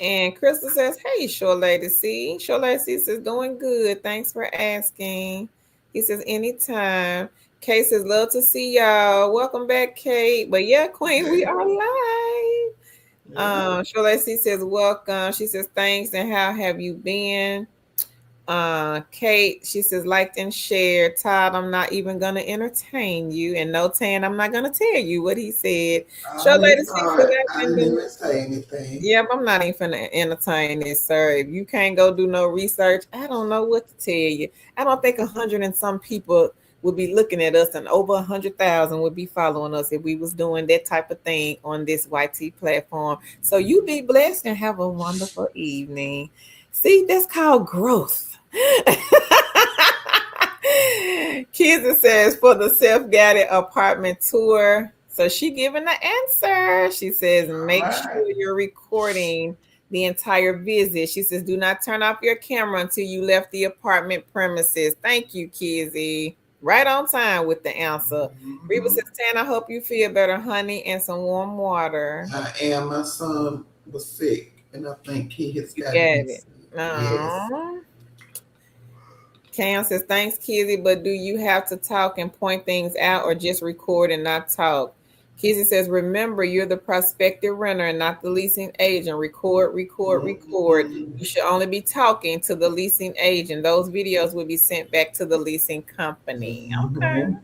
And Crystal says, hey, Short Lady C. Short Lady C says, doing good. Thanks for asking. He says, anytime. Kate says, love to see y'all. Welcome back, Kate. But yeah, Queen, we are live. Yeah. Short Lady C says, welcome. She says, thanks. And how have you been? Kate, she says, liked and shared. Todd, I'm not even gonna entertain you. And no, Tan, I'm not gonna tell you what he said. Show later, It's she all said, right. I've I been didn't doing. even say anything. Yep, I'm not even finna entertain this, sir. If you can't go do no research, I don't know what to tell you. I don't think 100 and some people would be looking at us, and over 100,000 would be following us if we was doing that type of thing on this YT platform. So you be blessed and have a wonderful evening. See, that's called growth. Kiza says for the self-guided apartment tour. So she giving the answer. She says, make sure you're recording the entire visit. She says, do not turn off your camera until you left the apartment premises. Thank you, Kizzy. Right on time with the answer. Reba says, Tan, I hope you feel better, honey, and some warm water. I am. My son was sick, and I think he has You got got it. it. Yes. Cam says, thanks, Kizzy, but do you have to talk and point things out or just record and not talk? Kizzy says, remember, you're the prospective renter and not the leasing agent. Record. You should only be talking to the leasing agent. Those videos will be sent back to the leasing company. Okay.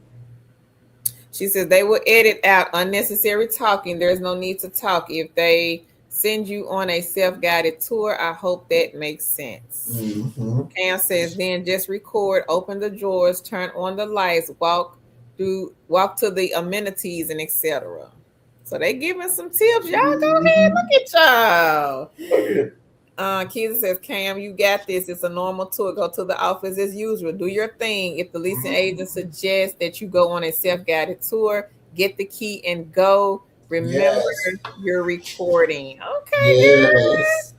She says, they will edit out unnecessary talking. There's no need to talk. If they send you on a self-guided tour, I hope that makes sense. Cam says, then just record, open the drawers, turn on the lights, walk to the amenities and etc. So they giving some tips. Y'all go ahead, look at y'all. Keith says, Cam, you got this. It's a normal tour. Go to the office as usual. Do your thing. If the leasing agent suggests that you go on a self-guided tour, get the key and go. Remember, you're recording. Okay, yes.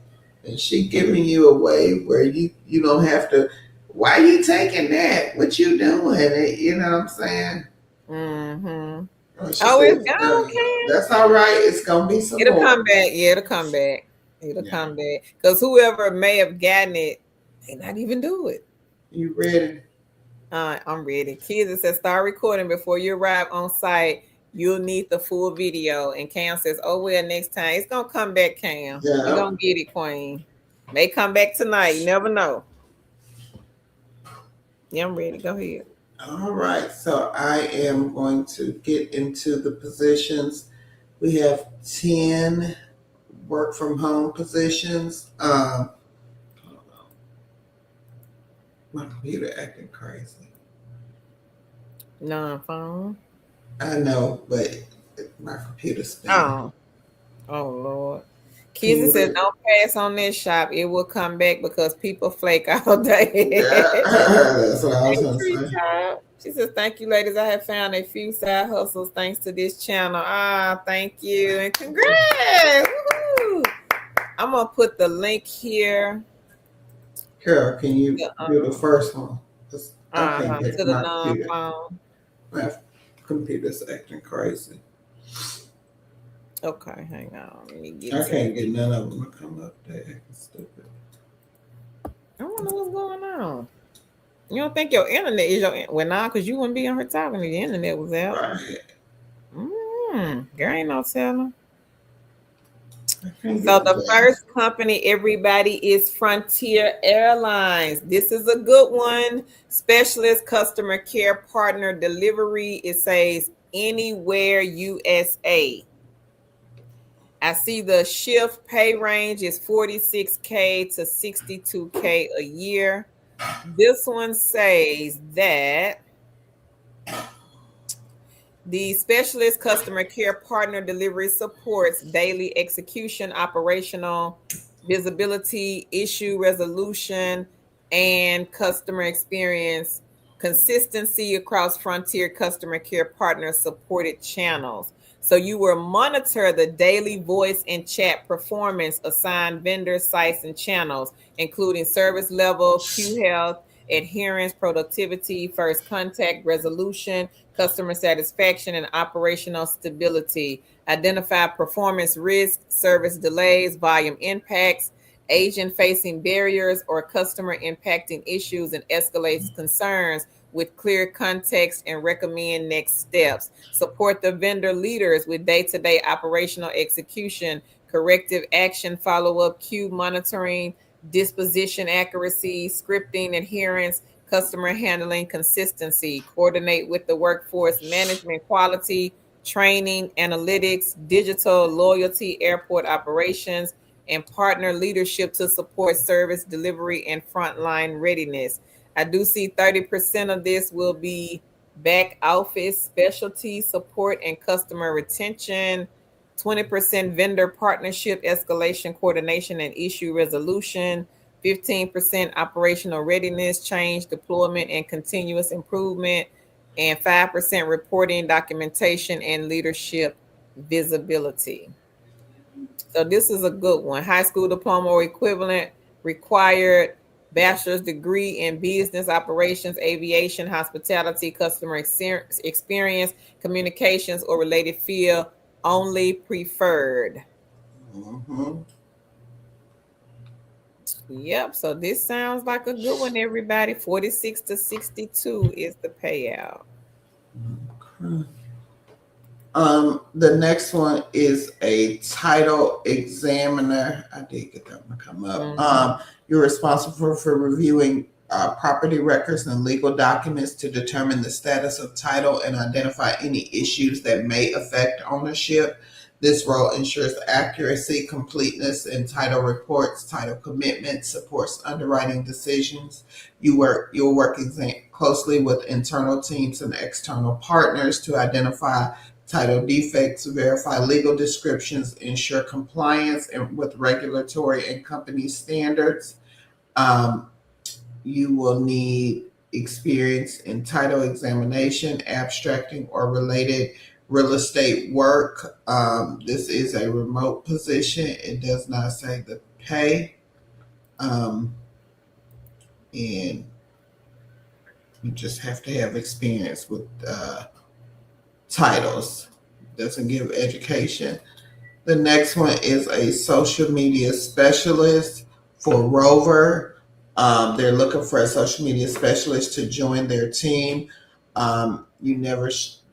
And she giving you a way where you don't have to. Why you taking that? What you doing? You know what I'm saying? Mm-hmm. It's gone, Cam. That's all right. It's gonna be some It'll more. come back. Yeah, it'll come back. Come back. Because whoever may have gotten it, they not even do it. You ready? I'm ready. Kids, says start recording before you arrive on site. You'll need the full video. And Cam says, oh, well, next time. It's going to come back, Cam. Yeah. You're going to get it, Queen. May come back tonight. You never know. Yeah, I'm ready. Go ahead. All right. So I am going to get into the positions. We have 10 work from home positions. My computer acting crazy. Non-phone. I know, but my computer's spinning. Oh, Lord. Kizzy says, don't pass on this shop. It will come back because people flake all day. Yeah, that's what I was going to say. She says, thank you, ladies. I have found a few side hustles thanks to this channel. Thank you. And congrats. Woo-hoo. I'm going to put the link here. Carol, can you do the first one? I can't get to the my computer. non-phone. Computer's acting crazy. Okay, hang on. Let me get I to can't get none of them to come up. They acting stupid. I don't know what's going on. You don't think your internet is well, nah, because you wouldn't be on her talking if the internet was out. Right. There ain't no telling. I can't get So the the glass. first company, everybody, is Frontier Airlines. This is a good one. Specialist customer care partner delivery. It says anywhere USA. I see the shift pay range is 46K to 62K a year. This one says that the specialist customer care partner delivery supports daily execution, operational visibility, issue resolution, and customer experience consistency across Frontier customer care partner supported channels. So you will monitor the daily voice and chat performance assigned vendors, sites, and channels, including service level, queue health, adherence, productivity, first contact resolution, customer satisfaction, and operational stability. Identify performance risks, service delays, volume impacts, agent facing barriers, or customer impacting issues, and escalates concerns with clear context and recommend next steps. Support the vendor leaders with day to day operational execution, corrective action, follow up, queue monitoring, disposition accuracy, scripting adherence, customer handling consistency, coordinate with the workforce management quality, training, analytics, digital loyalty, airport operations, and partner leadership to support service delivery and frontline readiness. I do see 30% of this will be back office specialty support and customer retention, 20% vendor partnership, escalation coordination, and issue resolution, 15% operational readiness, change, deployment, and continuous improvement, and 5% reporting, documentation, and leadership visibility. So this is a good one. High school diploma or equivalent required, bachelor's degree in business operations, aviation, hospitality, customer experience, communications, or related field only preferred. Mm-hmm. Yep. So this sounds like a good one, everybody. 46 to 62 is the payout. The next one is a title examiner. I did get that one to come up. Mm-hmm. You're responsible for reviewing property records and legal documents to determine the status of title and identify any issues that may affect ownership. This role ensures accuracy, completeness in title reports, title commitments, supports underwriting decisions. You'll work closely with internal teams and external partners to identify title defects, verify legal descriptions, ensure compliance with regulatory and company standards. Um, you will need experience in title examination, abstracting, or related real estate work. This is a remote position. It does not say the pay. Um, and you just have to have experience with titles. Doesn't give education. The next one is a social media specialist for Rover. They're looking for a social media specialist to join their team.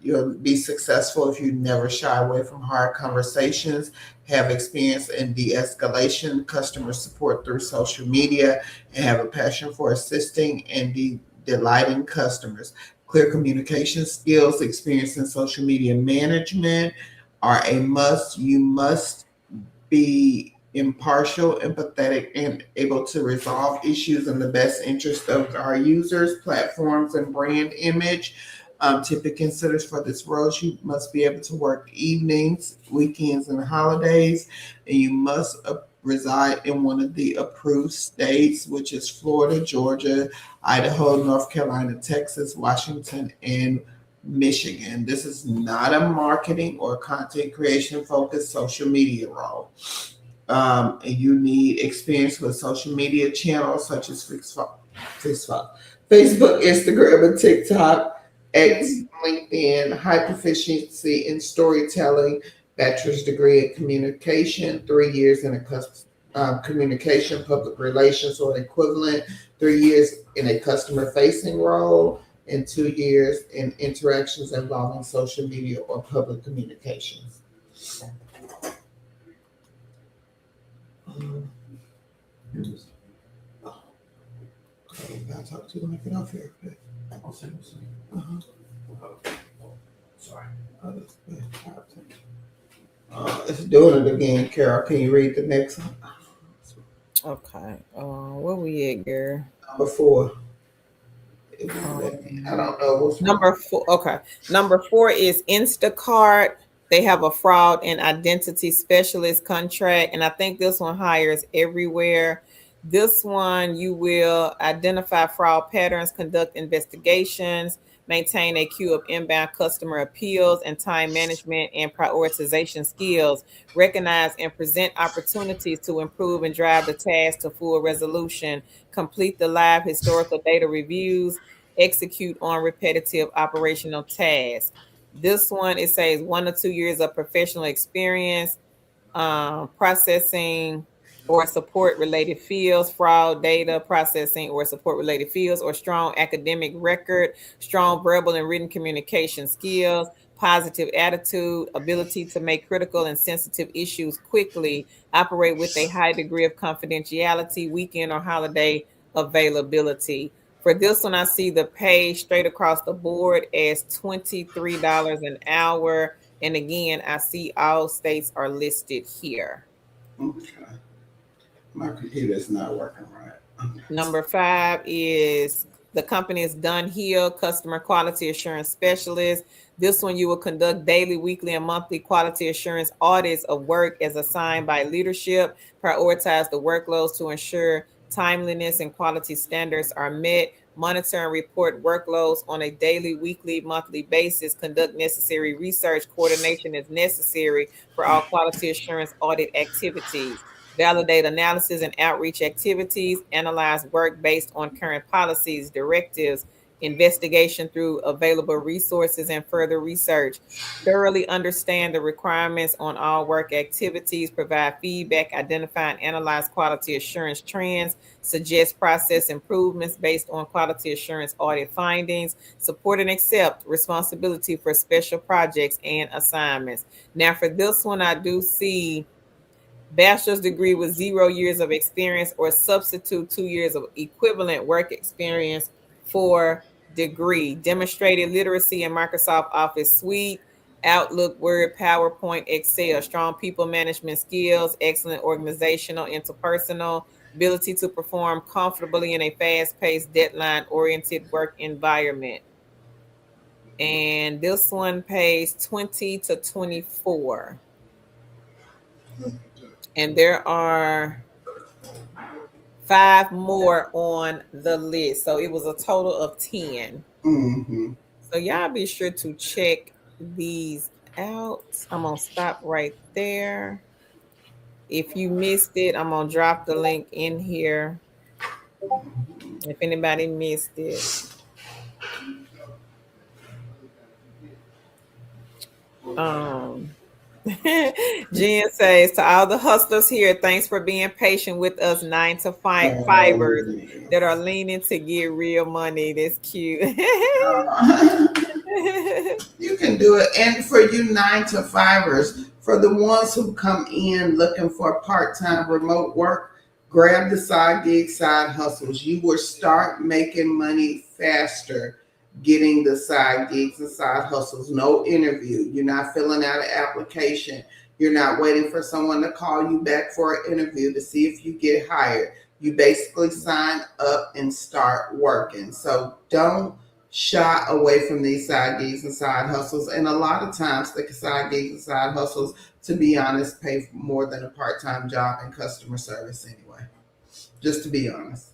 You'll be successful if you never shy away from hard conversations, have experience in de-escalation, customer support through social media, and have a passion for assisting and delighting customers. Clear communication skills, experience in social media management are a must. You must be impartial, empathetic, and able to resolve issues in the best interest of our users, platforms, and brand image. Typically considers for this role, you must be able to work evenings, weekends, and holidays, and you must reside in one of the approved states, which is Florida, Georgia, Idaho, North Carolina, Texas, Washington, and Michigan. This is not a marketing or content creation focused social media role. And you need experience with social media channels such as Facebook, Instagram, and TikTok. X LinkedIn, high proficiency in storytelling, bachelor's degree in communication, 3 years in a communication, public relations or equivalent, 3 years in a customer facing role, and 2 years in interactions involving social media or public communications. Um, okay, I gotta talk to you when I get off here. Okay. I'll send you some. Uh-huh. Sorry. Oh, that's good. It's doing it again, Carol. Can you read the next one? Okay. Where we at, girl? Number four. I Um, don't know what's wrong. Number four. Okay. Number four is Instacart. They have a fraud and identity specialist contract. And I think this one hires everywhere. This one, you will identify fraud patterns, conduct investigations, maintain a queue of inbound customer appeals, and time management and prioritization skills. Recognize and present opportunities to improve and drive the task to full resolution. Complete the live historical data reviews, execute on repetitive operational tasks. This one, it says 1 to 2 years of professional experience, processing or support related fields, fraud data processing or support related fields, or strong academic record, strong verbal and written communication skills, positive attitude, ability to make critical and sensitive issues quickly, operate with a high degree of confidentiality, weekend or holiday availability. For this one, I see the pay straight across the board as $23 an hour. And again, I see all states are listed here. Okay. My computer's not working right. Number five is the company is Dunn Hill, Customer Quality Assurance Specialist. This one, you will conduct daily, weekly, and monthly quality assurance audits of work as assigned by leadership, prioritize the workloads to ensure timeliness and quality standards are met, monitor and report workloads on a daily, weekly, monthly basis, conduct necessary research, coordination is necessary for all quality assurance audit activities, validate analysis and outreach activities, analyze work based on current policies, directives, investigation through available resources, and further research. Thoroughly understand the requirements on all work activities, provide feedback, identify and analyze quality assurance trends, suggest process improvements based on quality assurance audit findings, support and accept responsibility for special projects and assignments. Now, for this one, I do see bachelor's degree with 0 years of experience, or substitute 2 years of equivalent work experience for degree. Demonstrated literacy in Microsoft Office Suite, Outlook, Word, PowerPoint, Excel. Strong people management skills, excellent organizational, interpersonal, ability to perform comfortably in a fast-paced, deadline-oriented work environment. And this one pays 20 to 24. And there are five more on the list. So it was a total of 10. Mm-hmm. So y'all be sure to check these out. I'm going to stop right there. If you missed it, I'm going to drop the link in here. If anybody missed it. Um, Jen says, to all the hustlers here, thanks for being patient with us 9 to 5 fibers that are leaning to get real money. That's cute. You can do it. And for you 9 to 5ers, for the ones who come in looking for part-time remote work, grab the side gigs, side hustles. You will start making money faster getting the side gigs and side hustles. No interview. You're not filling out an application. You're not waiting for someone to call you back for an interview to see if you get hired. You basically sign up and start working. So don't shy away from these side gigs and side hustles. And a lot of times, the side gigs and side hustles, to be honest, pay more than a part-time job in customer service anyway. Just to be honest.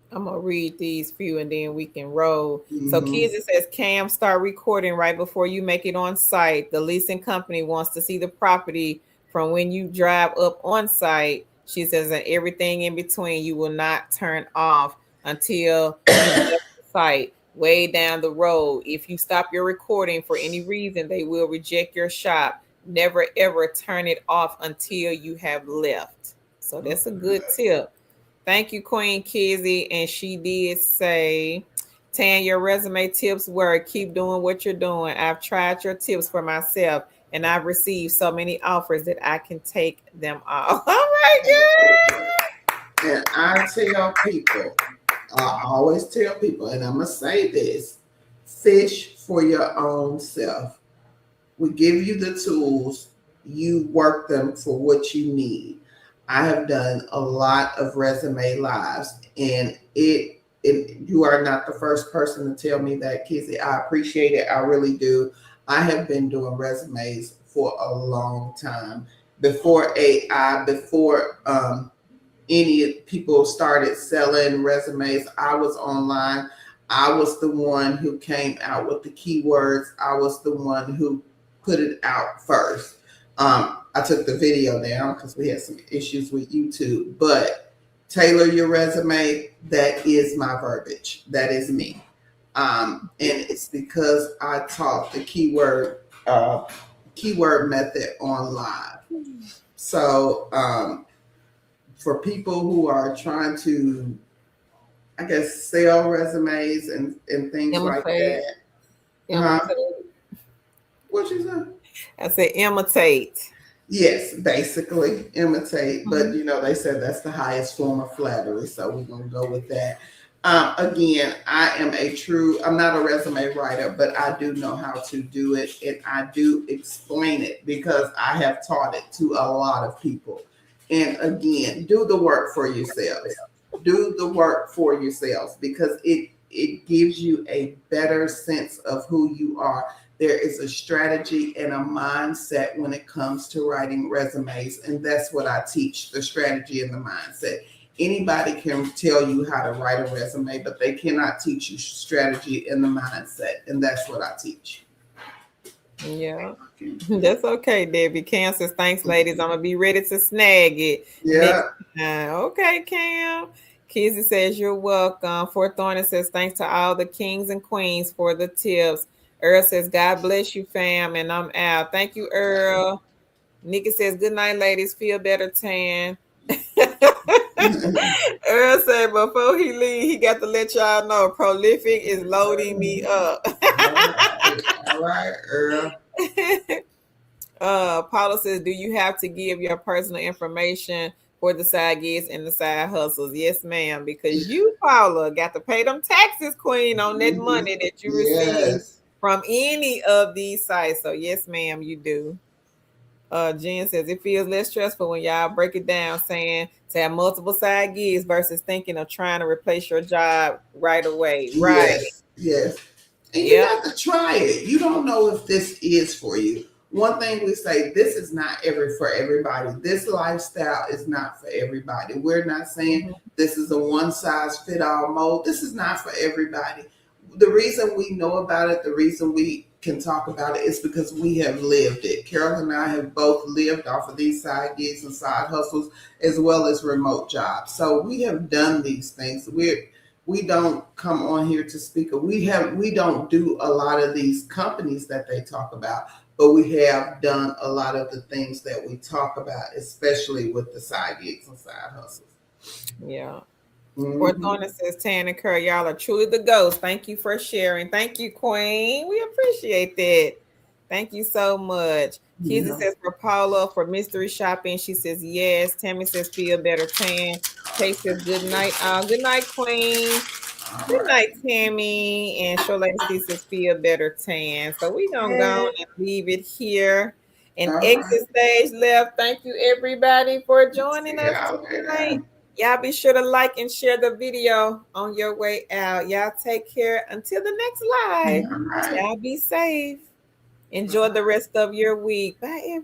I'm gonna read these few and then we can roll. So Mm-hmm. kids, it says Cam, start recording right before you make it on site. The leasing company wants to see the property from when you drive up on site. She says, and everything in between you will not turn off until you left the site. way down the road. If you stop your recording for any reason, they will reject your shop. Never ever turn it off until you have left. So that's a good tip. Thank you, Queen Kizzy. And she did say, Tan, your resume tips work. Keep doing what you're doing. I've tried your tips for myself and I've received so many offers that I can take them all. All right, And I tell people, I always tell people, and I'm going to say this, fish for your own self. We give you the tools, you work them for what you need. I have done a lot of resume lives, and you are not the first person to tell me that, Kizzy. I appreciate it. I really do. I have been doing resumes for a long time. Before AI, before any people started selling resumes, I was online. I was the one who came out with the keywords. I was the one who put it out first. I took the video down because we had some issues with YouTube, but tailor your resume. That is my verbiage. That is me. And it's because I taught the keyword method on live. So for people who are trying to, I guess, sell resumes and things like imitate, that. Huh? imitate. What you say? I said imitate. Yes, basically imitate. But Mhm. they said that's the highest form of flattery, so we're gonna go with that. Again, I'm not a resume writer, but I do know how to do it, and I do explain it because I have taught it to a lot of people. And again, do the work for yourselves. Do the work for yourselves because it gives you a better sense of who you are. There is a strategy and a mindset when it comes to writing resumes, and that's what I teach, the strategy and the mindset. Anybody can tell you how to write a resume, but they cannot teach you strategy and the mindset, and that's what I teach. Yeah. That's okay, Debbie. Cam says, thanks, ladies. I'm gonna be ready to snag it next Yeah. time. Okay, Cam. Kizzy says, you're welcome. Fort Thorne says, thanks to all the kings and queens for the tips. Earl says, God bless you, fam. And I'm out. Thank you, Earl. Nikki says, good night, ladies. Feel better, Tan. Earl said before he leave, he got to let y'all know prolific is loading me up. All right, Earl. Paula says, do you have to give your personal information for the side gigs and the side hustles? Yes, ma'am, because you, Paula, got to pay them taxes, queen, on that money that you receive Yes. from any of these sites. So yes, ma'am, you do. Jen says it feels less stressful when y'all break it down, saying to have multiple side gigs versus thinking of trying to replace your job right away. Right. Yes. Yes. And you Yep. got to try it. You don't know if this is for you. One thing we say, this is not for everybody. This lifestyle is not for everybody. We're not saying Mhm. this is a one size fit all mode. This is not for everybody. The reason we know about it, the reason we can talk about it is because we have lived it. Carol and I have both lived off of these side gigs and side hustles as well as remote jobs. So we have done these things. We don't come on here to speak. We don't do a lot of these companies that they talk about, but we have done a lot of the things that we talk about, especially with the side gigs and side hustles. Yeah. Mm-hmm. Fortuna says, Tan and Kerr, y'all are truly the ghost. Thank you for sharing. Thank you, Queen. We appreciate that. Thank you so much. Kizzy Yeah. says, for Paula, for mystery shopping, she says, yes. Tammy says, feel better, Tan. Kate says, good night. Good night, Queen. All Good right. night, Tammy. And Shola says, feel better, Tan. So we going to go and leave it here and All right. exit stage left. Thank you, everybody, for joining See us y'all tonight. later. Y'all be sure to like and share the video on your way out. Y'all take care until the next live. All right. Y'all be safe. Enjoy the rest of your week. Bye, everybody.